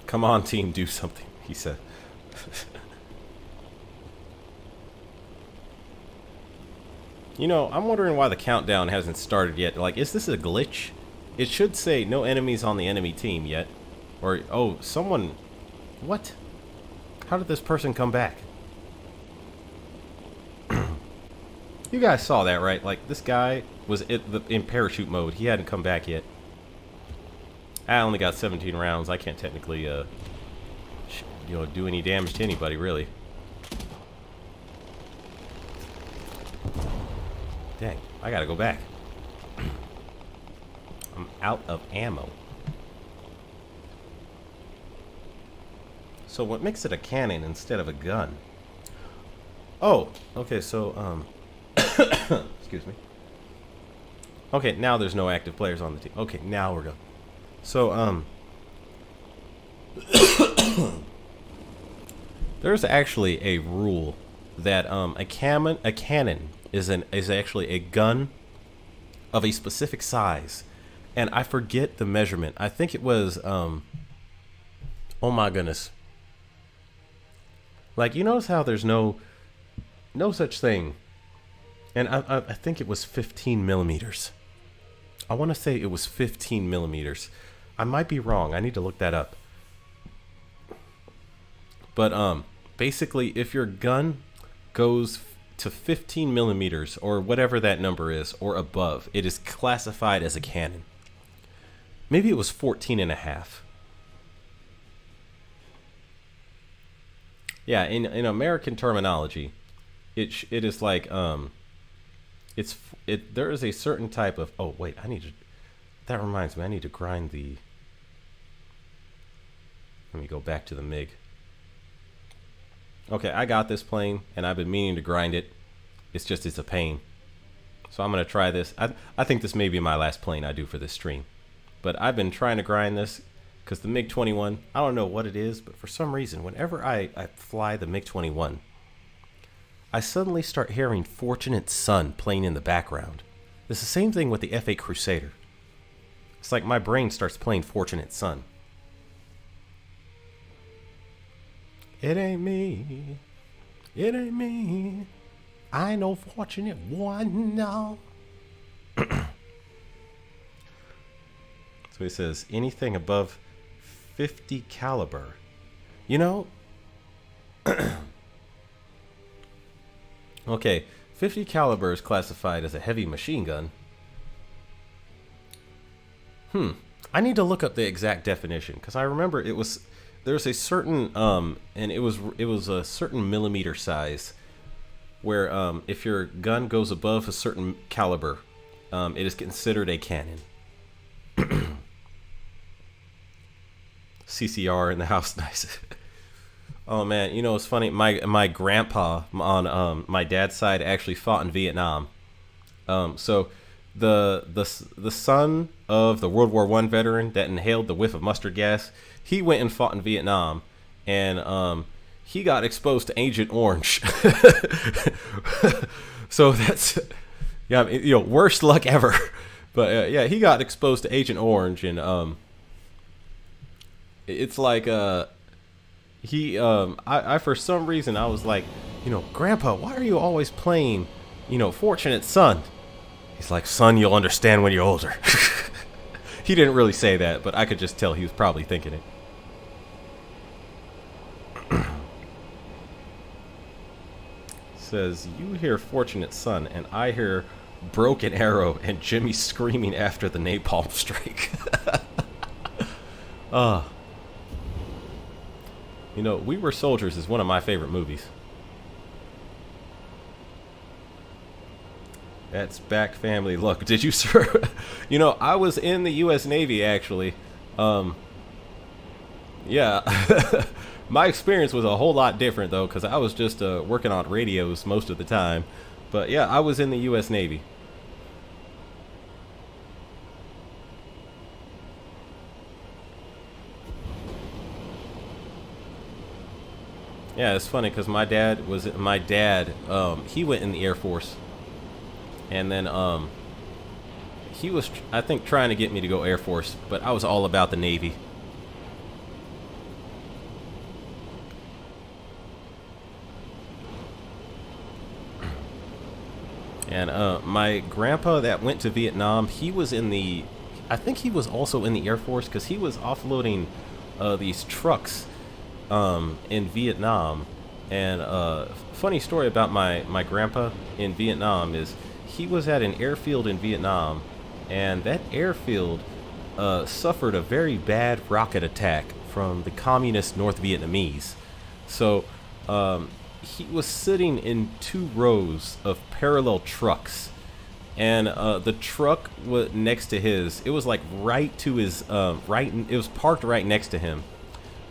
S1: Come on, team, do something, he said. You know, I'm wondering why the countdown hasn't started yet. Like, is this a glitch? It should say no enemies on the enemy team yet. Or, oh, someone... What? How did this person come back? You guys saw that, right? Like, this guy was in parachute mode. He hadn't come back yet. I only got 17 rounds. I can't technically, do any damage to anybody, really. Dang, I gotta go back. I'm out of ammo. So what makes it a cannon instead of a gun? Oh, okay, so, excuse me. Okay, now there's no active players on the team. Okay, now we're going. So, there's actually a rule that, a cannon is actually a gun of a specific size. And I forget the measurement. I think it was, oh my goodness. Like, you notice how there's no such thing. And I think it was 15 millimeters. I want to say it was 15 millimeters. I might be wrong. I need to look that up. But basically, if your gun goes to 15 millimeters or whatever that number is or above, it is classified as a cannon. Maybe it was 14 and a half. Yeah, in American terminology, it is like there is a certain type of, oh wait, that reminds me, I need to grind the, let me go back to the MiG. Okay, I got this plane and I've been meaning to grind it. It's a pain. So I'm gonna try this. I think this may be my last plane I do for this stream. But I've been trying to grind this because the MiG-21, I don't know what it is, but for some reason, whenever I fly the MiG-21, I suddenly start hearing Fortunate Son playing in the background. It's the same thing with the F-8 Crusader. It's like my brain starts playing Fortunate Son. It ain't me. It ain't me. I know Fortunate One now. So he says, anything above 50 caliber. You know, okay, 50 caliber is classified as a heavy machine gun. I need to look up the exact definition because I remember there's a certain and it was a certain millimeter size where if your gun goes above a certain caliber, it is considered a cannon. CCR in the house, nice. Oh man, you know it's funny. My grandpa on my dad's side actually fought in Vietnam. So the son of the World War I veteran that inhaled the whiff of mustard gas, he went and fought in Vietnam, and he got exposed to Agent Orange. So that's, yeah, worst luck ever. But yeah, he got exposed to Agent Orange, and it's like I for some reason I was like, Grandpa, why are you always playing, Fortunate Son? He's like, son, you'll understand when you're older. He didn't really say that, but I could just tell he was probably thinking it. Says, you hear Fortunate Son, and I hear Broken Arrow and Jimmy screaming after the napalm strike. We Were Soldiers is one of my favorite movies. That's back family. Look, did you serve? I was in the U.S. Navy, actually. Yeah. My experience was a whole lot different, though, because I was just working on radios most of the time. But, yeah, I was in the U.S. Navy. Yeah, it's funny because my dad, he went in the Air Force. And then he was, I think, trying to get me to go Air Force, but I was all about the Navy. And my grandpa that went to Vietnam, he was in the, I think he was also in the Air Force because he was offloading these trucks in Vietnam. And funny story about my grandpa in Vietnam is he was at an airfield in Vietnam, and that airfield suffered a very bad rocket attack from the communist North Vietnamese. So he was sitting in 2 rows of parallel trucks, and the truck was next to his. It was like right to his right. It was parked right next to him,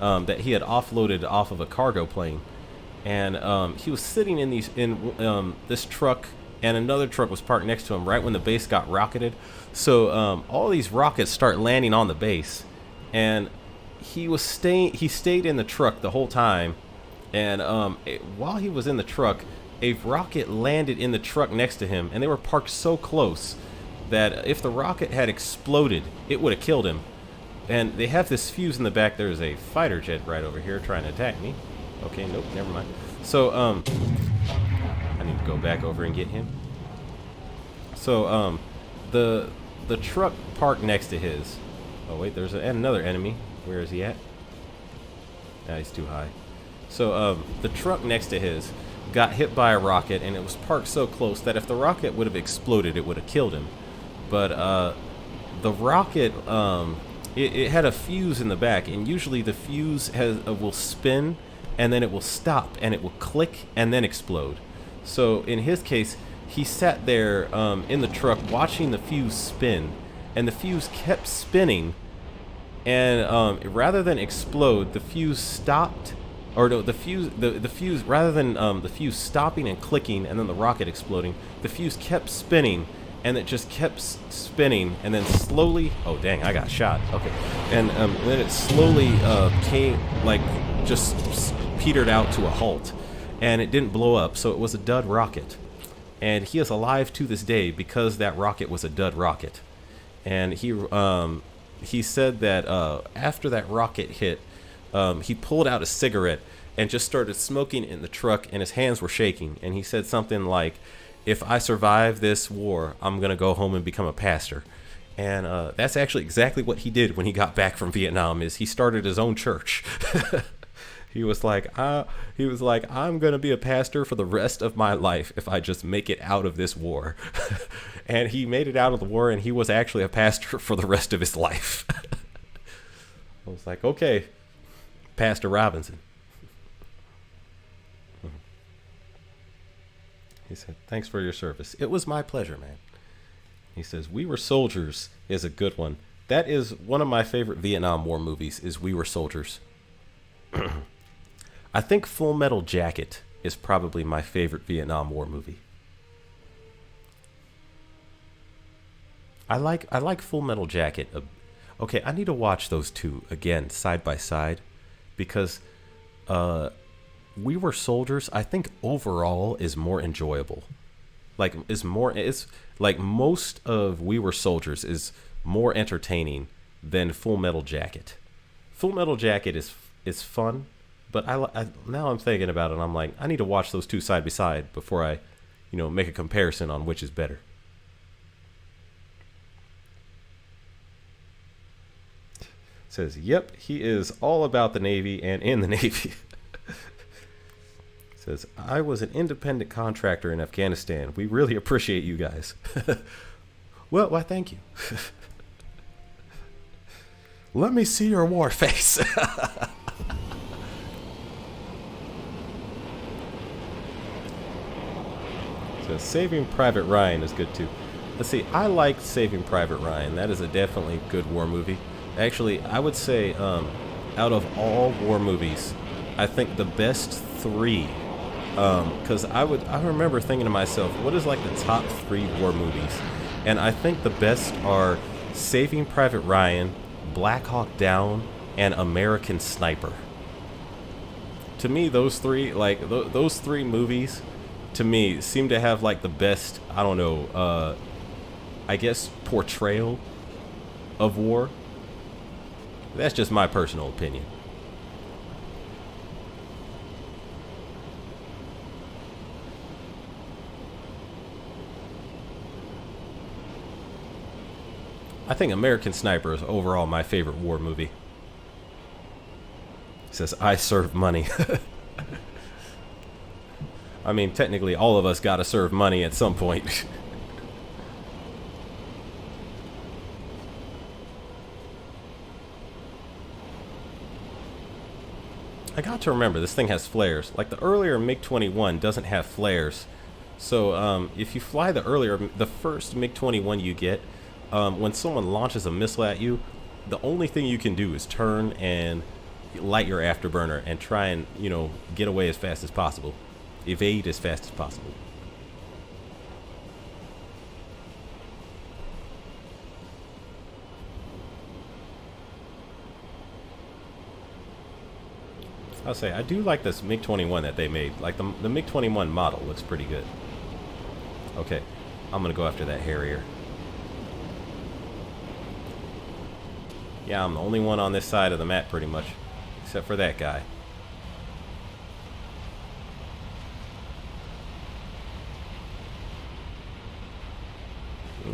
S1: that he had offloaded off of a cargo plane, and he was sitting in this truck, and another truck was parked next to him right when the base got rocketed. So all these rockets start landing on the base, and he stayed in the truck the whole time. And while he was in the truck, a rocket landed in the truck next to him, and they were parked so close that if the rocket had exploded, it would have killed him. And they have this fuse in the back. There's a fighter jet right over here trying to attack me. Okay, nope, never mind. So I need to go back over and get him. So the truck parked next to his. Oh wait, there's another enemy. Where is he at? Yeah, he's too high. So the truck next to his got hit by a rocket, and it was parked so close that if the rocket would have exploded, it would have killed him. But the rocket, it had a fuse in the back, and usually the fuse will spin, and then it will stop, and it will click, and then explode. So in his case, he sat there in the truck watching the fuse spin, and the fuse kept spinning, and rather than explode, the fuse stopped. Or no, the fuse rather than the fuse stopping and clicking and then the rocket exploding, the fuse kept spinning, and it just kept spinning, and then slowly, oh dang, I got shot. Okay, and then it slowly came, like, just petered out to a halt, and it didn't blow up, so it was a dud rocket. And he is alive to this day because that rocket was a dud rocket. And he said that after that rocket hit, he pulled out a cigarette and just started smoking in the truck, and his hands were shaking. And he said something like, "If I survive this war, I'm going to go home and become a pastor." And that's actually exactly what he did when he got back from Vietnam. Is he started his own church. He was like, I'm going to be a pastor for the rest of my life if I just make it out of this war. And he made it out of the war, and he was actually a pastor for the rest of his life. I was like, okay, Pastor Robinson. He said, "Thanks for your service. It was my pleasure, man." He says, "We Were Soldiers" is a good one. That is one of my favorite Vietnam War movies, is We Were Soldiers. I think Full Metal Jacket is probably my favorite Vietnam War movie. I like Full Metal Jacket. Okay, I need to watch those two again side by side, because We Were Soldiers, I think overall is more enjoyable. It's like most of We Were Soldiers is more entertaining than Full Metal Jacket. Full Metal Jacket is fun, but I now I'm thinking about it, I'm like, I need to watch those two side by side before I, make a comparison on which is better. Says, "Yep, he is all about the Navy and in the Navy." Says, "I was an independent contractor in Afghanistan. We really appreciate you guys." Well, why, thank you. Let me see your war face. So Saving Private Ryan is good too. Let's see, I like Saving Private Ryan. That is a definitely good war movie. Actually, I would say out of all war movies, I think the best three, because I remember thinking to myself, what is like the top 3 war movies? And I think the best are Saving Private Ryan, Black Hawk Down, and American Sniper. To me, those three, those 3 movies, to me, seem to have like the best, I don't know, I guess portrayal of war. That's just my personal opinion. I think American Sniper is overall my favorite war movie. It says, I serve money. I mean, technically, all of us gotta serve money at some point. I got to remember, this thing has flares. Like the earlier MiG-21 doesn't have flares. So if you fly the first MiG-21 you get, when someone launches a missile at you, the only thing you can do is turn and light your afterburner and try and, you know, get away as fast as possible. Evade as fast as possible. I'll say, I do like this MiG-21 that they made. Like the MiG-21 model looks pretty good. Okay, I'm gonna go after that Harrier. Yeah, I'm the only one on this side of the map pretty much, except for that guy.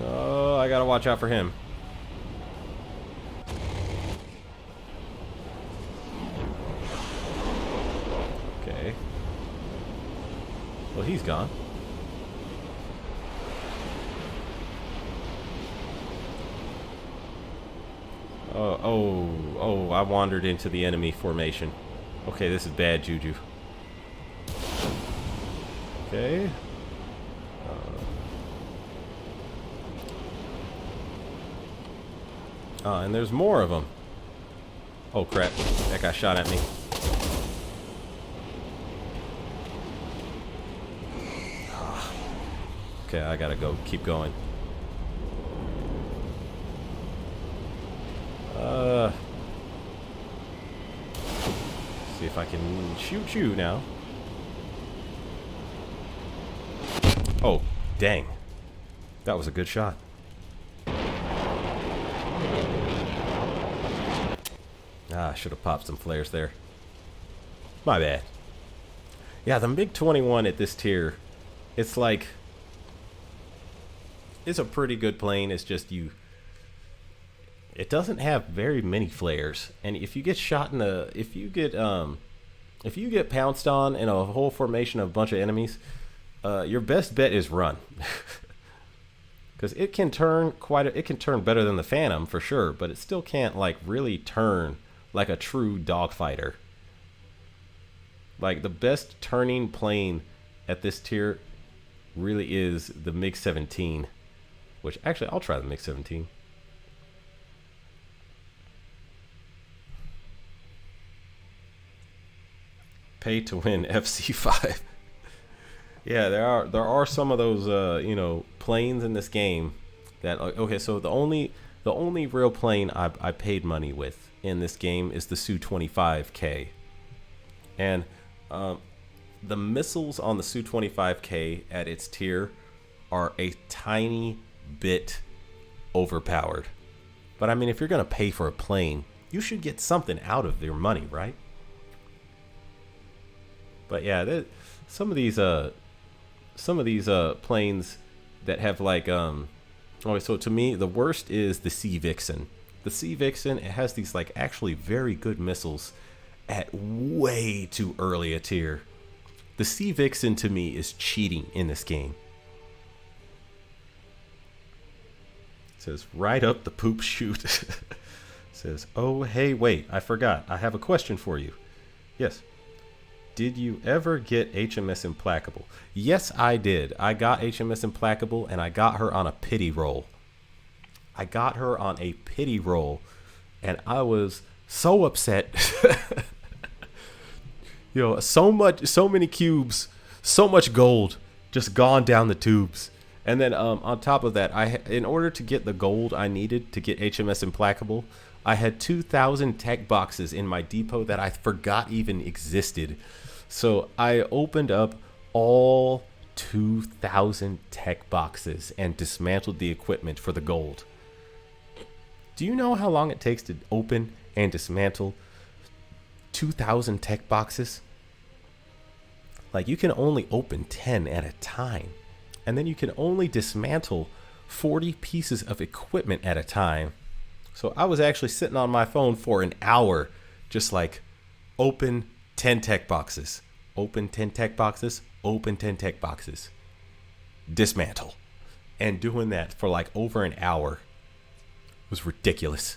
S1: Oh, I gotta watch out for him. Okay. Well, he's gone. Oh, I wandered into the enemy formation. Okay, this is bad juju. Okay. And there's more of them. Oh, crap. That guy shot at me. Okay, I gotta go. Keep going. See if I can shoot you now. Oh, dang. That was a good shot. I should have popped some flares there. My bad. Yeah, the MiG-21 at this tier, it's like, it's a pretty good plane. It's just it doesn't have very many flares, and if you get shot in if you get pounced on in a whole formation of a bunch of enemies, your best bet is run, because it can turn better than the Phantom for sure, but it still can't like really turn like a true dogfighter. Like the best turning plane at this tier really is the MiG-17, which actually I'll try the MiG-17. Pay to win FC5. Yeah, there are some of those you know, planes in this game that, okay, so the only real plane I paid money with in this game is the Su-25K, and the missiles on the Su-25K at its tier are a tiny bit overpowered. But I mean, if you're gonna pay for a plane, you should get something out of your money, right? But yeah, some of these planes that have like okay, so to me the worst is the Sea Vixen. The Sea Vixen, it has these like actually very good missiles at way too early a tier. The Sea Vixen to me is cheating in this game. It says right up the poop chute. It says, oh hey, wait, I forgot. I have a question for you. Yes. Did you ever get HMS Implacable? Yes, I did. I got HMS Implacable, and I got her on a pity roll. I got her on a pity roll, and I was so upset. You know, so many cubes, so much gold just gone down the tubes. And then on top of that, in order to get the gold I needed to get HMS Implacable, I had 2,000 tech boxes in my depot that I forgot even existed. So I opened up all 2,000 tech boxes and dismantled the equipment for the gold. Do you know how long it takes to open and dismantle 2,000 tech boxes? Like, you can only open 10 at a time. And then you can only dismantle 40 pieces of equipment at a time. So I was actually sitting on my phone for an hour, just like open 10 tech boxes, open 10 tech boxes, open 10 tech boxes, dismantle. And doing that for like over an hour was ridiculous.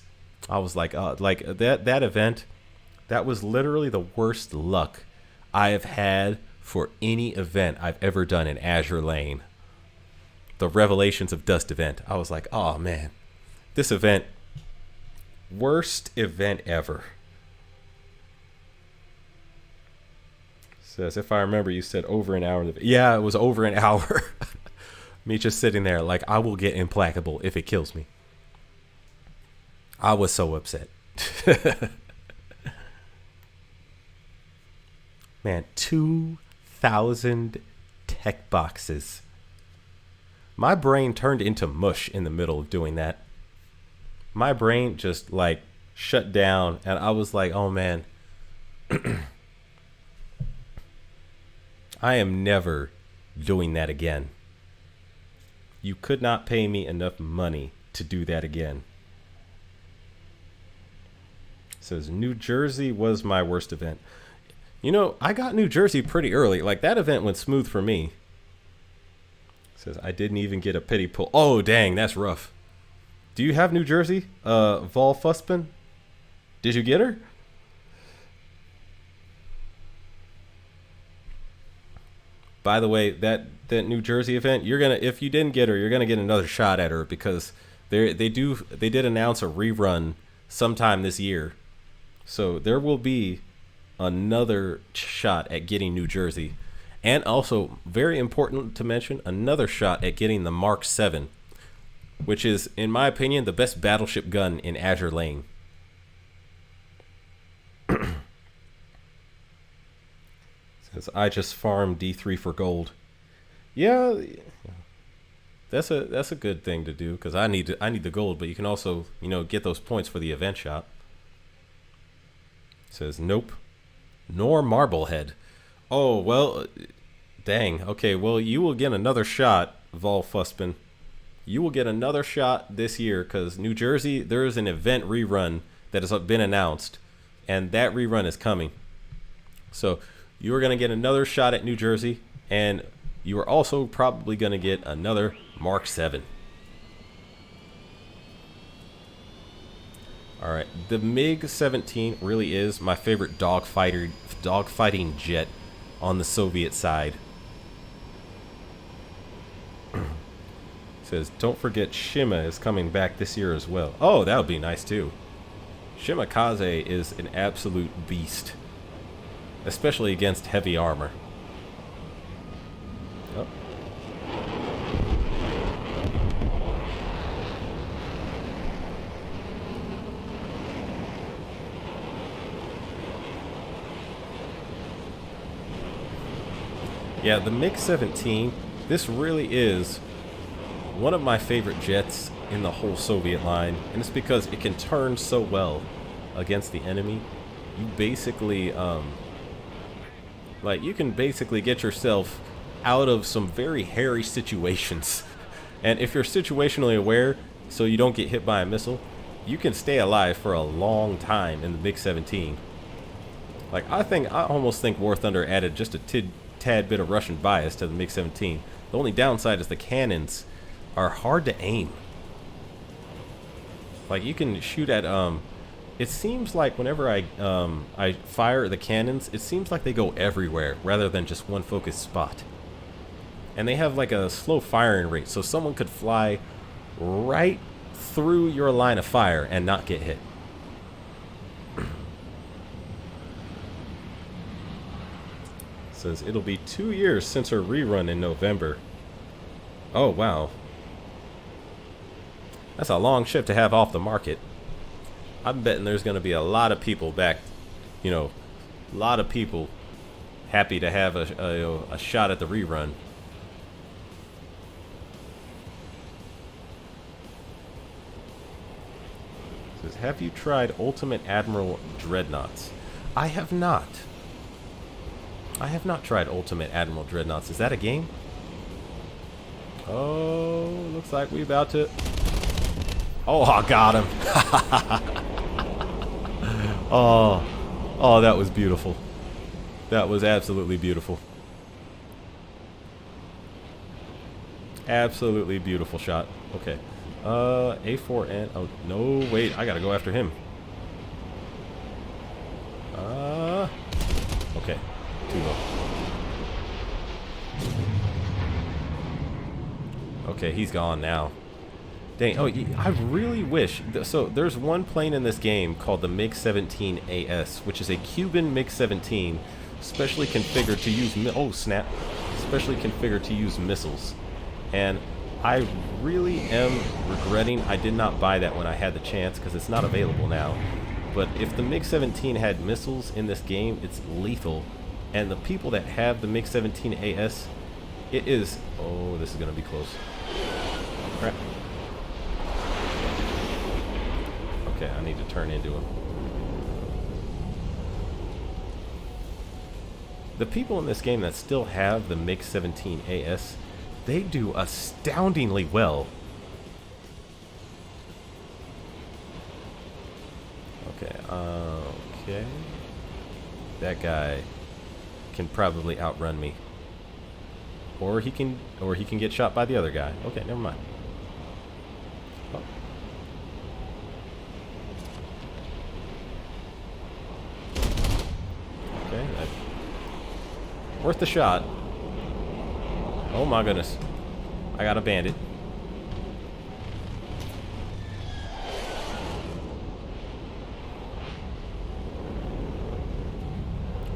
S1: I was like that event, that was literally the worst luck I have had for any event I've ever done in Azure Lane. The Revelations of Dust event. I was like, oh man, this event, worst event ever. Says, if I remember, you said over an hour. Yeah, it was over an hour. Me just sitting there like, I will get implacable if it kills me. I was so upset. Man, 2,000 tech boxes. My brain turned into mush in the middle of doing that. My brain just like shut down, and I was like, oh man, I am never doing that again. You could not pay me enough money to do that again. It says New Jersey was my worst event. You know, I got New Jersey pretty early. Like, that event went smooth for me. It says I didn't even get a pity pull. Oh, dang, that's rough. Do you have New Jersey? Vol Fuspin? Did you get her? By the way, that New Jersey event, you're gonna, if you didn't get her, you're gonna get another shot at her, because they did announce a rerun sometime this year. So there will be another shot at getting New Jersey. And also, very important to mention, another shot at getting the Mark 7, which is, in my opinion, the best battleship gun in Azure Lane. Says, I just farmed D3 for gold. Yeah, that's a good thing to do, because I need the gold, but you can also, you know, get those points for the event shop. Says nope, nor Marblehead. Oh well, dang. Okay, well, you will get another shot, Vol Fuspin. You will get another shot this year, because New Jersey, there is an event rerun that has been announced, and that rerun is coming. So you are going to get another shot at New Jersey, and you are also probably going to get another Mark 7. All right, the MiG-17 really is my favorite dogfighting jet on the Soviet side. Says, don't forget Shima is coming back this year as well. Oh, that would be nice too. Shimakaze is an absolute beast, especially against heavy armor. Yep. Yeah, the MiG-17, this really is one of my favorite jets in the whole Soviet line, and it's because it can turn so well against the enemy. You basically, you can basically get yourself out of some very hairy situations. And if you're situationally aware, so you don't get hit by a missile, you can stay alive for a long time in the MiG-17. Like, I almost think War Thunder added just a tad bit of Russian bias to the MiG-17. The only downside is the cannons are hard to aim. Like, you can shoot at it seems like whenever I fire the cannons, it seems like they go everywhere rather than just one focused spot. And they have like a slow firing rate, so someone could fly right through your line of fire and not get hit. Says it'll be 2 years since her rerun in November. Oh wow, that's a long ship to have off the market. I'm betting there's going to be a lot of people back, you know, a lot of people happy to have a shot at the rerun. It says, have you tried Ultimate Admiral Dreadnoughts? I have not. I have not tried Ultimate Admiral Dreadnoughts. Is that a game? Oh, looks like we about to... Oh, I got him. Oh, that was beautiful. That was absolutely beautiful. Absolutely beautiful shot. Okay. A4N. Oh, no, wait. I gotta go after him. Okay. Too low. Okay, he's gone now. Dang. Oh, I really wish. So, there's one plane in this game called the MiG-17 AS, which is a Cuban MiG-17 specially configured to use... Oh, snap. Specially configured to use missiles. And I really am regretting I did not buy that when I had the chance, because it's not available now. But if the MiG-17 had missiles in this game, it's lethal. And the people that have the MiG-17 AS, it is... Oh, this is going to be close. Crap. Okay, I need to turn into him. The people in this game that still have the MiG-17 AS, they do astoundingly well. Okay, okay. That guy can probably outrun me. Or he can get shot by the other guy. Okay, never mind. Oh. Okay, worth the shot. Oh my goodness. I got a bandit.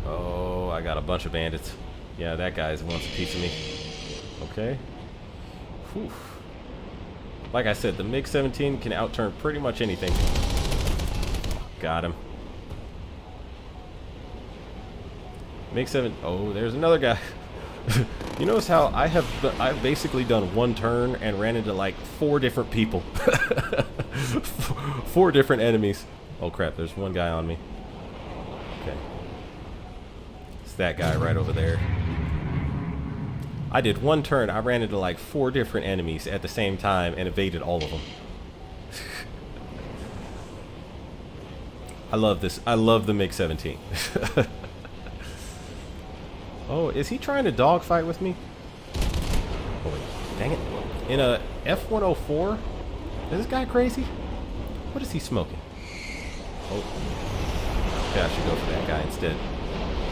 S1: Oh, I got a bunch of bandits. Yeah, that guy wants a piece of me. Okay. Whew. Like I said, the MiG-17 can outturn pretty much anything. Got him. MiG-7... Oh, there's another guy. You notice how I've basically done one turn and ran into like 4 different people. 4 different enemies. Oh crap, there's one guy on me. Okay. It's that guy right over there. I did one turn, I ran into like 4 different enemies at the same time and evaded all of them. I love this. I love the MiG-17. Oh, is he trying to dogfight with me? Oh, wait. Dang it. In a F-104? Is this guy crazy? What is he smoking? Oh. Okay, I should go for that guy instead.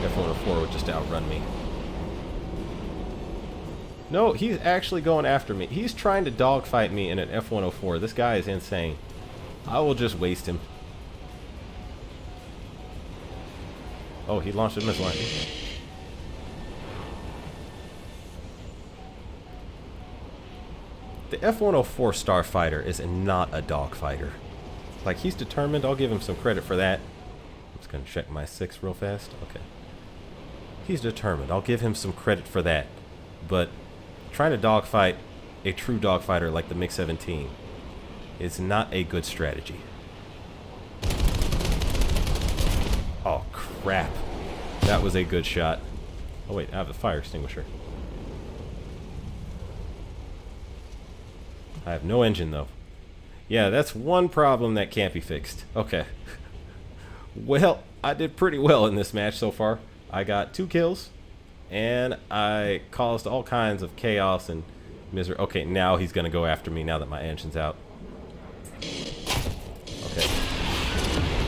S1: F-104 would just outrun me. No, he's actually going after me. He's trying to dogfight me in an F-104. This guy is insane. I will just waste him. Oh, he launched a missile. The F-104 Starfighter is not a dogfighter. Like, he's determined. I'll give him some credit for that. I'm just going to check my 6 real fast. Okay. He's determined. I'll give him some credit for that. But trying to dogfight a true dogfighter like the MiG-17 is not a good strategy. Oh, crap. That was a good shot. Oh, wait. I have a fire extinguisher. I have no engine, though. Yeah, that's one problem that can't be fixed. Okay. Well, I did pretty well in this match so far. I got 2 kills, and I caused all kinds of chaos and misery. Okay, now he's going to go after me now that my engine's out. Okay.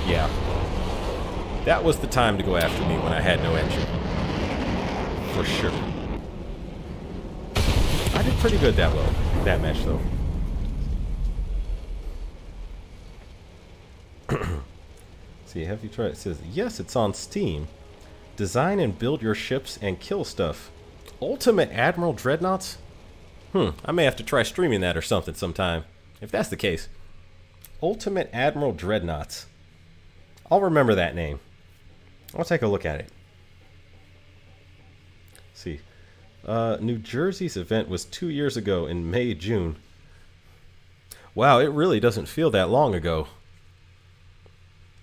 S1: Yeah. That was the time to go after me when I had no engine. For sure. I did pretty good that match, though. See, have you tried? It says, yes, it's on Steam. Design and build your ships and kill stuff. Ultimate Admiral Dreadnoughts? I may have to try streaming that or something sometime. If that's the case. Ultimate Admiral Dreadnoughts. I'll remember that name. I'll take a look at it. Let's see. New Jersey's event was 2 years ago in May, June. Wow, it really doesn't feel that long ago.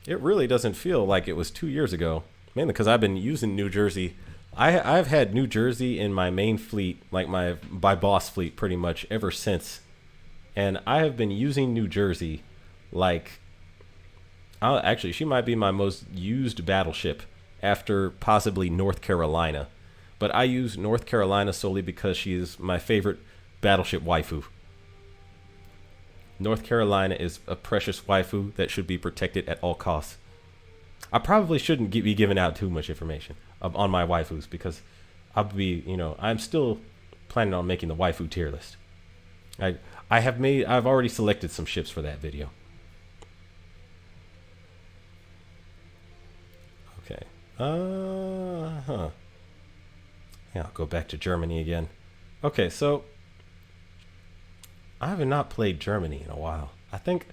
S1: It really doesn't feel like it was 2 years ago. Mainly because I've been using New Jersey I've had New Jersey in my main fleet, like my boss fleet, pretty much ever since, and I have been using New Jersey, like, actually she might be my most used battleship after possibly North Carolina, but I use North Carolina solely because she is my favorite battleship waifu. North Carolina is a precious waifu that should be protected at all costs. I probably shouldn't be giving out too much information on my waifus because I'm still planning on making the waifu tier list. I've already selected some ships for that video. Okay. Yeah, I'll go back to Germany again. Okay, so I have not played Germany in a while. I think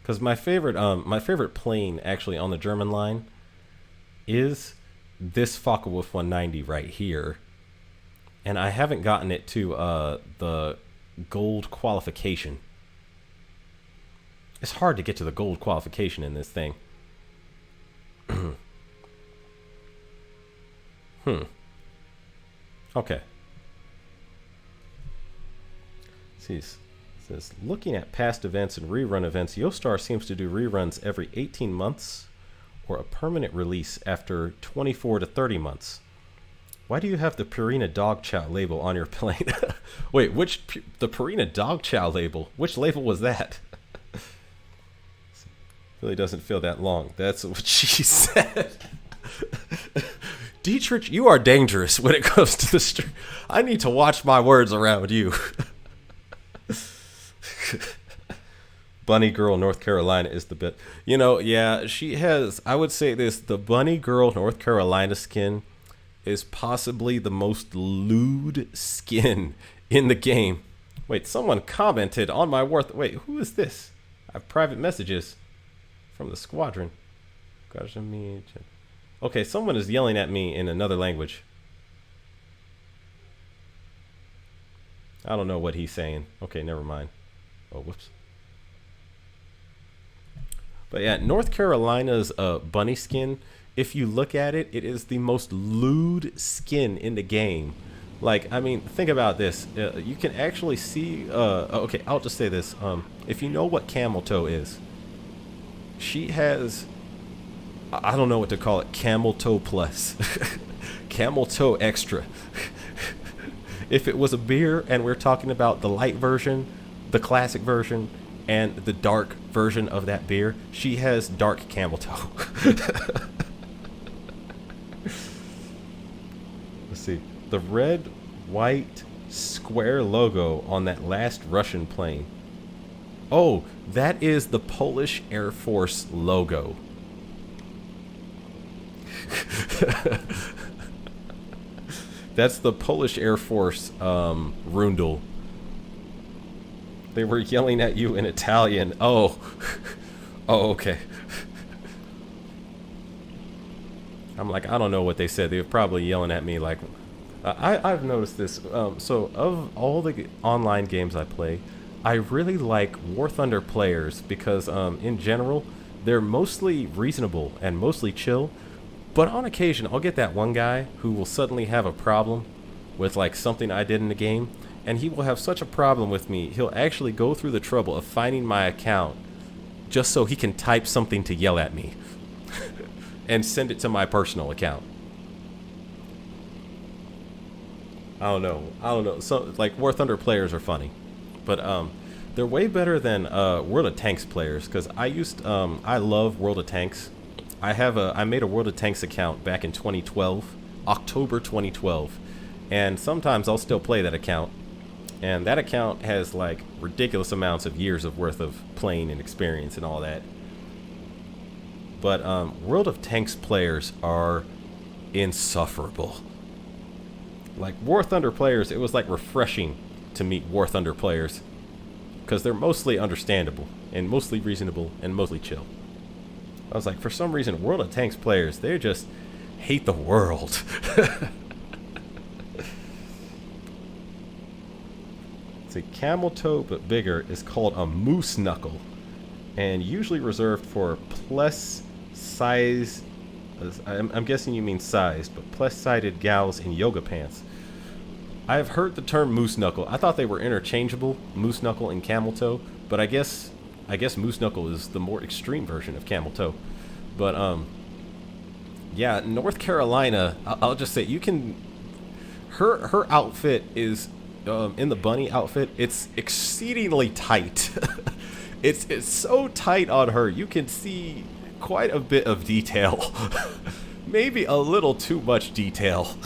S1: because my favorite plane actually on the German line is this Focke-Wulf 190 right here, and I haven't gotten it to the gold qualification. It's hard to get to the gold qualification in this thing. Okay. It says, looking at past events and rerun events, Yostar seems to do reruns every 18 months or a permanent release after 24 to 30 months. Why do you have the Purina Dog Chow label on your plane? Wait, the Purina Dog Chow label? Which label was that? Really doesn't feel that long. That's what she said. Dietrich, you are dangerous when it comes to the street. I need to watch my words around you. Bunny Girl North Carolina is the best. Yeah, she has, I would say this, the Bunny Girl North Carolina skin is possibly the most lewd skin in the game. Wait, someone commented on my worth. Wait, who is this? I have private messages from the squadron. Okay, someone is yelling at me in another language. I don't know what he's saying. Okay, never mind. Oh, whoops. But yeah, North Carolina's bunny skin, if you look at it, it is the most lewd skin in the game. Like, I mean, think about this. You can actually see... okay, I'll just say this. If you know what Camel Toe is, she has... I don't know what to call it. Camel Toe Plus. Camel Toe Extra. If it was a beer and we're talking about the light version, the classic version, and the dark version of that beer, she has dark camel toe. Let's see. The red, white, square logo on that last Russian plane. Oh, that is the Polish Air Force logo. That's the Polish Air Force Rundel. They were yelling at you in Italian. Oh. Oh, okay. I'm like, I don't know what they said. They were probably yelling at me like... I've noticed this. So, of all the online games I play, I really like War Thunder players because, in general, they're mostly reasonable and mostly chill. But on occasion, I'll get that one guy who will suddenly have a problem with, like, something I did in the game. And he will have such a problem with me, he'll actually go through the trouble of finding my account just so he can type something to yell at me and send it to my personal account. I don't know. So, like, War Thunder players are funny. But they're way better than World of Tanks players, because I love World of Tanks. I made a World of Tanks account back in 2012, October 2012. And sometimes I'll still play that account. And that account has, like, ridiculous amounts of years of worth of playing and experience and all that. But World of Tanks players are insufferable. Like, War Thunder players, it was, like, refreshing to meet War Thunder players. Because they're mostly understandable, and mostly reasonable, and mostly chill. I was like, for some reason, World of Tanks players, they just hate the world. A camel toe but bigger is called a moose knuckle and usually reserved for plus size I'm guessing you mean sized, but plus-sided gals in yoga pants. I've heard the term moose knuckle. I thought they were interchangeable, moose knuckle and camel toe, but I guess moose knuckle is the more extreme version of camel toe. But yeah, North Carolina. I'll just say you can. Her outfit is in the bunny outfit. It's exceedingly tight. it's so tight on her. You can see quite a bit of detail. Maybe a little too much detail.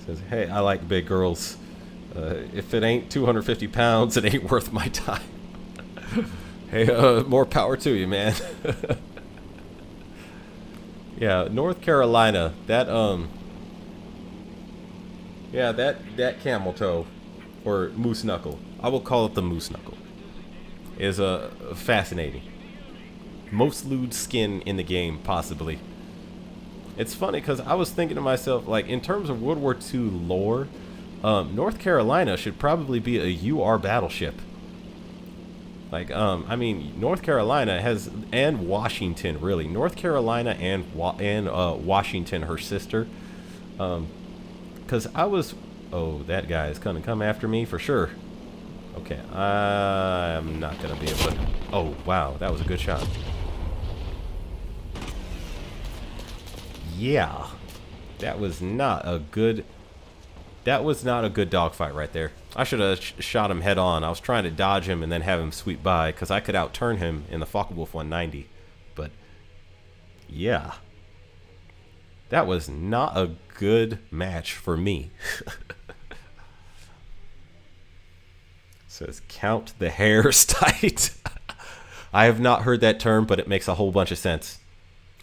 S1: Says, hey, I like big girls. If it ain't 250 pounds, it ain't worth my time. Hey, more power to you, man. Yeah, North Carolina, that yeah, that camel toe or moose knuckle, I will call it the moose knuckle, is fascinating. Most lewd skin in the game, possibly. It's funny because I was thinking to myself, like, in terms of World War II lore, North Carolina should probably be a UR battleship. Like, I mean, North Carolina has, and Washington, really. North Carolina and Washington, her sister. Because I was, oh, that guy is going to come after me for sure. Okay, I'm not going to be able to, oh, wow, that was a good shot. Yeah, that was not a good dogfight right there. I should have shot him head on. I was trying to dodge him and then have him sweep by because I could outturn him in the Focke-Wulf 190. But yeah, that was not a good match for me. Says count the hairs tight. I have not heard that term, but it makes a whole bunch of sense.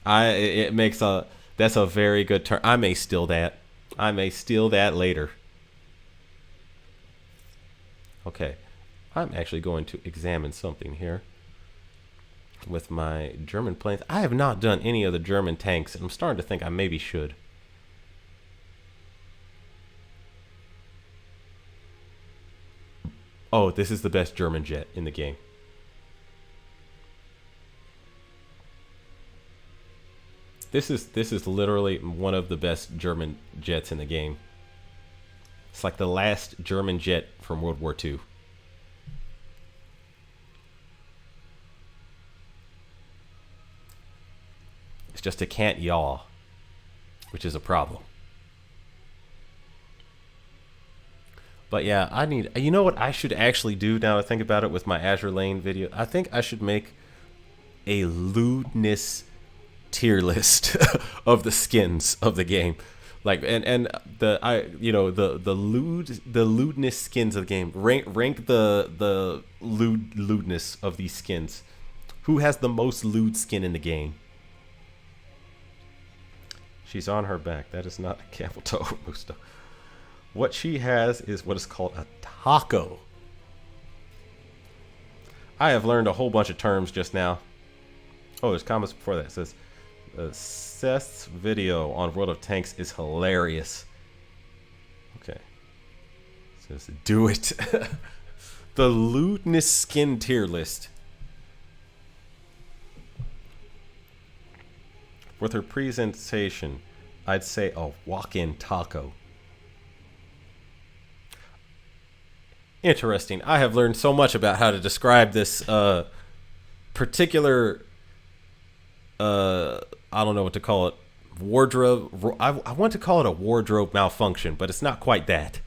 S1: That's a very good term. I may steal that. I may steal that later. Okay, I'm actually going to examine something here with my German planes. I have not done any of the German tanks, and I'm starting to think I maybe should. Oh, this is the best German jet in the game. This is literally one of the best German jets in the game. It's like the last German jet from World War II. It's just it can't yaw, which is a problem. But yeah, I need, you know what I should actually do now that I think about it with my Azure Lane video? I think I should make a lewdness tier list of the skins of the game. Like the lewdness skins of the game. Rank the lewdness of these skins. Who has the most lewd skin in the game? She's on her back. That is not a camel toe. What she has is what is called a taco. I have learned a whole bunch of terms just now. Oh, there's comments before that. It says Seth's video on World of Tanks is hilarious. Okay. It says do it. The lewdness skin tier list. With her presentation, I'd say a walk-in taco. Interesting. I have learned so much about how to describe this particular, I don't know what to call it, wardrobe. I want to call it a wardrobe malfunction, but it's not quite that.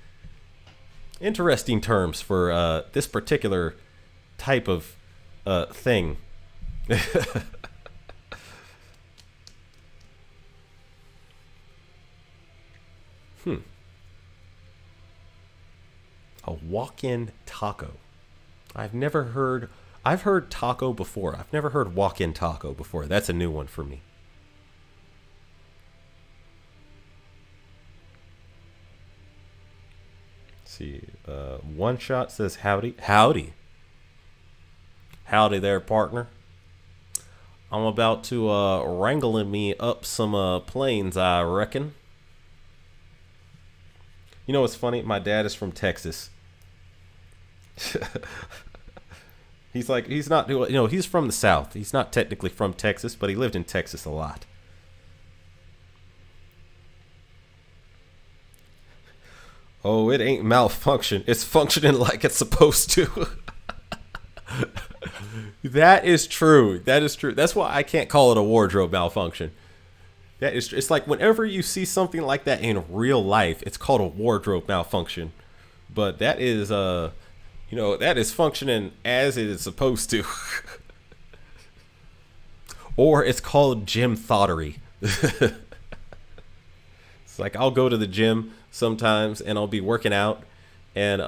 S1: Interesting terms for this particular type of thing. A walk-in taco. I've heard taco before. I've never heard walk-in taco before. That's a new one for me. Let's see. One shot says howdy. Howdy. Howdy there, partner. I'm about to wrangle me up some planes, I reckon. You know what's funny? My dad is from Texas. He's like, he's not, he's from the South. He's not technically from Texas, but he lived in Texas a lot. Oh, it ain't malfunction. It's functioning like it's supposed to. That is true. That is true. That's why I can't call it a wardrobe malfunction. That is, it's like whenever you see something like that in real life, it's called a wardrobe malfunction. But that is, that is functioning as it is supposed to. Or it's called gym thottery. It's like I'll go to the gym sometimes and I'll be working out and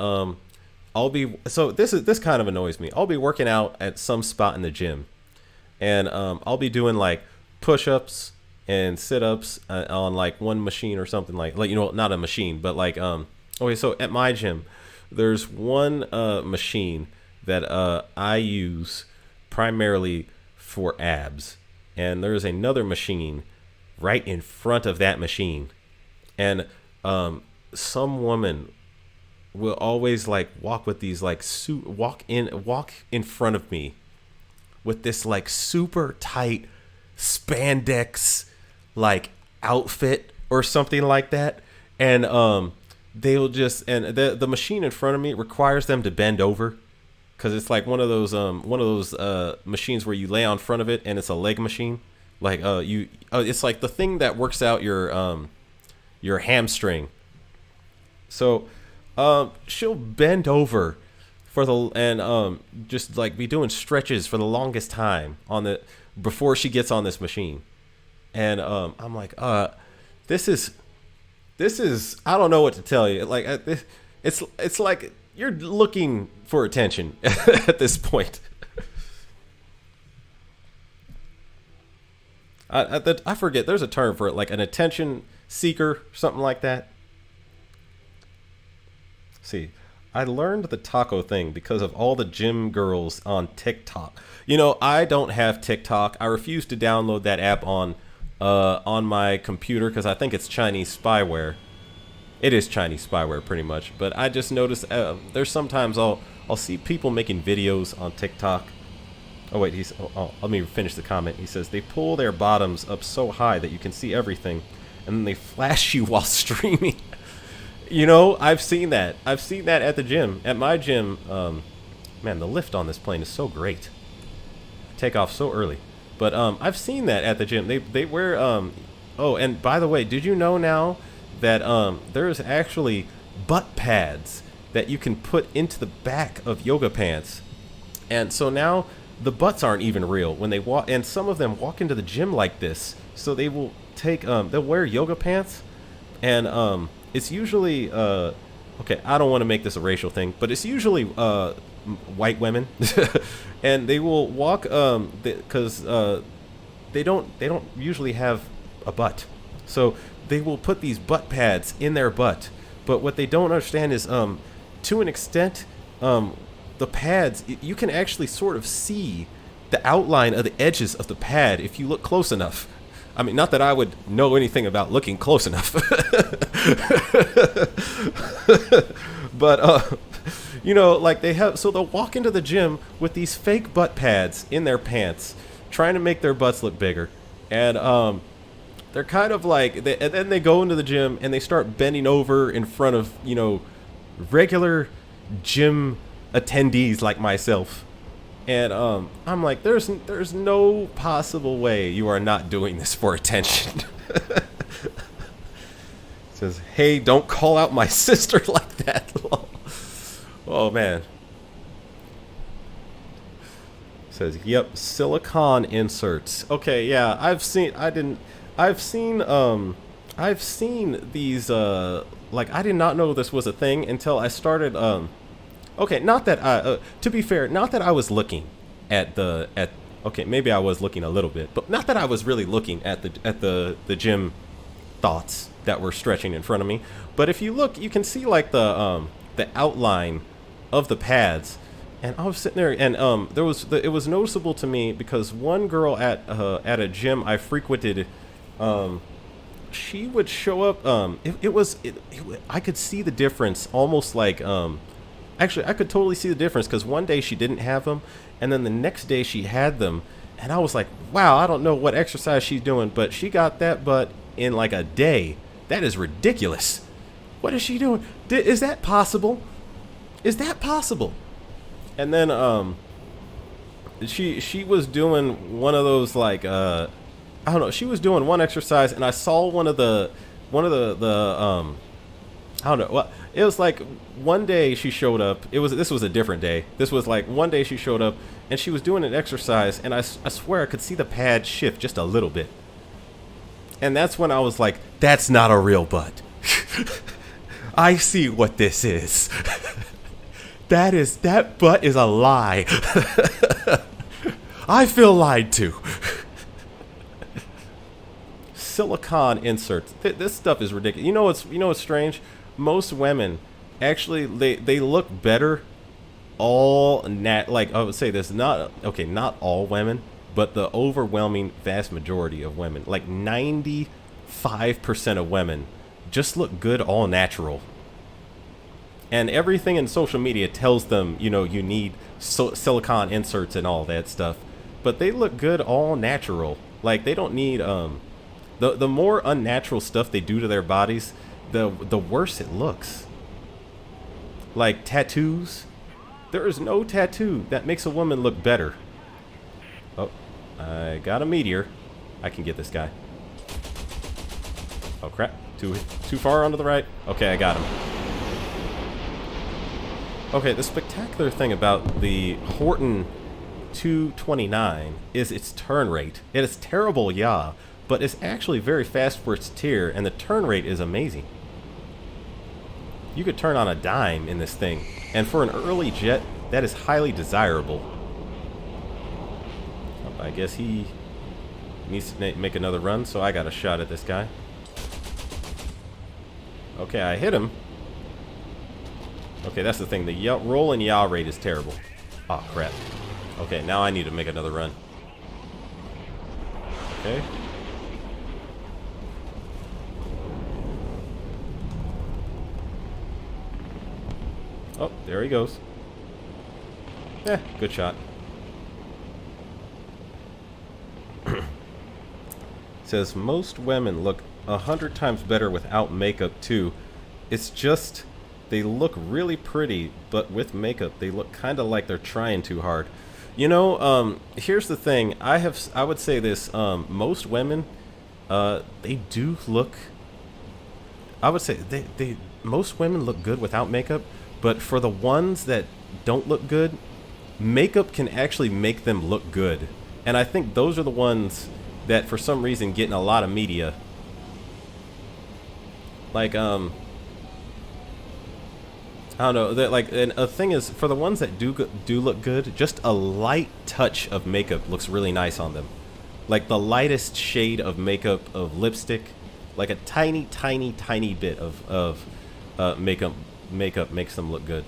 S1: this kind of annoys me. I'll be working out at some spot in the gym and I'll be doing like push-ups and sit-ups on like one machine or something like not a machine, but like okay, so at my gym there's one machine that I use primarily for abs, and there's another machine right in front of that machine, and some woman will always like walk with these like walk in front of me with this like super tight spandex like outfit or something like that, and they'll just, and the machine in front of me requires them to bend over because it's like one of those machines where you lay on front of it and it's a leg machine, like it's like the thing that works out your hamstring. So she'll bend over just like be doing stretches for the longest time before she gets on this machine. And I'm like, this is I don't know what to tell you. Like it's like you're looking for attention at this point. I forget, there's a term for it, like an attention seeker, something like that. See, I learned the taco thing because of all the gym girls on TikTok. I don't have TikTok. I refuse to download that app on my computer because I think it's Chinese spyware. It is Chinese spyware pretty much. But I just noticed there's sometimes I'll see people making videos on TikTok. Oh wait, let me finish the comment. He says they pull their bottoms up so high that you can see everything, and then they flash you while streaming. I've seen that. I've seen that at the gym. At my gym, man, the lift on this plane is so great. I take off so early. But I've seen that at the gym. They wear oh, and by the way, did you know now that there's actually butt pads that you can put into the back of yoga pants? And so now the butts aren't even real when they walk, and some of them walk into the gym like this. So they will they'll wear yoga pants, and it's usually okay, I don't want to make this a racial thing, but it's usually white women, and they will walk because they don't usually have a butt, so they will put these butt pads in their butt. But what they don't understand is to an extent the pads, you can actually sort of see the outline of the edges of the pad if you look close enough. I mean, not that I would know anything about looking close enough. But like they'll walk into the gym with these fake butt pads in their pants, trying to make their butts look bigger. And they're kind of like, and then they go into the gym and they start bending over in front of, regular gym attendees like myself. And I'm like, there's no possible way you are not doing this for attention. Says, hey, don't call out my sister like that. Oh man. Says, yep, silicone inserts. Okay, yeah, I've seen these like, I did not know this was a thing until I started okay, not that to be fair, not that I was looking okay, maybe I was looking a little bit, but not that I was really looking at the gym thoughts that were stretching in front of me. But if you look, you can see like the outline of the pads. And I was sitting there, and it was noticeable to me because one girl at a gym I frequented, she would show up. I could see the difference, almost like Actually, I could totally see the difference because one day she didn't have them, and then the next day she had them, and I was like, wow, I don't know what exercise she's doing, but she got that butt in like a day. That is ridiculous. What is she doing? Is that possible? Is that possible? And then she was doing one of those like I don't know. She was doing one exercise, and I saw one of the I don't know. Well, it was like one day she showed up. This was a different day. This was like one day she showed up, and she was doing an exercise, and I swear I could see the pad shift just a little bit. And that's when I was like, that's not a real butt. I see what this is. That butt is a lie. I feel lied to. Silicone inserts. This stuff is ridiculous. You know what's strange? Most women actually they look better like I would say this, not all women, but the overwhelming vast majority of women, like 95% of women just look good all natural. And everything in social media tells them, you need silicone inserts and all that stuff, but they look good all natural. Like they don't need the more unnatural stuff they do to their bodies, the worse it looks. Like tattoos. There is no tattoo that makes a woman look better. Oh, I got a meteor. I can get this guy. Oh crap. Too far onto the right. Okay, I got him. Okay, the spectacular thing about the Horton 229 is its turn rate. It is terrible, yeah, but it's actually very fast for its tier, and the turn rate is amazing. You could turn on a dime in this thing, and for an early jet, that is highly desirable. I guess he needs to make another run, so I got a shot at this guy. Okay, I hit him. Okay, that's the thing. The roll and yaw rate is terrible. Oh, crap. Okay, now I need to make another run. Okay. Oh, there he goes. Good shot. Says most women look 100 times better without makeup too. It's just they look really pretty, but with makeup they look kind of like they're trying too hard. Here's the thing. I would say this. Most women, they do look. I would say most women look good without makeup, but for the ones that don't look good, makeup can actually make them look good. And I think those are the ones that for some reason get in a lot of media. Like I don't know, that like, and a thing is, for the ones that do look good, just a light touch of makeup looks really nice on them. Like the lightest shade of makeup, of lipstick, like a tiny bit of makeup makes them look good.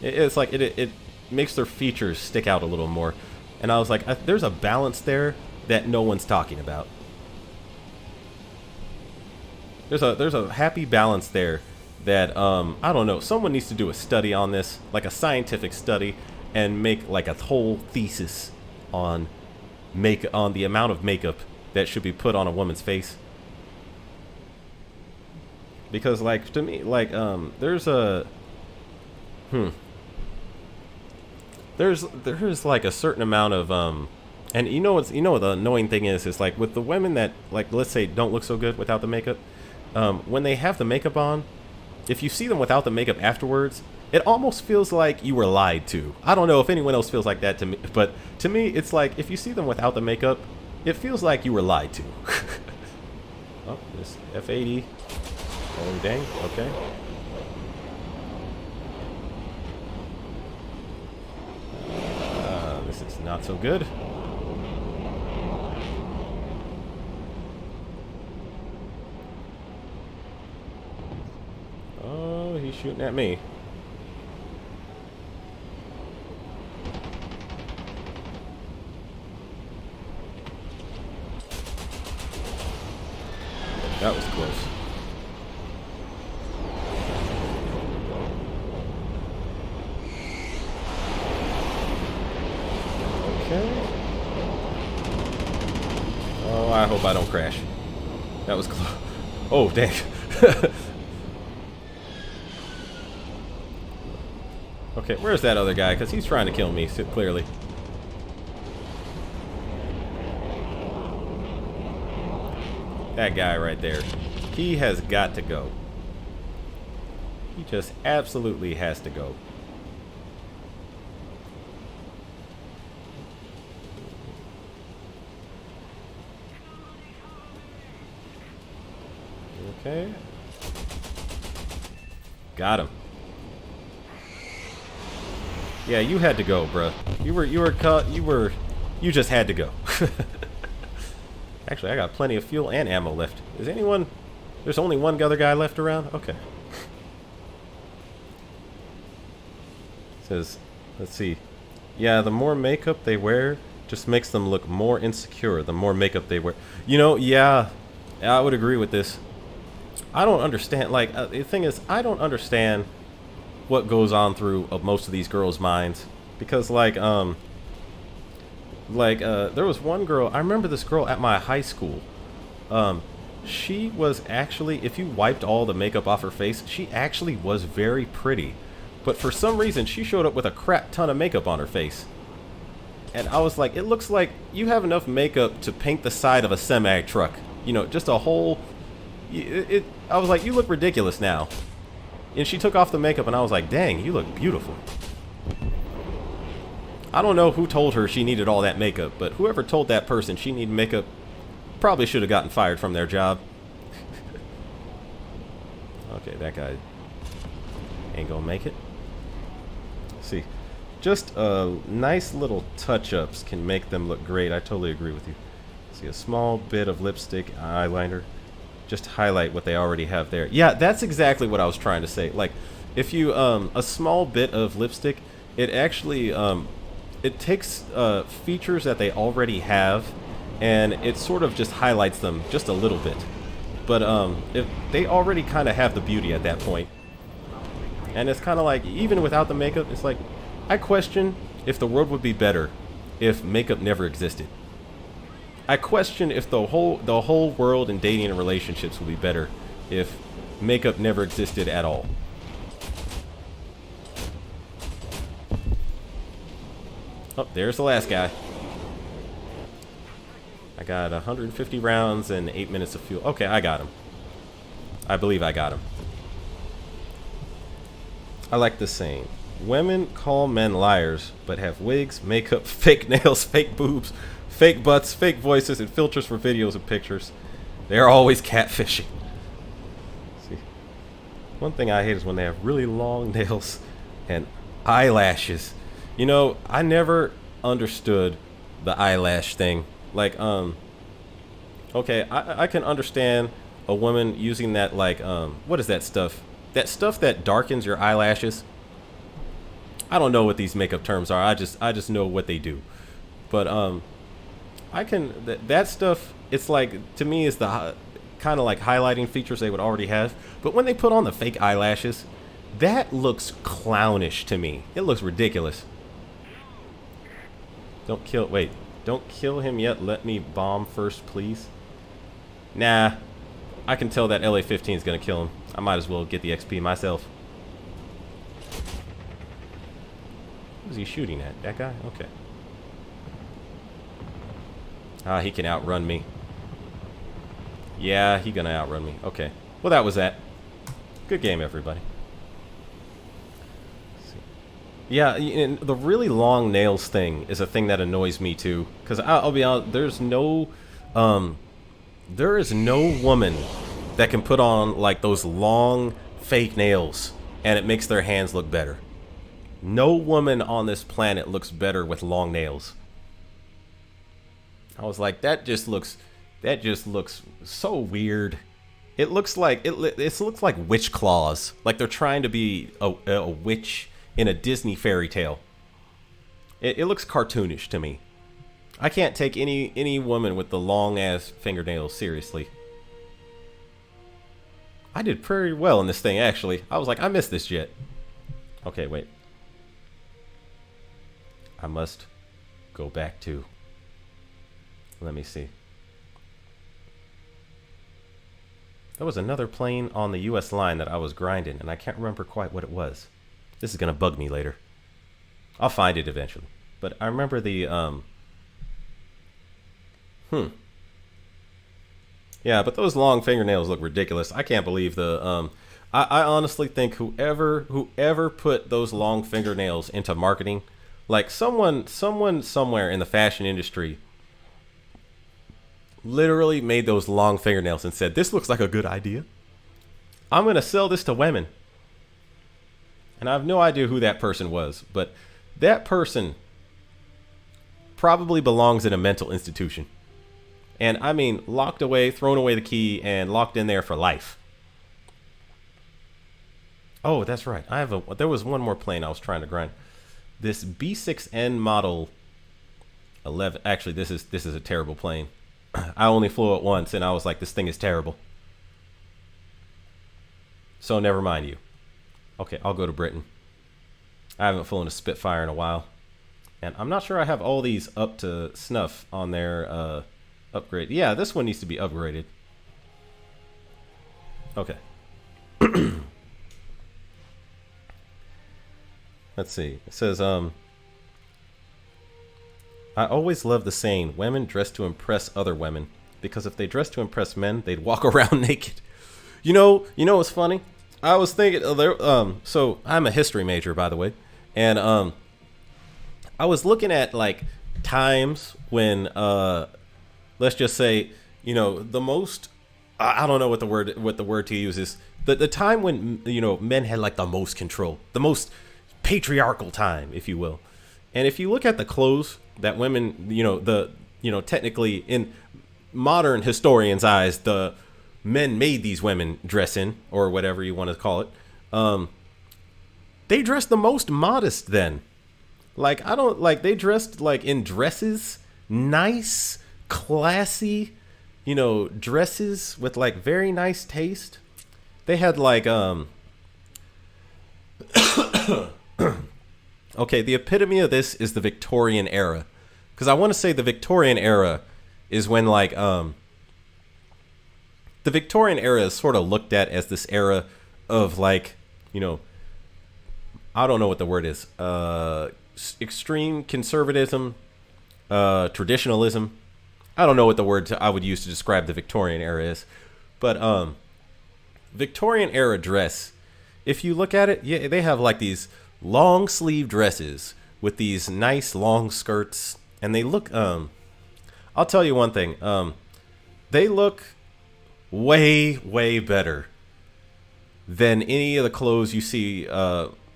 S1: It's like it makes their features stick out a little more. And I was like, there's a balance there that no one's talking about. There's a happy balance there that I don't know, someone needs to do a study on this, like a scientific study, and make like a whole thesis on the amount of makeup that should be put on a woman's face. Because like, to me, like there's like a certain amount of and what the annoying thing is like with the women that, like, let's say don't look so good without the makeup, when they have the makeup on, if you see them without the makeup afterwards, it almost feels like you were lied to. I don't know if anyone else feels like that to me, but to me it's like if you see them without the makeup, it feels like you were lied to. Oh, this F80. Oh dang, okay. This is not so good. Oh, he's shooting at me. That was close. hope I don't crash. That was close. Oh, dang. Okay, where's that other guy? Because he's trying to kill me, clearly. That guy right there. He has got to go. He just absolutely has to go. Okay. Got him. Yeah, you had to go, bruh. You just had to go. Actually, I got plenty of fuel and ammo left. Is anyone... There's only one other guy left around? Okay. Says, let's see. Yeah, the more makeup they wear just makes them look more insecure. The more makeup they wear. You know, yeah, I would agree with this. I don't understand. Like, the thing is, I don't understand what goes on through most of these girls' minds. Because, like, there was one girl, I remember this girl at my high school. She was actually, if you wiped all the makeup off her face, she actually was very pretty. But for some reason, she showed up with a crap ton of makeup on her face. And I was like, it looks like you have enough makeup to paint the side of a semi truck. You know, just a whole... I was like, you look ridiculous now. And she took off the makeup and I was like, dang, you look beautiful. I don't know who told her she needed all that makeup, but whoever told that person she needed makeup probably should have gotten fired from their job. Okay, that guy ain't gonna make it. Let's see, just nice little touch-ups can make them look great. I totally agree with you. See, a small bit of lipstick, eyeliner, just highlight what they already have there. Yeah, that's exactly what I was trying to say. Like, if you a small bit of lipstick, it actually it takes features that they already have, and it sort of just highlights them just a little bit. But if they already kind of have the beauty at that point, and it's kind of like, even without the makeup, it's like, I question if the world would be better if makeup never existed. I question if the whole world and dating and relationships would be better if makeup never existed at all. Oh, there's the last guy. I got 150 rounds and 8 minutes of fuel. Okay, I got him. I believe I got him. I like this saying. Women call men liars, but have wigs, makeup, fake nails, fake boobs, fake butts, fake voices, and filters for videos and pictures. They're always catfishing. See, one thing I hate is when they have really long nails and eyelashes. You know, I never understood the eyelash thing. Like, okay, I can understand a woman using that, like, what is that stuff? That stuff that darkens your eyelashes. I don't know what these makeup terms are. I just know what they do. But, I can, that stuff, it's like, to me, is the kind of like highlighting features they would already have. But when they put on the fake eyelashes, that looks clownish to me. It looks ridiculous. Don't kill, wait, don't kill him yet. Let me bomb first, please. Nah, I can tell that LA-15 is going to kill him. I might as well get the XP myself. Who's he shooting at? That guy? Okay. Ah, he can outrun me. Yeah, he gonna outrun me. Okay. Well, that was that. Good game, everybody. Yeah, and the really long nails thing is a thing that annoys me too. Because I'll be honest, there is no woman that can put on like those long fake nails and it makes their hands look better. No woman on this planet looks better with long nails. I was like, that just looks so weird. It looks like it looks like witch claws, like they're trying to be a witch in a Disney fairy tale. It looks cartoonish to me. I can't take any woman with the long ass fingernails seriously. I did pretty well in this thing, actually. I was like, I missed this jet. Okay, wait. I must go back to... Let me see. There was another plane on the U.S. line that I was grinding, and I can't remember quite what it was. This is gonna bug me later. I'll find it eventually. But I remember the Yeah, but those long fingernails look ridiculous. I can't believe the I honestly think whoever put those long fingernails into marketing, like someone somewhere in the fashion industry literally made those long fingernails and said, "This looks like a good idea. I'm going to sell this to women." And I have no idea who that person was, but that person probably belongs in a mental institution. And I mean, locked away, thrown away the key, and locked in there for life. Oh, that's right. There was one more plane I was trying to grind. This B6N model 11. Actually, this is a terrible plane. I only flew it once, and I was like, this thing is terrible. So never mind you. Okay, I'll go to Britain. I haven't flown a Spitfire in a while. And I'm not sure I have all these up to snuff on their upgrade. Yeah, this one needs to be upgraded. Okay. Let's see. It says, I always love the saying, women dress to impress other women. Because if they dress to impress men, they'd walk around naked. You know what's funny? I was thinking, so I'm a history major, by the way. And I was looking at like times when, let's just say, the most, I don't know what the word to use is, the time when, men had like the most control, the most patriarchal time, if you will. And if you look at the clothes that women, technically in modern historians' eyes, the men made these women dress in, or whatever you want to call it. They dressed the most modest then. Like, they dressed like in dresses, nice, classy, dresses with like very nice taste. They had like, okay, the epitome of this is the Victorian era. Because I want to say the Victorian era is when like, the Victorian era is sort of looked at as this era of like, I don't know what the word is, extreme conservatism, traditionalism. I don't know what the word I would use to describe the Victorian era is. But Victorian era dress, if you look at it, yeah, they have like these long sleeve dresses with these nice long skirts. And they look, I'll tell you one thing, they look way, way better than any of the clothes you see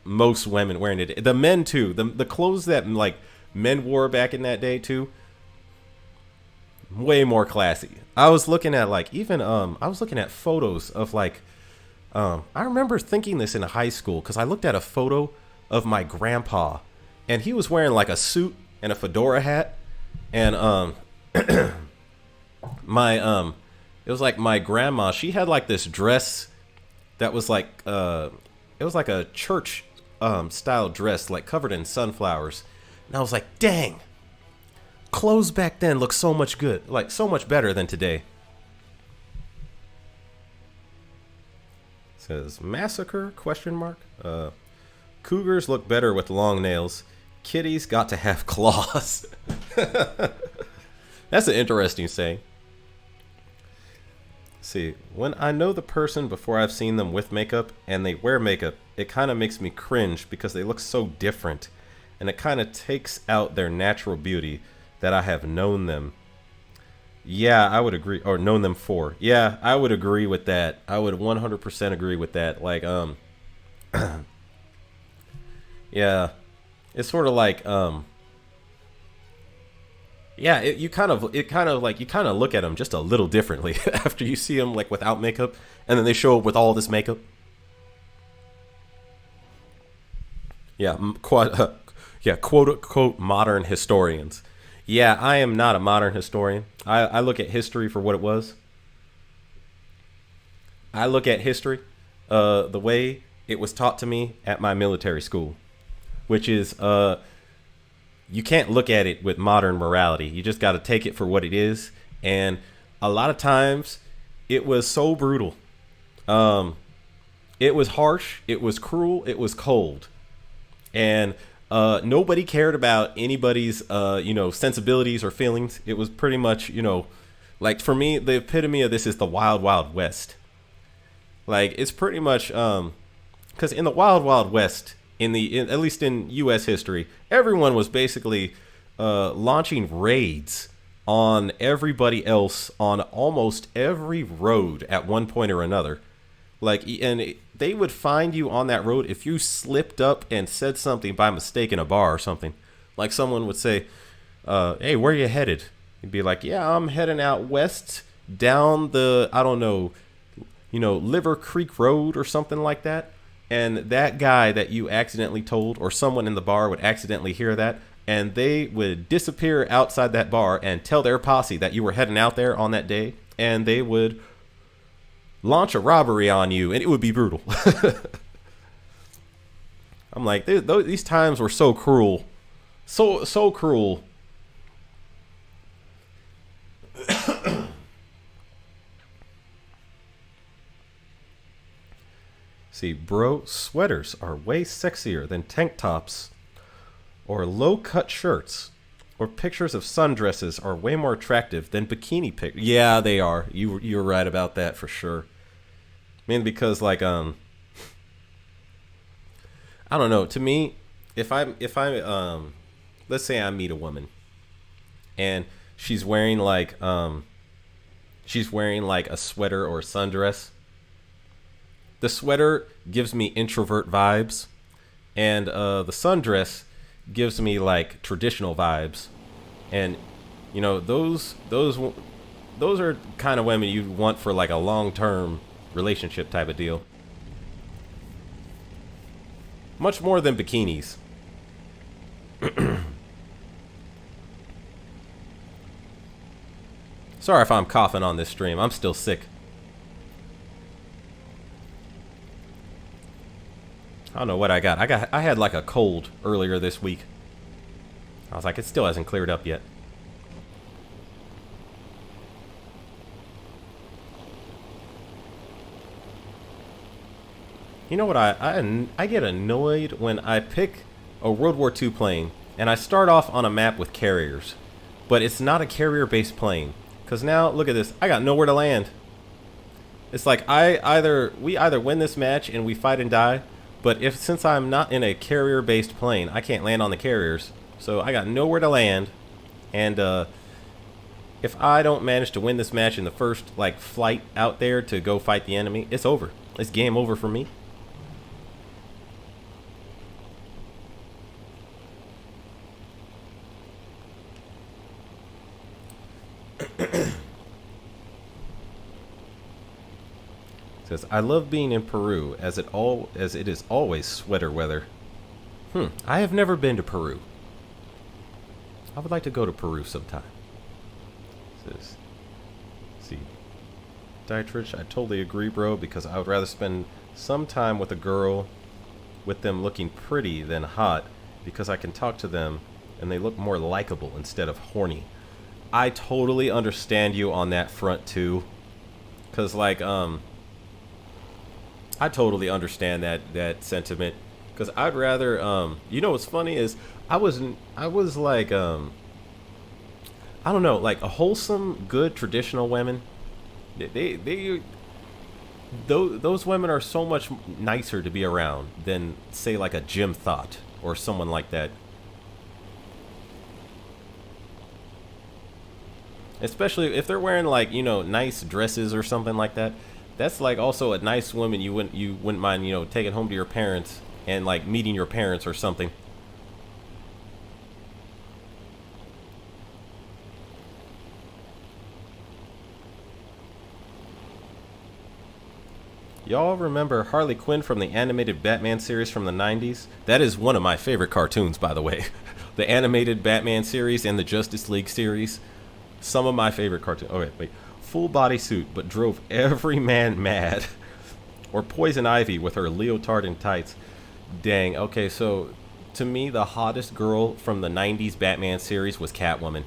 S1: most women wearing today. The men too. The clothes that like men wore back in that day too. Way more classy. I was looking at like even I was looking at photos of like I remember thinking this in high school because I looked at a photo of my grandpa and he was wearing like a suit and a fedora hat and my it was like my grandma, she had like this dress that was like it was like a church style dress, like covered in sunflowers. And I was like, dang, clothes back then look so much good, like so much better than today. It says massacre question mark. Cougars look better with long nails. Kitties got to have claws. That's an interesting saying. See, when I know the person before I've seen them with makeup and they wear makeup, it kind of makes me cringe because they look so different and it kind of takes out their natural beauty that I have known them. Yeah, I would agree, or known them for. Yeah, I would agree with that. I would 100% agree with that. Like, yeah, it's sort of like, yeah, you kind of look at them just a little differently after you see them like without makeup, and then they show up with all this makeup. Yeah, quote unquote modern historians. Yeah, I am not a modern historian. I look at history for what it was. I look at history the way it was taught to me at my military school, which is you can't look at it with modern morality. You just got to take it for what it is. And a lot of times it was so brutal. Um, it was harsh, it was cruel, it was cold, and nobody cared about anybody's sensibilities or feelings. It was pretty much like for me, the epitome of this is the Wild Wild West. Like it's pretty much because in the Wild Wild West, at least in U.S. history, everyone was basically launching raids on everybody else on almost every road at one point or another. They would find you on that road if you slipped up and said something by mistake in a bar or something. Like someone would say, "Hey, where are you headed?" You'd be like, "Yeah, I'm heading out west down the I don't know, Liver Creek Road or something like that." And that guy that you accidentally told, or someone in the bar would accidentally hear that, and they would disappear outside that bar and tell their posse that you were heading out there on that day, and they would launch a robbery on you, and it would be brutal. I'm like, these times were so cruel, so cruel. See, bro, sweaters are way sexier than tank tops or low-cut shirts, or pictures of sundresses are way more attractive than bikini pic. Yeah, they are. You're right about that for sure. I mean, because I don't know. To me, if I let's say I meet a woman, and she's wearing like a sweater or a sundress. The sweater gives me introvert vibes, and the sundress gives me like traditional vibes, and those are kind of women you want for like a long-term relationship type of deal. Much more than bikinis. Sorry if I'm coughing on this stream. I'm still sick. I don't know what I got. I had like a cold earlier this week. I was like, it still hasn't cleared up yet. You know what? I get annoyed when I pick a World War II plane and I start off on a map with carriers, but it's not a carrier-based plane. Cause now look at this. I got nowhere to land. It's like we either win this match and we fight and die, but since I'm not in a carrier-based plane, I can't land on the carriers. So I got nowhere to land, and if I don't manage to win this match in the first like flight out there to go fight the enemy, it's over. It's game over for me. Says, I love being in Peru as it is always sweater weather. I have never been to Peru. I would like to go to Peru sometime. Says, see, Dietrich, I totally agree, bro, because I would rather spend some time with a girl with them looking pretty than hot, because I can talk to them and they look more likable instead of horny. I totally understand you on that front too, because like I totally understand that sentiment, because I'd rather what's funny is I was like I don't know, like a wholesome, good traditional women. Those women are so much nicer to be around than say like a Jim Thought or someone like that. Especially if they're wearing like nice dresses or something like that. That's like also a nice woman you wouldn't mind taking home to your parents and like meeting your parents or something. Y'all remember Harley Quinn from the animated Batman series from the 90s? That is one of my favorite cartoons, by the way. The animated Batman series and the Justice League series. Some of my favorite cartoons. Okay, wait. Full body suit, but drove every man mad. Or Poison Ivy with her leotard and tights. Dang. Okay, so to me, the hottest girl from the 90s Batman series was Catwoman.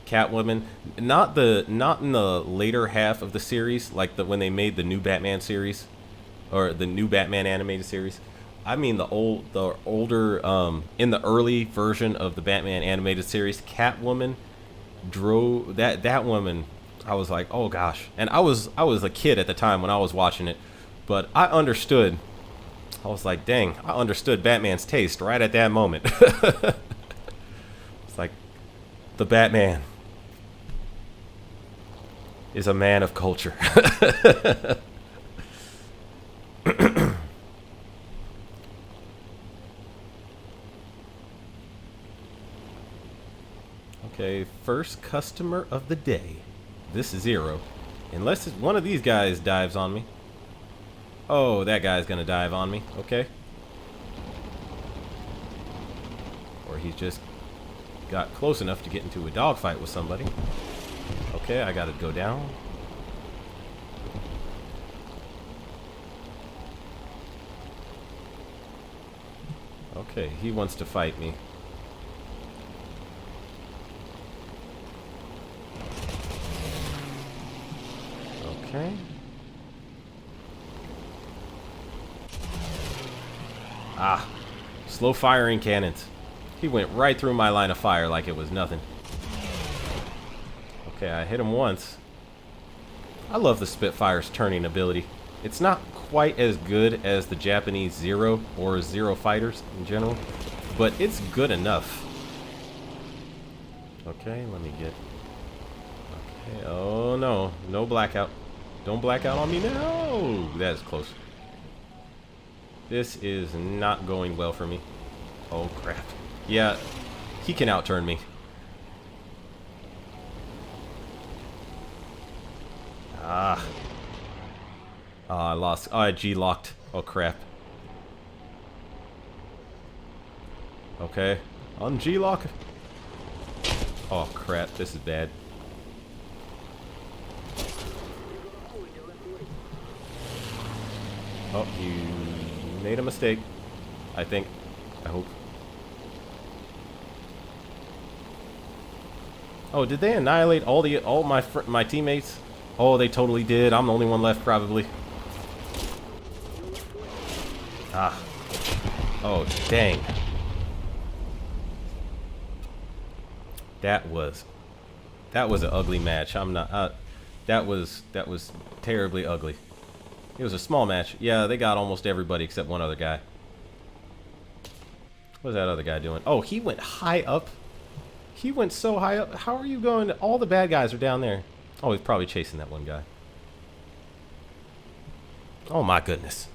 S1: Catwoman, not in the later half of the series, like when they made the new Batman series, or the new Batman animated series. I mean the older, in the early version of the Batman animated series, Catwoman drove that woman. I was like, oh gosh, and I was a kid at the time when I was watching it, but I understood. I was like, dang, I understood Batman's taste right at that moment. It's like, the Batman is a man of culture. Okay, first customer of the day. This is Zero. Unless one of these guys dives on me. Oh, that guy's gonna dive on me. Okay. Or he's just got close enough to get into a dogfight with somebody. Okay, I gotta go down. Okay, he wants to fight me. Okay. Ah, slow firing cannons. He went right through my line of fire like it was nothing. Okay, I hit him once. I love the Spitfire's turning ability. It's not quite as good as the Japanese Zero or Zero fighters in general, but it's good enough. Okay, let me get... Okay, oh no, no blackout. Don't black out on me now. That is close. This is not going well for me. Oh crap. Yeah, he can outturn me. Ah. Oh, I lost. Oh, I G-locked. Oh crap. Okay. On G-lock. Oh crap, this is bad. Oh, you made a mistake. I think. I hope. Oh, did they annihilate all my teammates? Oh, they totally did. I'm the only one left, probably. Ah. Oh, dang. That was an ugly match. I'm not. That was terribly ugly. It was a small match. Yeah, they got almost everybody except one other guy. What's that other guy doing? Oh, he went high up. He went so high up. How are you going? All the bad guys are down there. Oh, he's probably chasing that one guy. Oh my goodness.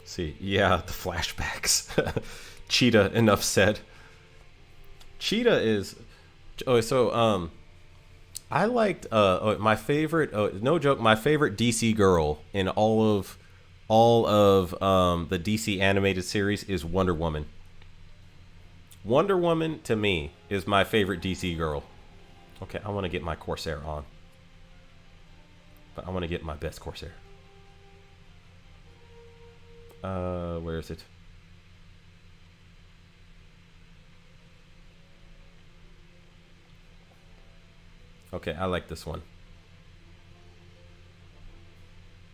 S1: See, yeah, the flashbacks. Cheetah, enough said. Cheetah is... Oh, so, I liked, my favorite, no joke, my favorite DC girl in all of the DC animated series is Wonder Woman. Wonder Woman, to me, is my favorite DC girl. Okay, I want to get my Corsair on. But I want to get my best Corsair. Where is it? Okay, I like this one.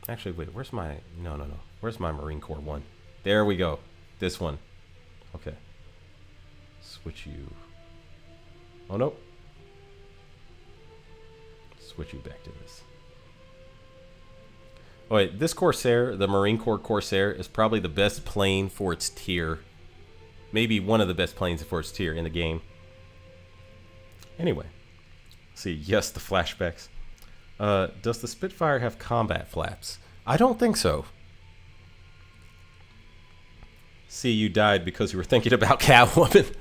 S1: Actually, wait, where's my... No. Where's my Marine Corps one? There we go. This one. Okay. Switch you. Oh, nope. Switch you back to this. Oh, wait, this Corsair, the Marine Corps Corsair, is probably the best plane for its tier. Maybe one of the best planes for its tier in the game. Anyway. See, yes, the flashbacks. Does the Spitfire have combat flaps? I don't think so. See, you died because you were thinking about Catwoman.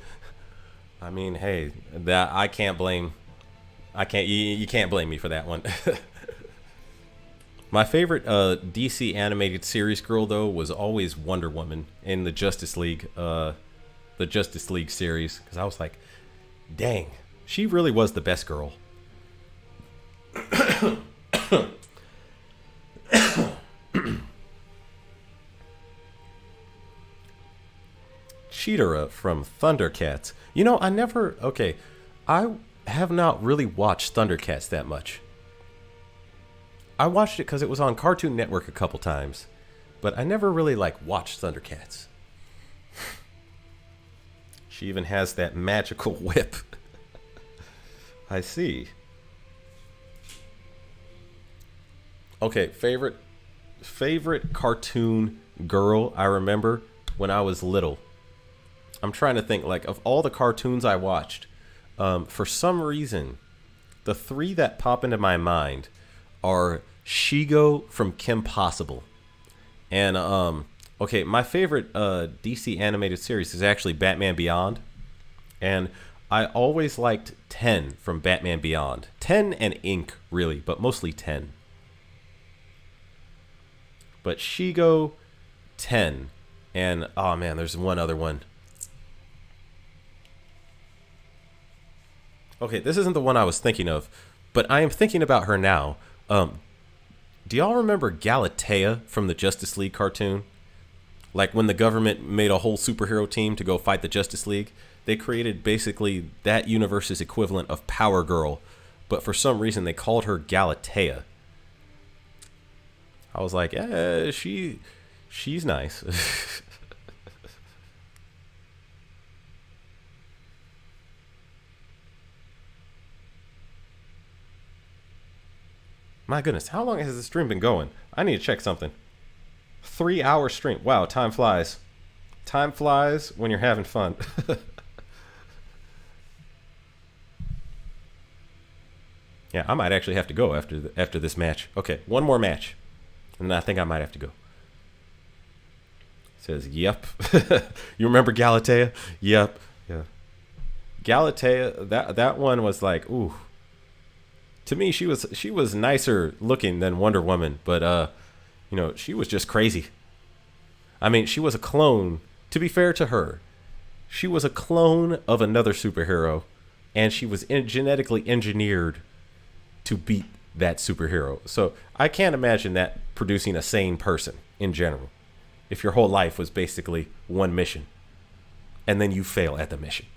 S1: I mean, hey, that I can't blame. You can't blame me for that one. My favorite DC animated series girl though was always Wonder Woman in the Justice League series, because I was like, dang, she really was the best girl. Cheetara from Thundercats. You know, I never. Okay, I have not really watched Thundercats that much. I watched it because it was on Cartoon Network a couple times, but I never really like watched Thundercats. She even has that magical whip. I see. Okay, favorite cartoon girl I remember when I was little. I'm trying to think, like, of all the cartoons I watched, for some reason, the three that pop into my mind are Shigo from Kim Possible. And, okay, my favorite DC animated series is actually Batman Beyond. And I always liked 10 from Batman Beyond. 10 and Ink, really, but mostly 10. But Shigo, 10, and oh man, there's one other one. Okay, this isn't the one I was thinking of, but I am thinking about her now. Do y'all remember Galatea from the Justice League cartoon? Like when the government made a whole superhero team to go fight the Justice League, they created basically that universe's equivalent of Power Girl, but for some reason they called her Galatea. I was like, she's nice. My goodness, how long has this stream been going? I need to check something. 3-hour stream. Wow, time flies. Time flies when you're having fun. Yeah, I might actually have to go after this match. Okay, one more match. And I think I might have to go. It says, yep. You remember Galatea? Yep. Yeah. Galatea, that one was like, ooh. To me, she was nicer looking than Wonder Woman, but you know, she was just crazy. I mean, she was a clone. To be fair to her, she was a clone of another superhero, and she was genetically engineered to beat that superhero. So I can't imagine that producing a sane person in general. If your whole life was basically one mission, and then you fail at the mission.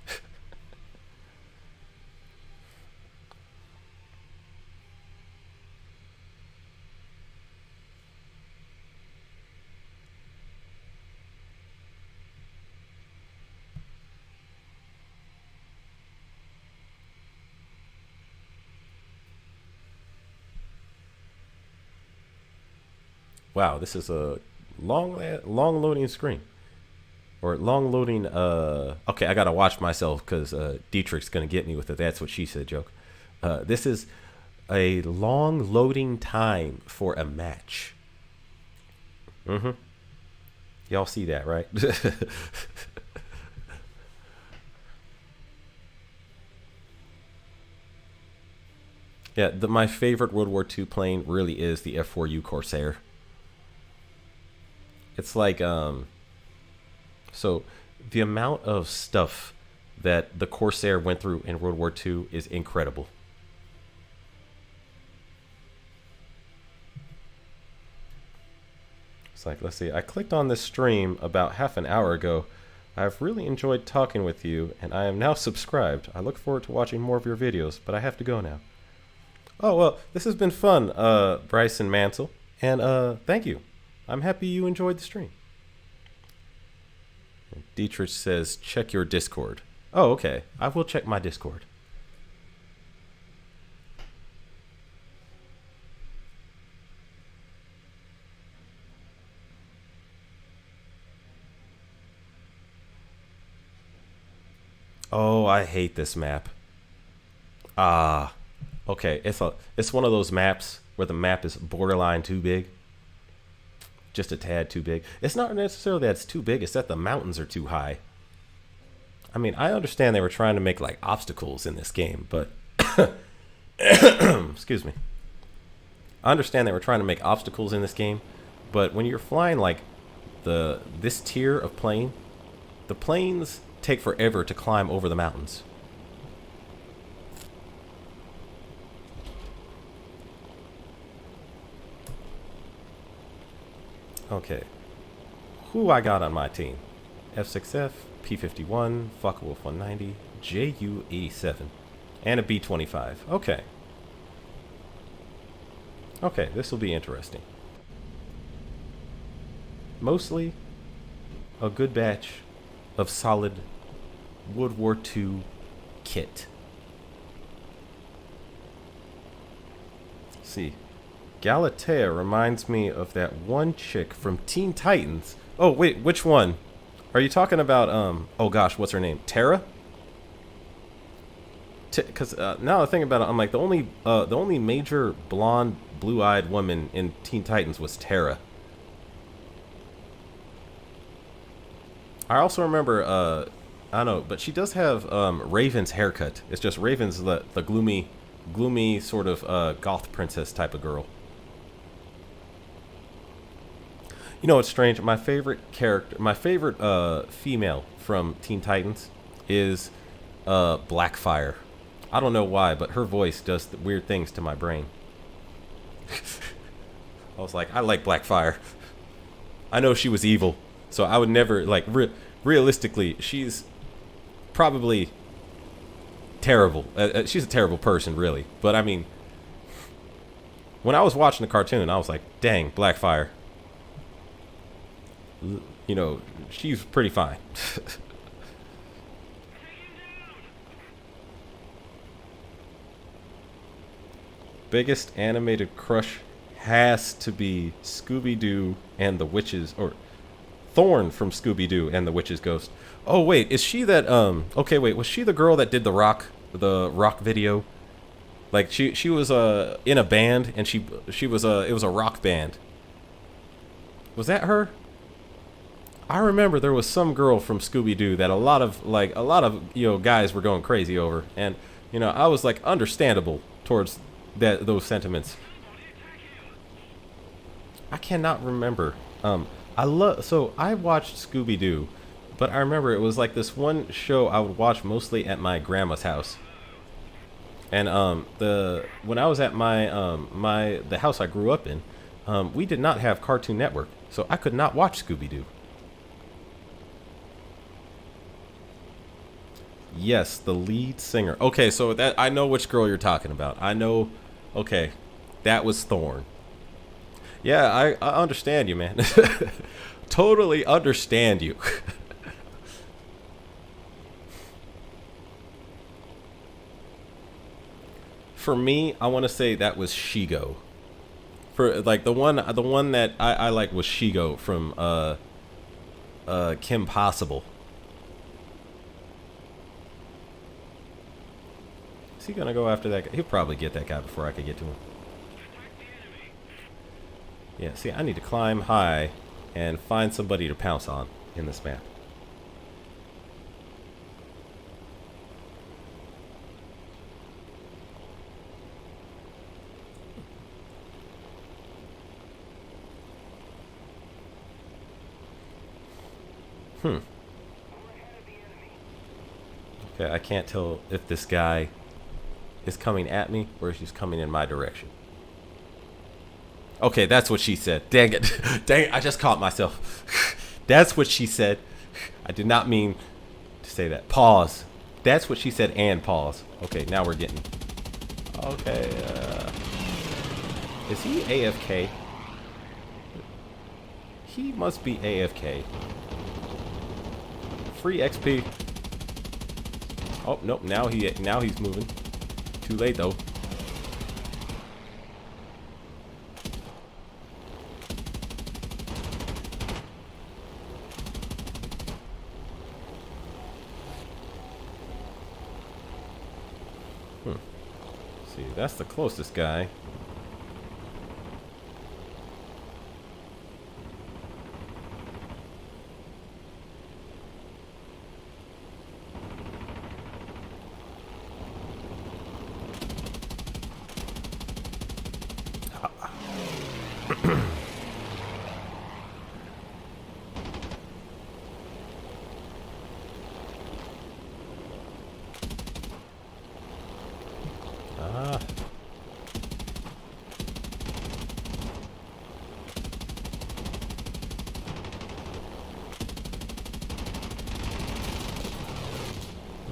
S1: Wow, this is a long loading screen. Or long loading, okay, I gotta watch myself because Dietrich's gonna get me with the "that's what she said" joke. This is a long loading time for a match. Mm-hmm. Y'all see that, right? Yeah, my favorite World War II plane really is the F4U Corsair. It's like, so the amount of stuff that the Corsair went through in World War II is incredible. It's like, let's see, I clicked on this stream about half an hour ago. I've really enjoyed talking with you, and I am now subscribed. I look forward to watching more of your videos, but I have to go now. Oh, well, this has been fun, Bryson Mansell, and thank you. I'm happy you enjoyed the stream. Dietrich says, check your Discord. Oh, okay. I will check my Discord. Oh, I hate this map. Ah, okay. It's one of those maps where the map is borderline too big. Just a tad too big. It's not necessarily that it's too big, it's that the mountains are too high. I mean, I understand they were trying to make like obstacles in this game, but excuse me. I understand they were trying to make obstacles in this game, but when you're flying like this tier of plane, the planes take forever to climb over the mountains. Okay. Who I got on my team? F6F, P-51, Focke-Wulf 190, Ju-87, and a B-25. Okay. Okay, this will be interesting. Mostly a good batch of solid World War II kit. Let's see. Galatea reminds me of that one chick from Teen Titans. Oh, wait, which one? Are you talking about, oh gosh, what's her name? Tara? Because now I think about it, I'm like, the only major blonde, blue-eyed woman in Teen Titans was Tara. I also remember, I don't know, but she does have Raven's haircut. It's just Raven's the gloomy sort of goth princess type of girl. You know what's strange? My favorite character, my favorite female from Teen Titans is Blackfire. I don't know why, but her voice does weird things to my brain. I was like, I like Blackfire. I know she was evil, so I would never, like, realistically, she's probably terrible. She's a terrible person, really. But, I mean, when I was watching the cartoon, I was like, dang, Blackfire. You know, she's pretty fine. Biggest animated crush has to be Scooby-Doo and the Witches, or Thorn from Scooby-Doo and the Witch's Ghost. Oh wait, is she that okay, wait, was she the girl that did the rock video? Like she was in a band, and she was it was a rock band. Was that her? I remember there was some girl from Scooby-Doo that a lot of guys were going crazy over, and I was like understandable towards those sentiments. I cannot remember. So I watched Scooby-Doo, but I remember it was like this one show I would watch mostly at my grandma's house. And when I was at the house I grew up in, we did not have Cartoon Network, so I could not watch Scooby-Doo. Yes, the lead singer. Okay, so that I know which girl you're talking about. I know. Okay, that was Thorn. Yeah, I understand you, man. Totally understand you. For me, I want to say that was Shigo. For like the one that I like was Shigo from Kim Possible. Is he gonna go after that guy? He'll probably get that guy before I could get to him. Yeah, see, I need to climb high and find somebody to pounce on in this map. Okay, I can't tell if this guy is coming at me or if he's coming in my direction. Okay, that's what she said. Dang it. Dang it, I just caught myself. That's what she said. I did not mean to say that. Pause. That's what she said, and pause. Okay, now we're getting... Okay, is he AFK? He must be AFK. Free XP. Oh, nope, now he's moving. Too late, though. See, that's the closest guy.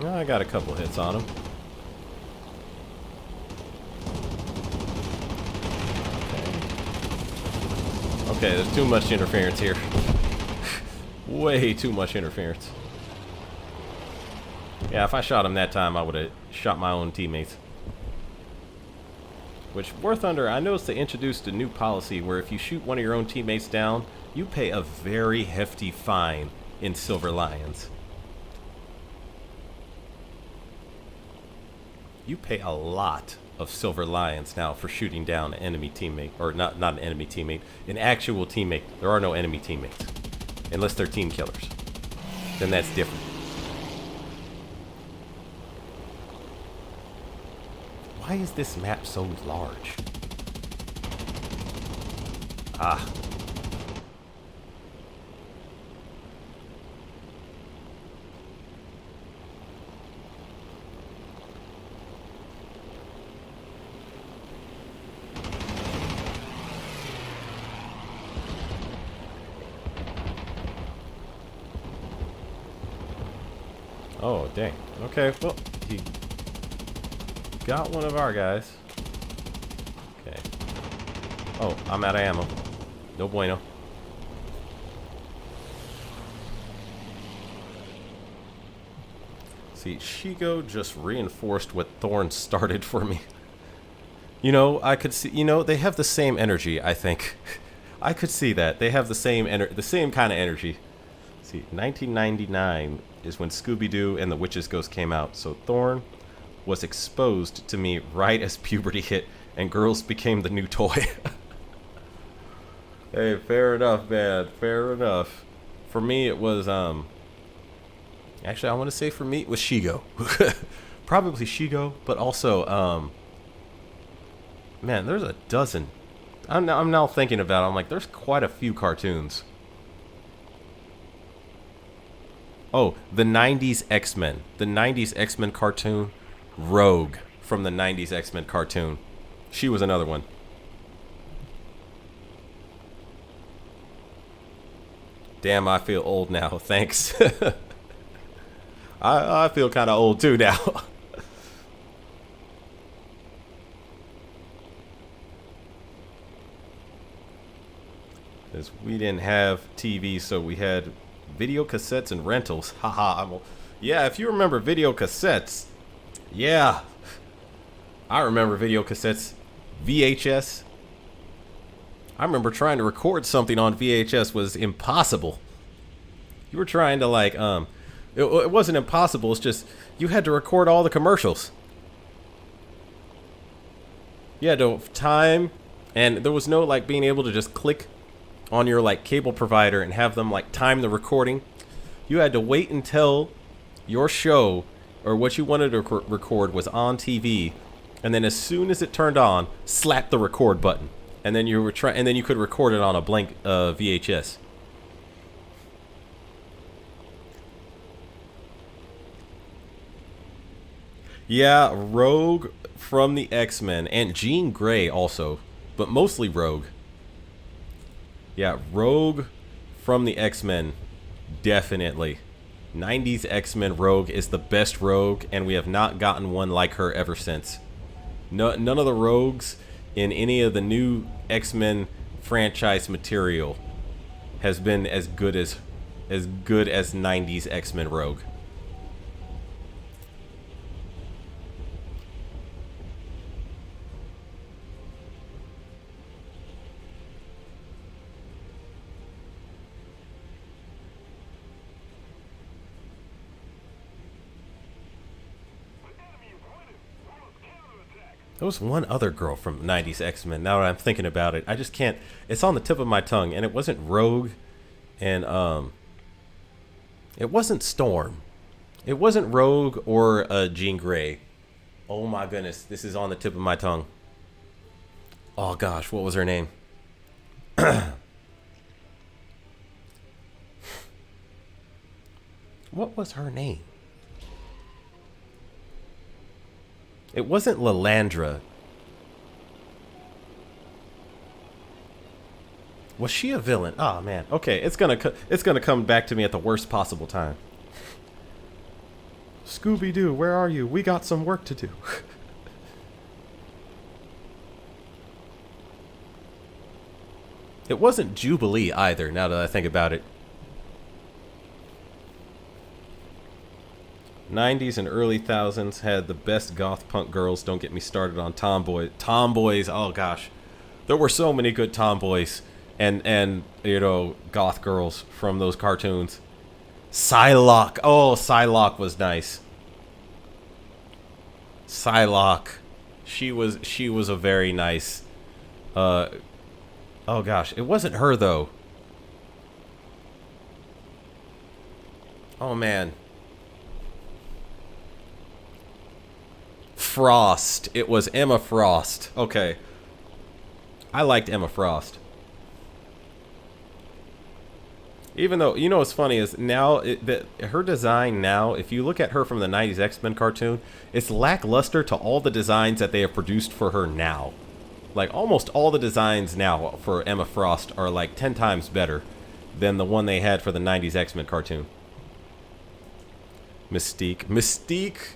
S1: I got a couple hits on him. Okay, there's too much interference here. Way too much interference. Yeah, if I shot him that time, I would have shot my own teammates. Which, War Thunder, I noticed they introduced a new policy where if you shoot one of your own teammates down, you pay a very hefty fine in Silver Lions. You pay a lot of Silver Lions now for shooting down an enemy teammate. Or not an enemy teammate, an actual teammate. There are no enemy teammates. Unless they're team killers. Then that's different. Why is this map so large? Ah. Oh, dang. Okay, well, he got one of our guys. Okay. Oh, I'm out of ammo. No bueno. See, Shigo just reinforced what Thorn started for me. You know, I could see, you know, they have the same energy, I think. I could see that. They have the same kind of energy. See, 1999 is when Scooby-Doo and the Witch's Ghost came out. So Thorn was exposed to me right as puberty hit and girls became the new toy. Hey, fair enough, man. Fair enough. For me, it was, actually, I want to say for me, it was Shigo. Probably Shigo, but also, man, there's a dozen. I'm now thinking about it. I'm like, there's quite a few cartoons. Oh, the 90s X-Men. The 90s X-Men cartoon. Rogue from the 90s X-Men cartoon. She was another one. Damn, I feel old now. Thanks. I feel kind of old too now. Because we didn't have TV, so we had video cassettes and rentals. Haha. Yeah, if you remember video cassettes. Yeah. I remember video cassettes. VHS. I remember trying to record something on VHS was impossible. You were trying to like, it wasn't impossible. It's just, you had to record all the commercials. You had to time, and there was no like being able to just click on your like cable provider and have them like time the recording. You had to wait until your show or what you wanted to record was on TV, and then as soon as it turned on, slap the record button, and then you were and then you could record it on a blank VHS. Yeah, Rogue from the X-Men and Jean Grey also, but mostly Rogue. Yeah, Rogue from the X-Men, definitely. 90s X-Men Rogue is the best Rogue, and we have not gotten one like her ever since. None of the Rogues in any of the new X-Men franchise material has been as good as 90s X-Men Rogue. There was one other girl from 90s X-Men. Now that I'm thinking about it, I just can't. It's on the tip of my tongue, and it wasn't Rogue, and it wasn't Storm. It wasn't Rogue or Jean Grey. Oh my goodness, this is on the tip of my tongue. Oh gosh, what was her name? What was her name? It wasn't Lilandra. Was she a villain? Oh man. Okay, it's gonna come back to me at the worst possible time. Scooby-Doo, where are you? We got some work to do. It wasn't Jubilee either, now that I think about it. 90s and early thousands had the best goth punk girls. Don't get me started on tomboys. Tomboys, oh gosh. There were so many good tomboys and you know, goth girls from those cartoons. Psylocke. Oh, Psylocke was nice. Psylocke. She was a very nice oh gosh, it wasn't her though. Oh man. Frost. It was Emma Frost. Okay. I liked Emma Frost. Even though, you know what's funny is now, her design now, if you look at her from the 90s X-Men cartoon, it's lackluster to all the designs that they have produced for her now. Like, almost all the designs now for Emma Frost are like 10 times better than the one they had for the 90s X-Men cartoon. Mystique. Mystique,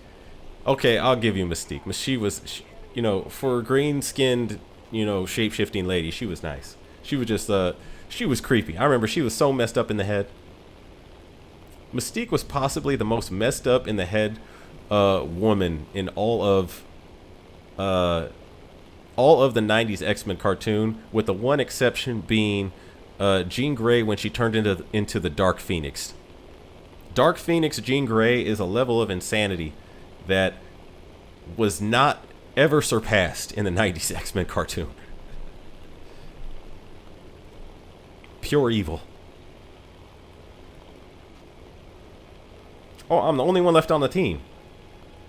S1: okay, I'll give you Mystique. She was, you know, for a green-skinned, you know, shape-shifting lady, she was nice. She was just, she was creepy. I remember she was so messed up in the head. Mystique was possibly the most messed up in the head woman in all of the 90s X-Men cartoon, with the one exception being Jean Grey when she turned into the Dark Phoenix. Dark Phoenix Jean Grey is a level of insanity that was not ever surpassed in the 90s X-Men cartoon. Pure evil. Oh, I'm the only one left on the team.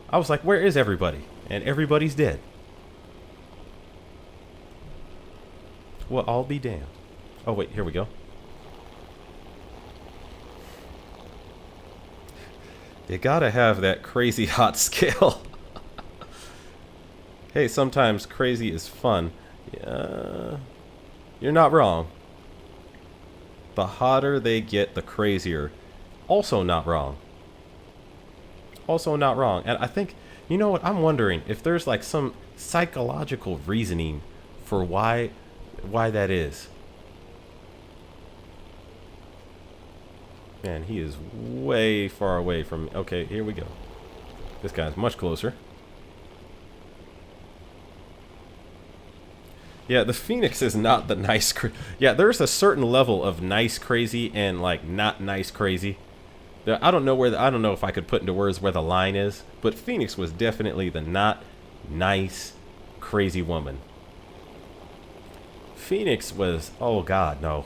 S1: I was like, where is everybody? And everybody's dead. Well, I'll be damned. Oh, wait, here we go. You gotta have that crazy hot skill. Hey, sometimes crazy is fun. You're not wrong. The hotter they get, the crazier. Also not wrong. Also not wrong. And I think, you know what, I'm wondering if there's like some psychological reasoning for why that is. Man, he is way far away from me. Okay, here we go. This guy's much closer. Yeah, the Phoenix is not the nice yeah, there's a certain level of nice crazy and like not nice crazy. I don't know I don't know if I could put into words where the line is, but Phoenix was definitely the not nice crazy woman. Phoenix was, oh god, no.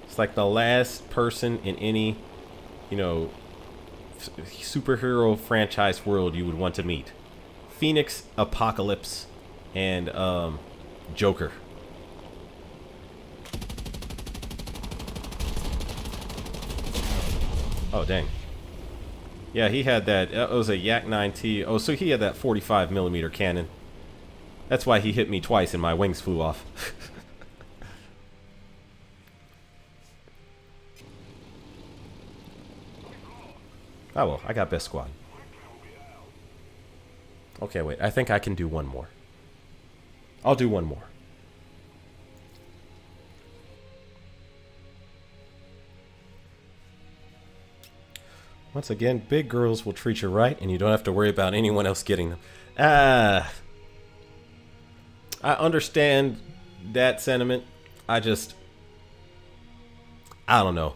S1: It's like the last person in any, you know, superhero franchise world you would want to meet. Phoenix, Apocalypse, and Joker. Oh, dang. Yeah, he had that. It was a Yak 9T. Oh, so he had that 45mm cannon. That's why he hit me twice and my wings flew off. Oh, well, I got best squad. Okay, wait. I think I can do one more. I'll do one more. Once again, big girls will treat you right, and you don't have to worry about anyone else getting them. I understand that sentiment. I don't know.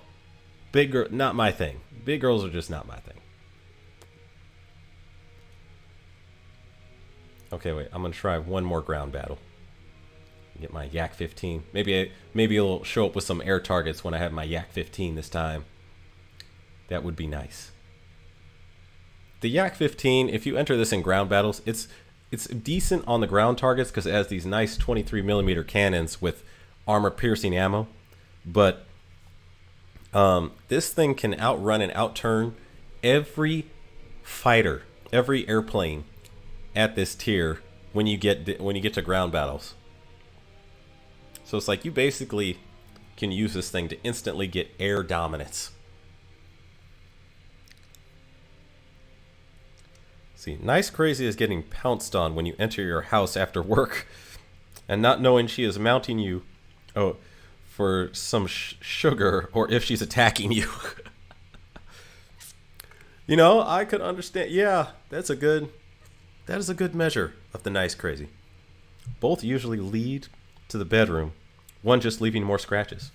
S1: Big girl, not my thing. Big girls are just not my thing. Okay, wait. I'm gonna try one more ground battle. Get my Yak 15. Maybe it'll show up with some air targets when I have my Yak 15 this time. That would be nice. The Yak 15, if you enter this in ground battles, it's decent on the ground targets because it has these nice 23mm cannons with armor-piercing ammo. But this thing can outrun and outturn every fighter, every airplane at this tier when you get to ground battles. So it's like you basically can use this thing to instantly get air dominance. See, nice crazy is getting pounced on when you enter your house after work and not knowing she is mounting you for some sugar or if she's attacking you. You know, I could understand. Yeah, that is a good measure of the nice crazy. Both usually lead to the bedroom, one just leaving more scratches.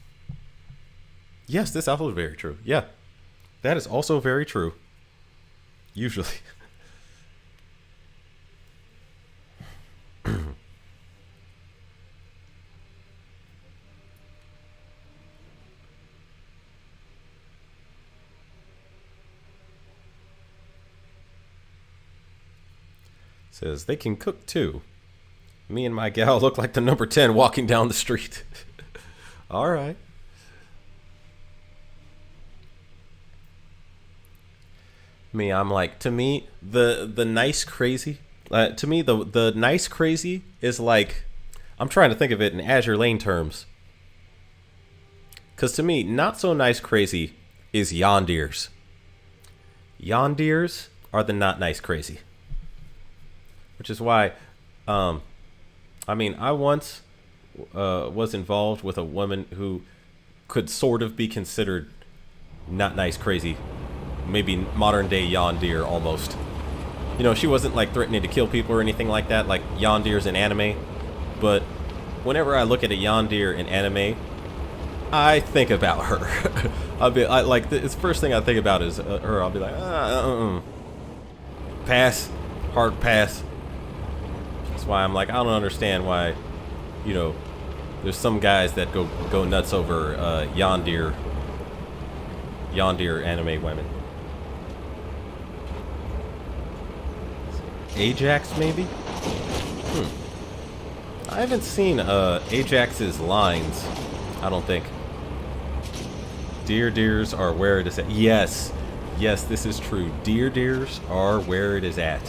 S1: Yes, this also is very true. Yeah, that is also very true. Usually. Says they can cook too. Me and my gal look like the number 10 walking down the street. All right. Me, I'm like, to me, the nice crazy. To me, the nice crazy is like, I'm trying to think of it in Azure Lane terms. Because to me, not so nice crazy is yondiers. Yondiers are the not nice crazy. Which is why, I once was involved with a woman who could sort of be considered not nice crazy. Maybe modern day yondier almost. You know, she wasn't like threatening to kill people or anything like that, like yondiers in anime. But whenever I look at a yondier in anime, I think about her. The first thing I think about is her. I'll be like, pass, hard pass. That's why I'm like, I don't understand why, you know, there's some guys that go nuts over yondier anime women. Ajax, maybe? I haven't seen Ajax's lines, I don't think. Deers are where it is at. Yes, this is true. Deers are where it is at.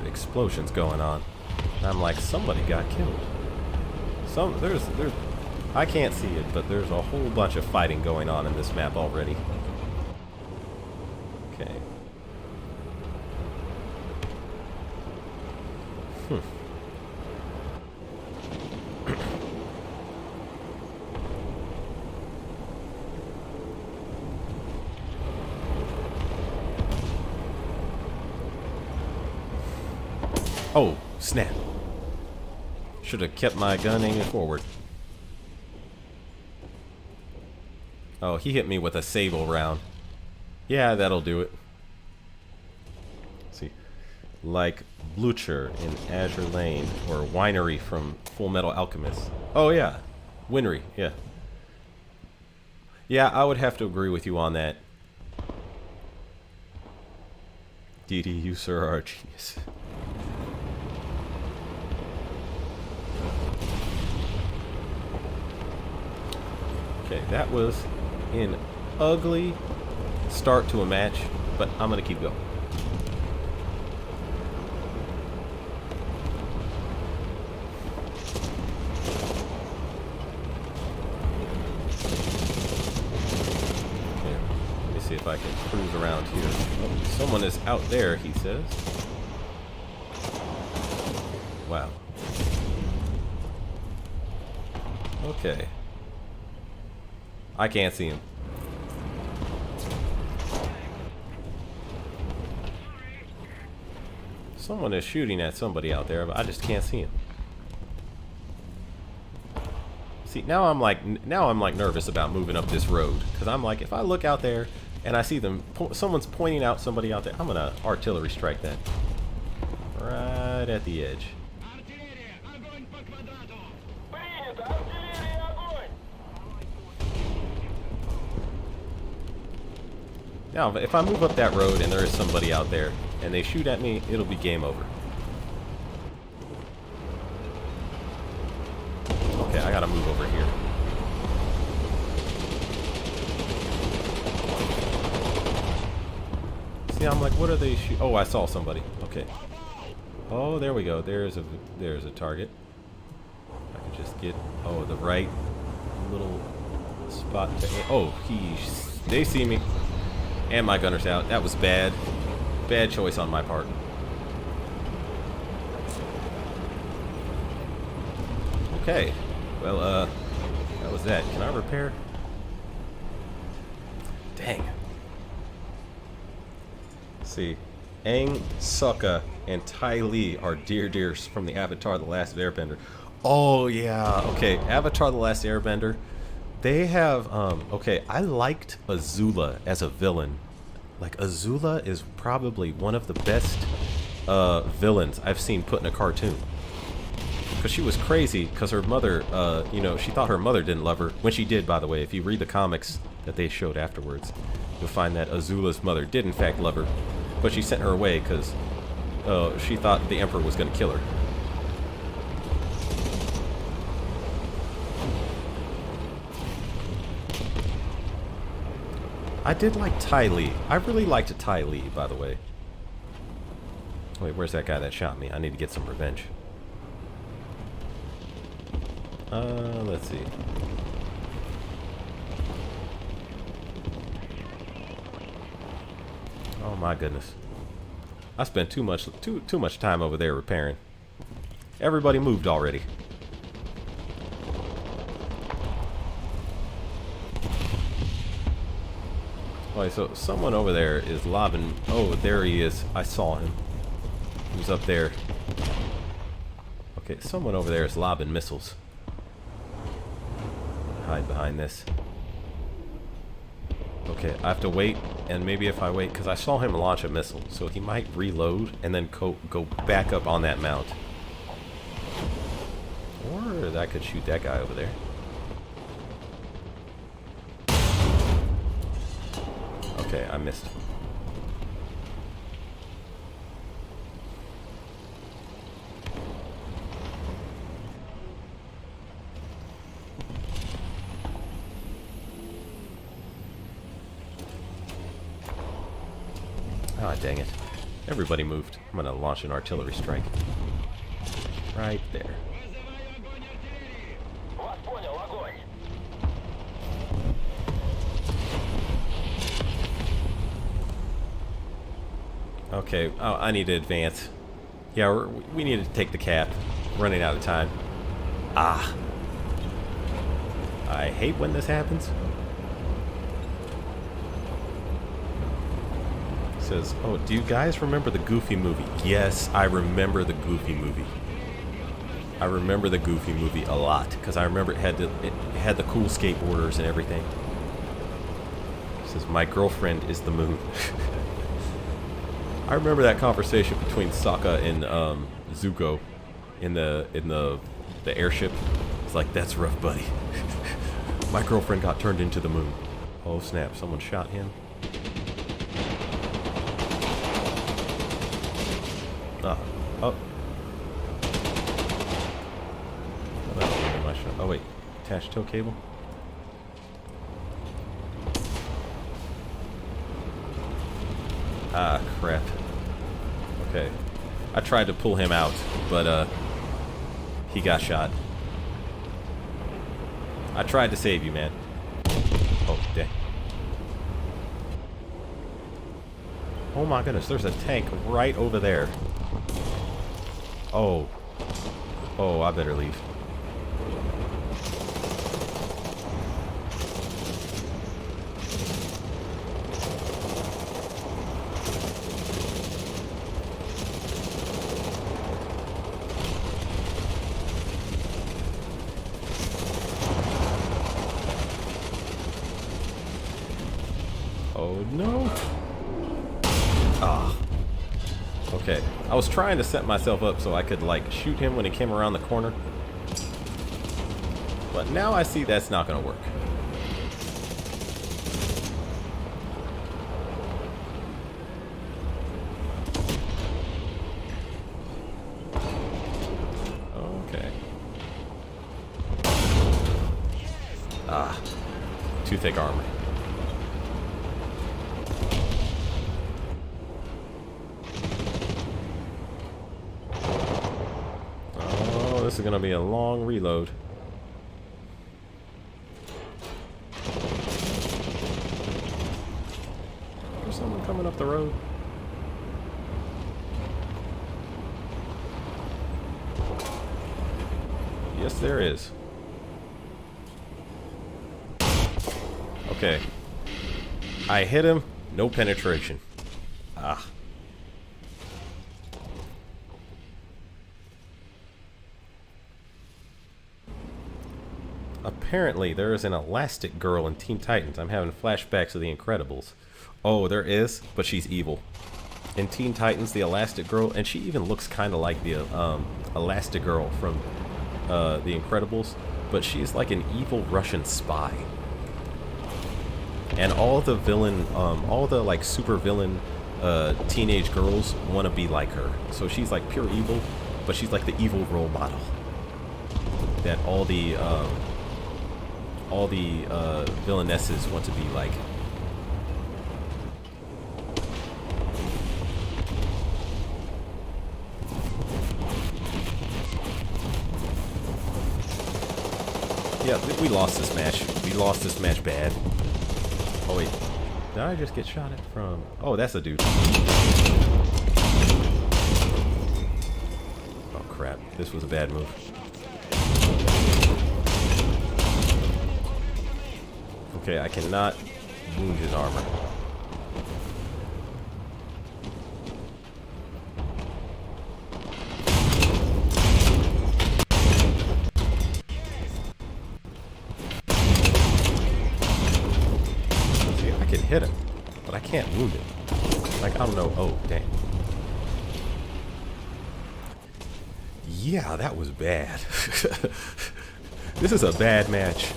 S1: Explosions going on. And I'm like, somebody got killed. There's I can't see it, but there's a whole bunch of fighting going on in this map already. Okay. Oh, snap. Should have kept my gun aiming forward. Oh, he hit me with a sable round. Yeah, that'll do it. Let's see. Like Blucher in Azure Lane, or Winery from Full Metal Alchemist. Oh, yeah. Winery, yeah. Yeah, I would have to agree with you on that. Didi, you sir are a genius. Okay, that was an ugly start to a match, but I'm going to keep going. Okay, let me see if I can cruise around here. Oh, someone is out there, he says. Wow. Okay. I can't see him. Someone is shooting at somebody out there, but I just can't see him. See, now I'm like nervous about moving up this road, because I'm like, if I look out there and I see them, someone's pointing out somebody out there, I'm gonna artillery strike that right at the edge. Now, if I move up that road and there is somebody out there and they shoot at me, it'll be game over. gotta move over here. See, I'm like, what are they shooting? Oh, I saw somebody. Okay. Oh, there we go. There's a target. I can just get the right little spot to hit. Oh, they see me. And my gunner's out. That was bad. Bad choice on my part. Okay. Well, that was that. Can I repair? Dang. Let's see. Aang, Sokka, and Ty Lee are deers from the Avatar The Last Airbender. Oh, yeah. Okay, Avatar The Last Airbender. They have, okay, I liked Azula as a villain. Like, Azula is probably one of the best villains I've seen put in a cartoon. Because she was crazy, because her mother, you know, she thought her mother didn't love her. When she did, by the way. If you read the comics that they showed afterwards, you'll find that Azula's mother did, in fact, love her. But she sent her away because she thought the Emperor was going to kill her. I did like Ty Lee. I really liked Ty Lee, by the way. Wait, where's that guy that shot me? I need to get some revenge. Let's see. Oh my goodness. I spent too much time over there repairing. Everybody moved already. Okay, so someone over there is lobbing. Oh, there he is. I saw him. He was up there. Okay, someone over there is lobbing missiles. Hide behind this. Okay, I have to wait, and maybe if I wait, because I saw him launch a missile, so he might reload and then go back up on that mount. Or I could shoot that guy over there. Okay, I missed. Ah, dang it. Everybody moved. I'm gonna launch an artillery strike. Right there. Okay, oh, I need to advance. Yeah, we need to take the cap. Running out of time. Ah. I hate when this happens. Says, oh, do you guys remember the Goofy movie? Yes, I remember the Goofy movie. I remember the Goofy movie a lot because I remember it had the cool skateboarders and everything. It says, my girlfriend is the moon. I remember that conversation between Sokka and Zuko in the airship. It's like, that's rough, buddy. My girlfriend got turned into the moon. Oh snap! Someone shot him. Oh. Oh wait, attached tow cable. Ah, crap. Okay. I tried to pull him out, but he got shot. I tried to save you, man. Oh, dang. Oh my goodness, there's a tank right over there. Oh. Oh, I better leave. Oh no. Ah. Okay. I was trying to set myself up so I could like shoot him when he came around the corner. But now I see that's not gonna work. Okay. Ah, too thick armor. Oh, this is gonna be a long reload. There's someone coming up the road. Yes, there is. Okay. I hit him. No penetration. Ah. Apparently, there is an Elastic Girl in Teen Titans. I'm having flashbacks of The Incredibles. Oh, there is, but she's evil. In Teen Titans, the Elastic Girl, and she even looks kind of like the Elastic Girl from The Incredibles, but she's like an evil Russian spy. And all the villain, all the like super villain teenage girls want to be like her. So she's like pure evil, but she's like the evil role model that all the villainesses want to be like. Yeah, we lost this match. We lost this match bad. Oh wait, did I just get shot at from? Oh, that's a dude. Oh crap, this was a bad move. Okay, I cannot wound his armor. Hit him, but I can't wound him. Like, I don't know. Oh, dang. Yeah, that was bad. This is a bad match.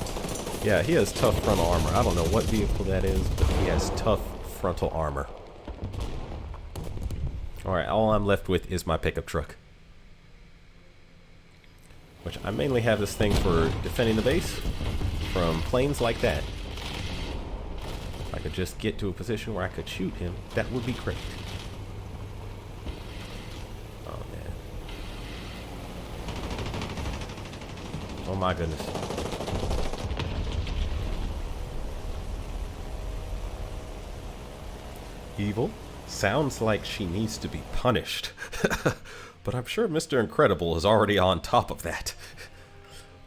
S1: Yeah, he has tough frontal armor. I don't know what vehicle that is, but he has tough frontal armor. Alright, all I'm left with is my pickup truck. Which I mainly have this thing for defending the base from planes like that. If I could just get to a position where I could shoot him, that would be great. Oh, man. Oh, my goodness. Evil? Sounds like she needs to be punished. But I'm sure Mr. Incredible is already on top of that.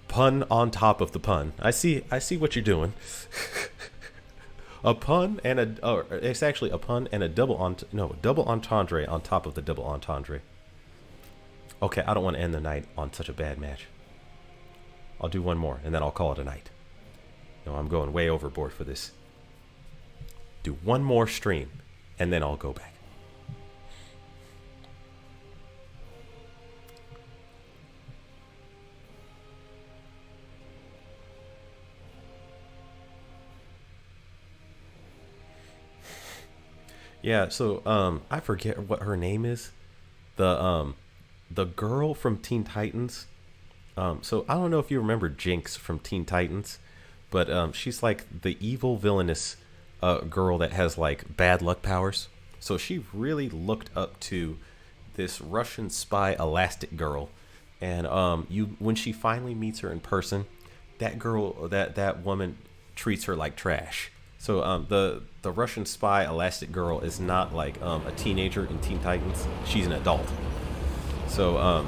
S1: Pun on top of the pun. I see what you're doing. A pun and a, or it's actually a pun and a double entendre on top of the double entendre. Okay, I don't want to end the night on such a bad match. I'll do one more and then I'll call it a night. No, I'm going way overboard for this. Do one more stream and then I'll go back. Yeah, so I forget what her name is. The girl from Teen Titans. So I don't know if you remember Jinx from Teen Titans, but she's like the evil villainous girl that has like bad luck powers. So she really looked up to this Russian spy Elastic Girl, and when she finally meets her in person, that girl, that woman treats her like trash. So the Russian spy Elastic Girl is not like a teenager in Teen Titans. She's an adult. So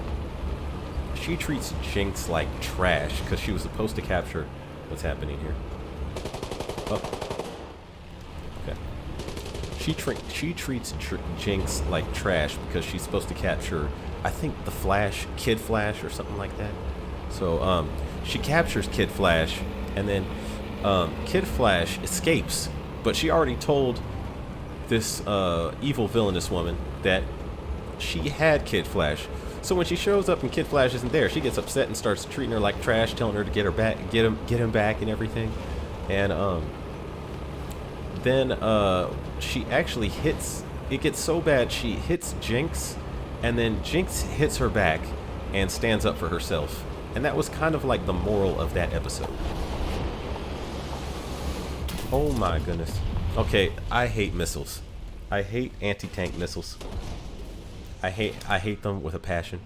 S1: she treats Jinx like trash because she was supposed to capture what's happening here. Oh, okay. She treats Jinx like trash because she's supposed to capture, I think, the Flash, Kid Flash, or something like that. So she captures Kid Flash, and then Kid Flash escapes, but she already told this evil villainous woman that she had Kid Flash. So when she shows up and Kid Flash isn't there, she gets upset and starts treating her like trash, telling her to get her back, get him back, and everything. And then she actually hits. It gets so bad she hits Jinx, and then Jinx hits her back and stands up for herself. And that was kind of like the moral of that episode. Oh my goodness. Okay, I hate missiles. I hate anti-tank missiles. I hate them with a passion.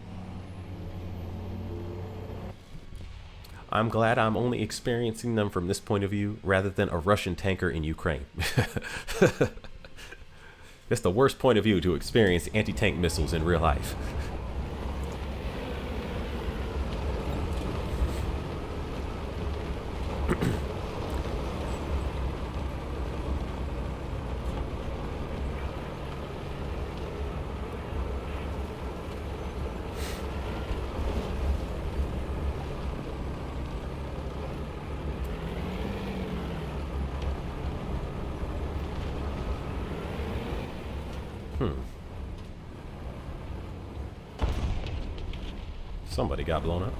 S1: I'm glad I'm only experiencing them from this point of view rather than a Russian tanker in Ukraine. That's the worst point of view to experience anti-tank missiles in real life. Somebody got blown up.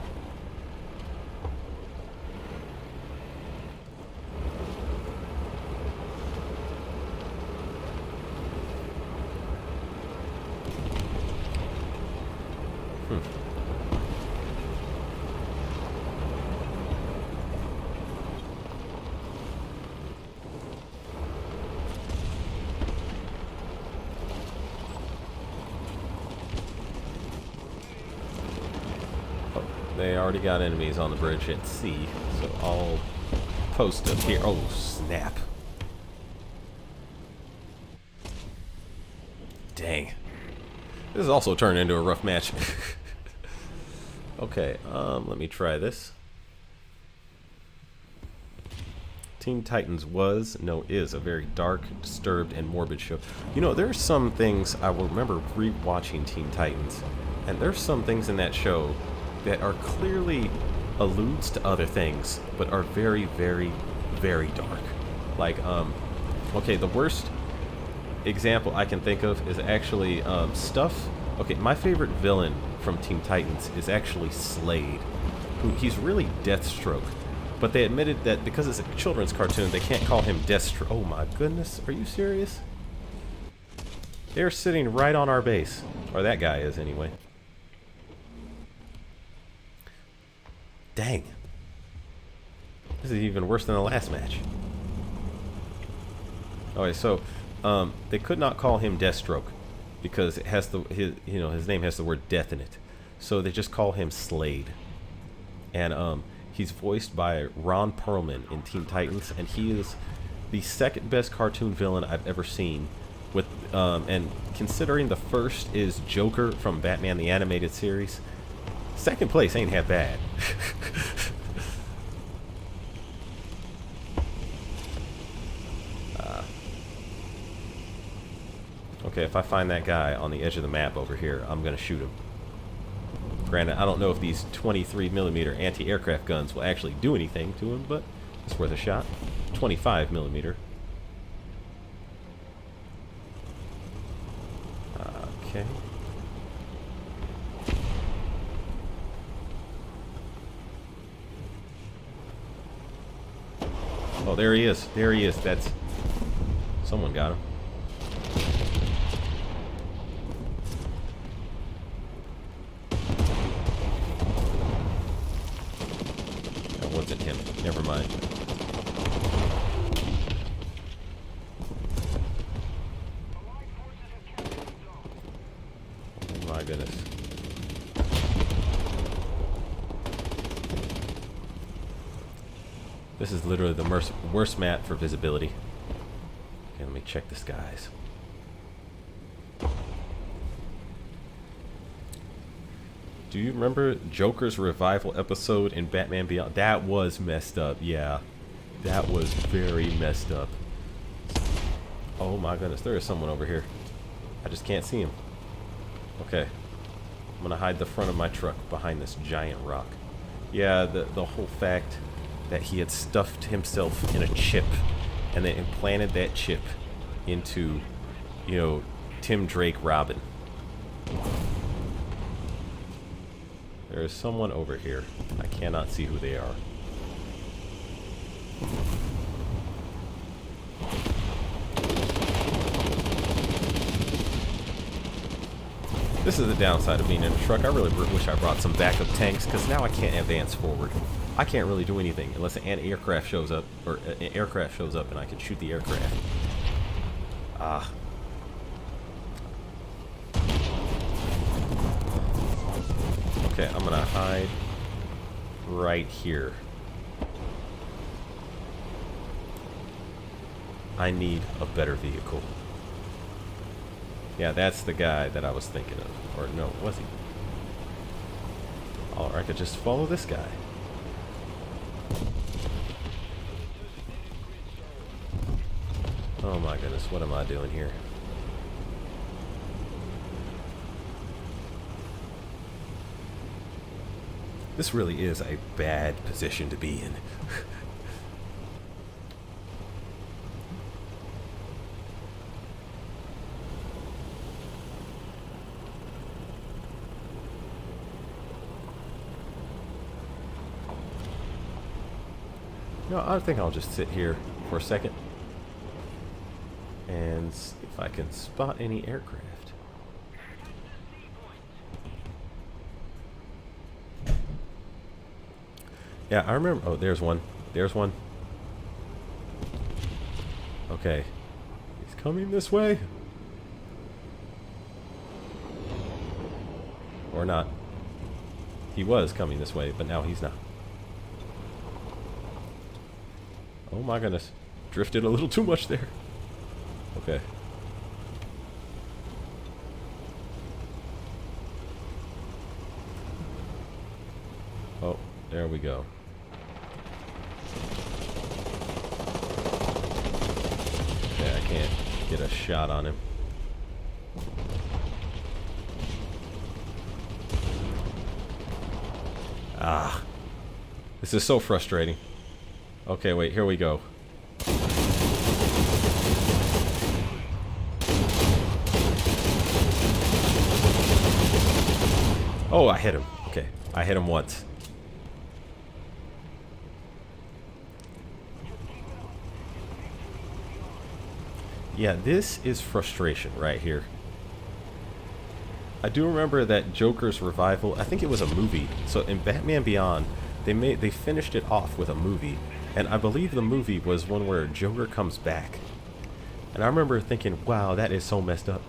S1: They already got enemies on the bridge at sea, so I'll post up here. Oh, snap. Dang. This has also turned into a rough match. Okay, let me try this. Teen Titans is a very dark, disturbed, and morbid show. You know, there's some things I will remember re-watching Teen Titans, and there's some things in that show that are clearly alludes to other things, but are very, very, very dark. Like, okay, the worst example I can think of is actually stuff. Okay, my favorite villain from Teen Titans is actually Slade, who he's really Deathstroke, but they admitted that because it's a children's cartoon, they can't call him Deathstroke. Oh my goodness, are you serious? They're sitting right on our base, or that guy is anyway. Dang. This is even worse than the last match. Okay, so they could not call him Deathstroke because it has his name has the word death in it. So they just call him Slade. And he's voiced by Ron Perlman in Teen Titans, and he is the second best cartoon villain I've ever seen. With and considering the first is Joker from Batman the Animated Series, second place ain't half bad. Okay, if I find that guy on the edge of the map over here, I'm gonna shoot him. Granted, I don't know if these 23mm anti-aircraft guns will actually do anything to him, but it's worth a shot. 25mm. Okay. Oh, there he is. There he is. That's... Someone got him. That wasn't him. Never mind. Oh my goodness. This is literally the worst map for visibility. Okay, let me check the skies. Do you remember Joker's revival episode in Batman Beyond? That was messed up, yeah. That was very messed up. Oh my goodness, there is someone over here. I just can't see him. Okay. I'm gonna hide the front of my truck behind this giant rock. Yeah, the whole fact that he had stuffed himself in a chip and then implanted that chip into, you know, Tim Drake Robin. There is someone over here. I cannot see who they are. This is the downside of being in a truck. I really wish I brought some backup tanks, because now I can't advance forward. I can't really do anything unless an aircraft shows up, or an aircraft shows up and I can shoot the aircraft. Ah. Okay, I'm gonna hide right here. I need a better vehicle. Yeah, that's the guy that I was thinking of. Or no, was he? Or I could just follow this guy. Oh my goodness, what am I doing here? This really is a bad position to be in. No, I think I'll just sit here for a second and see if I can spot any aircraft. Yeah, I remember. Oh, there's one. There's one. Okay. He's coming this way. Or not. He was coming this way, but now he's not. Oh my goodness. Drifted a little too much there. Okay. Oh, there we go. Okay, I can't get a shot on him. Ah. This is so frustrating. Okay, wait, here we go. Oh, I hit him. Okay, I hit him once. Yeah, this is frustration right here. I do remember that Joker's revival, I think it was a movie. So in Batman Beyond, they finished it off with a movie. And I believe the movie was one where Joker comes back. And I remember thinking, wow, that is so messed up.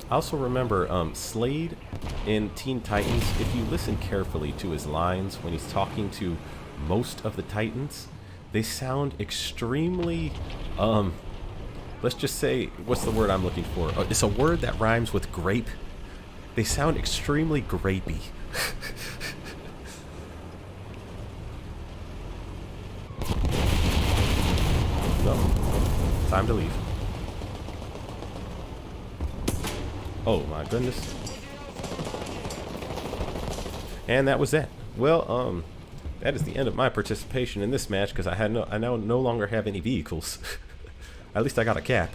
S1: I also remember Slade in Teen Titans, if you listen carefully to his lines when he's talking to most of the Titans, they sound extremely, let's just say, what's the word I'm looking for? It's a word that rhymes with grape. They sound extremely grapey. So, time to leave. Oh my goodness. And that was that. Well, that is the end of my participation in this match because I now no longer have any vehicles. At least I got a cap.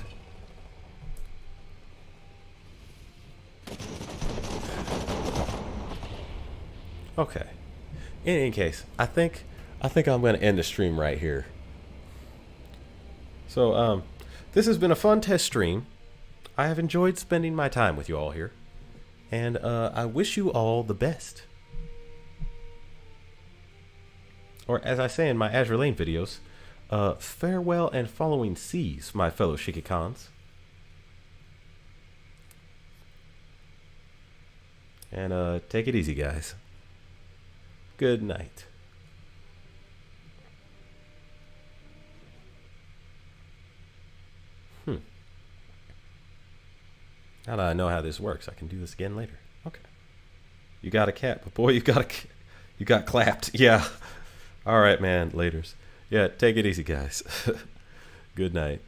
S1: Okay. In any case, I think I'm going to end the stream right here. So, this has been a fun test stream. I have enjoyed spending my time with you all here. And I wish you all the best. Or as I say in my Azure Lane videos, farewell and following seas, my fellow Shikikans. And take it easy, guys. Good night. Now that I know how this works, I can do this again later. Okay. You got a cat, but boy, you got clapped. Yeah. All right, man. Laters. Yeah, take it easy, guys. Good night.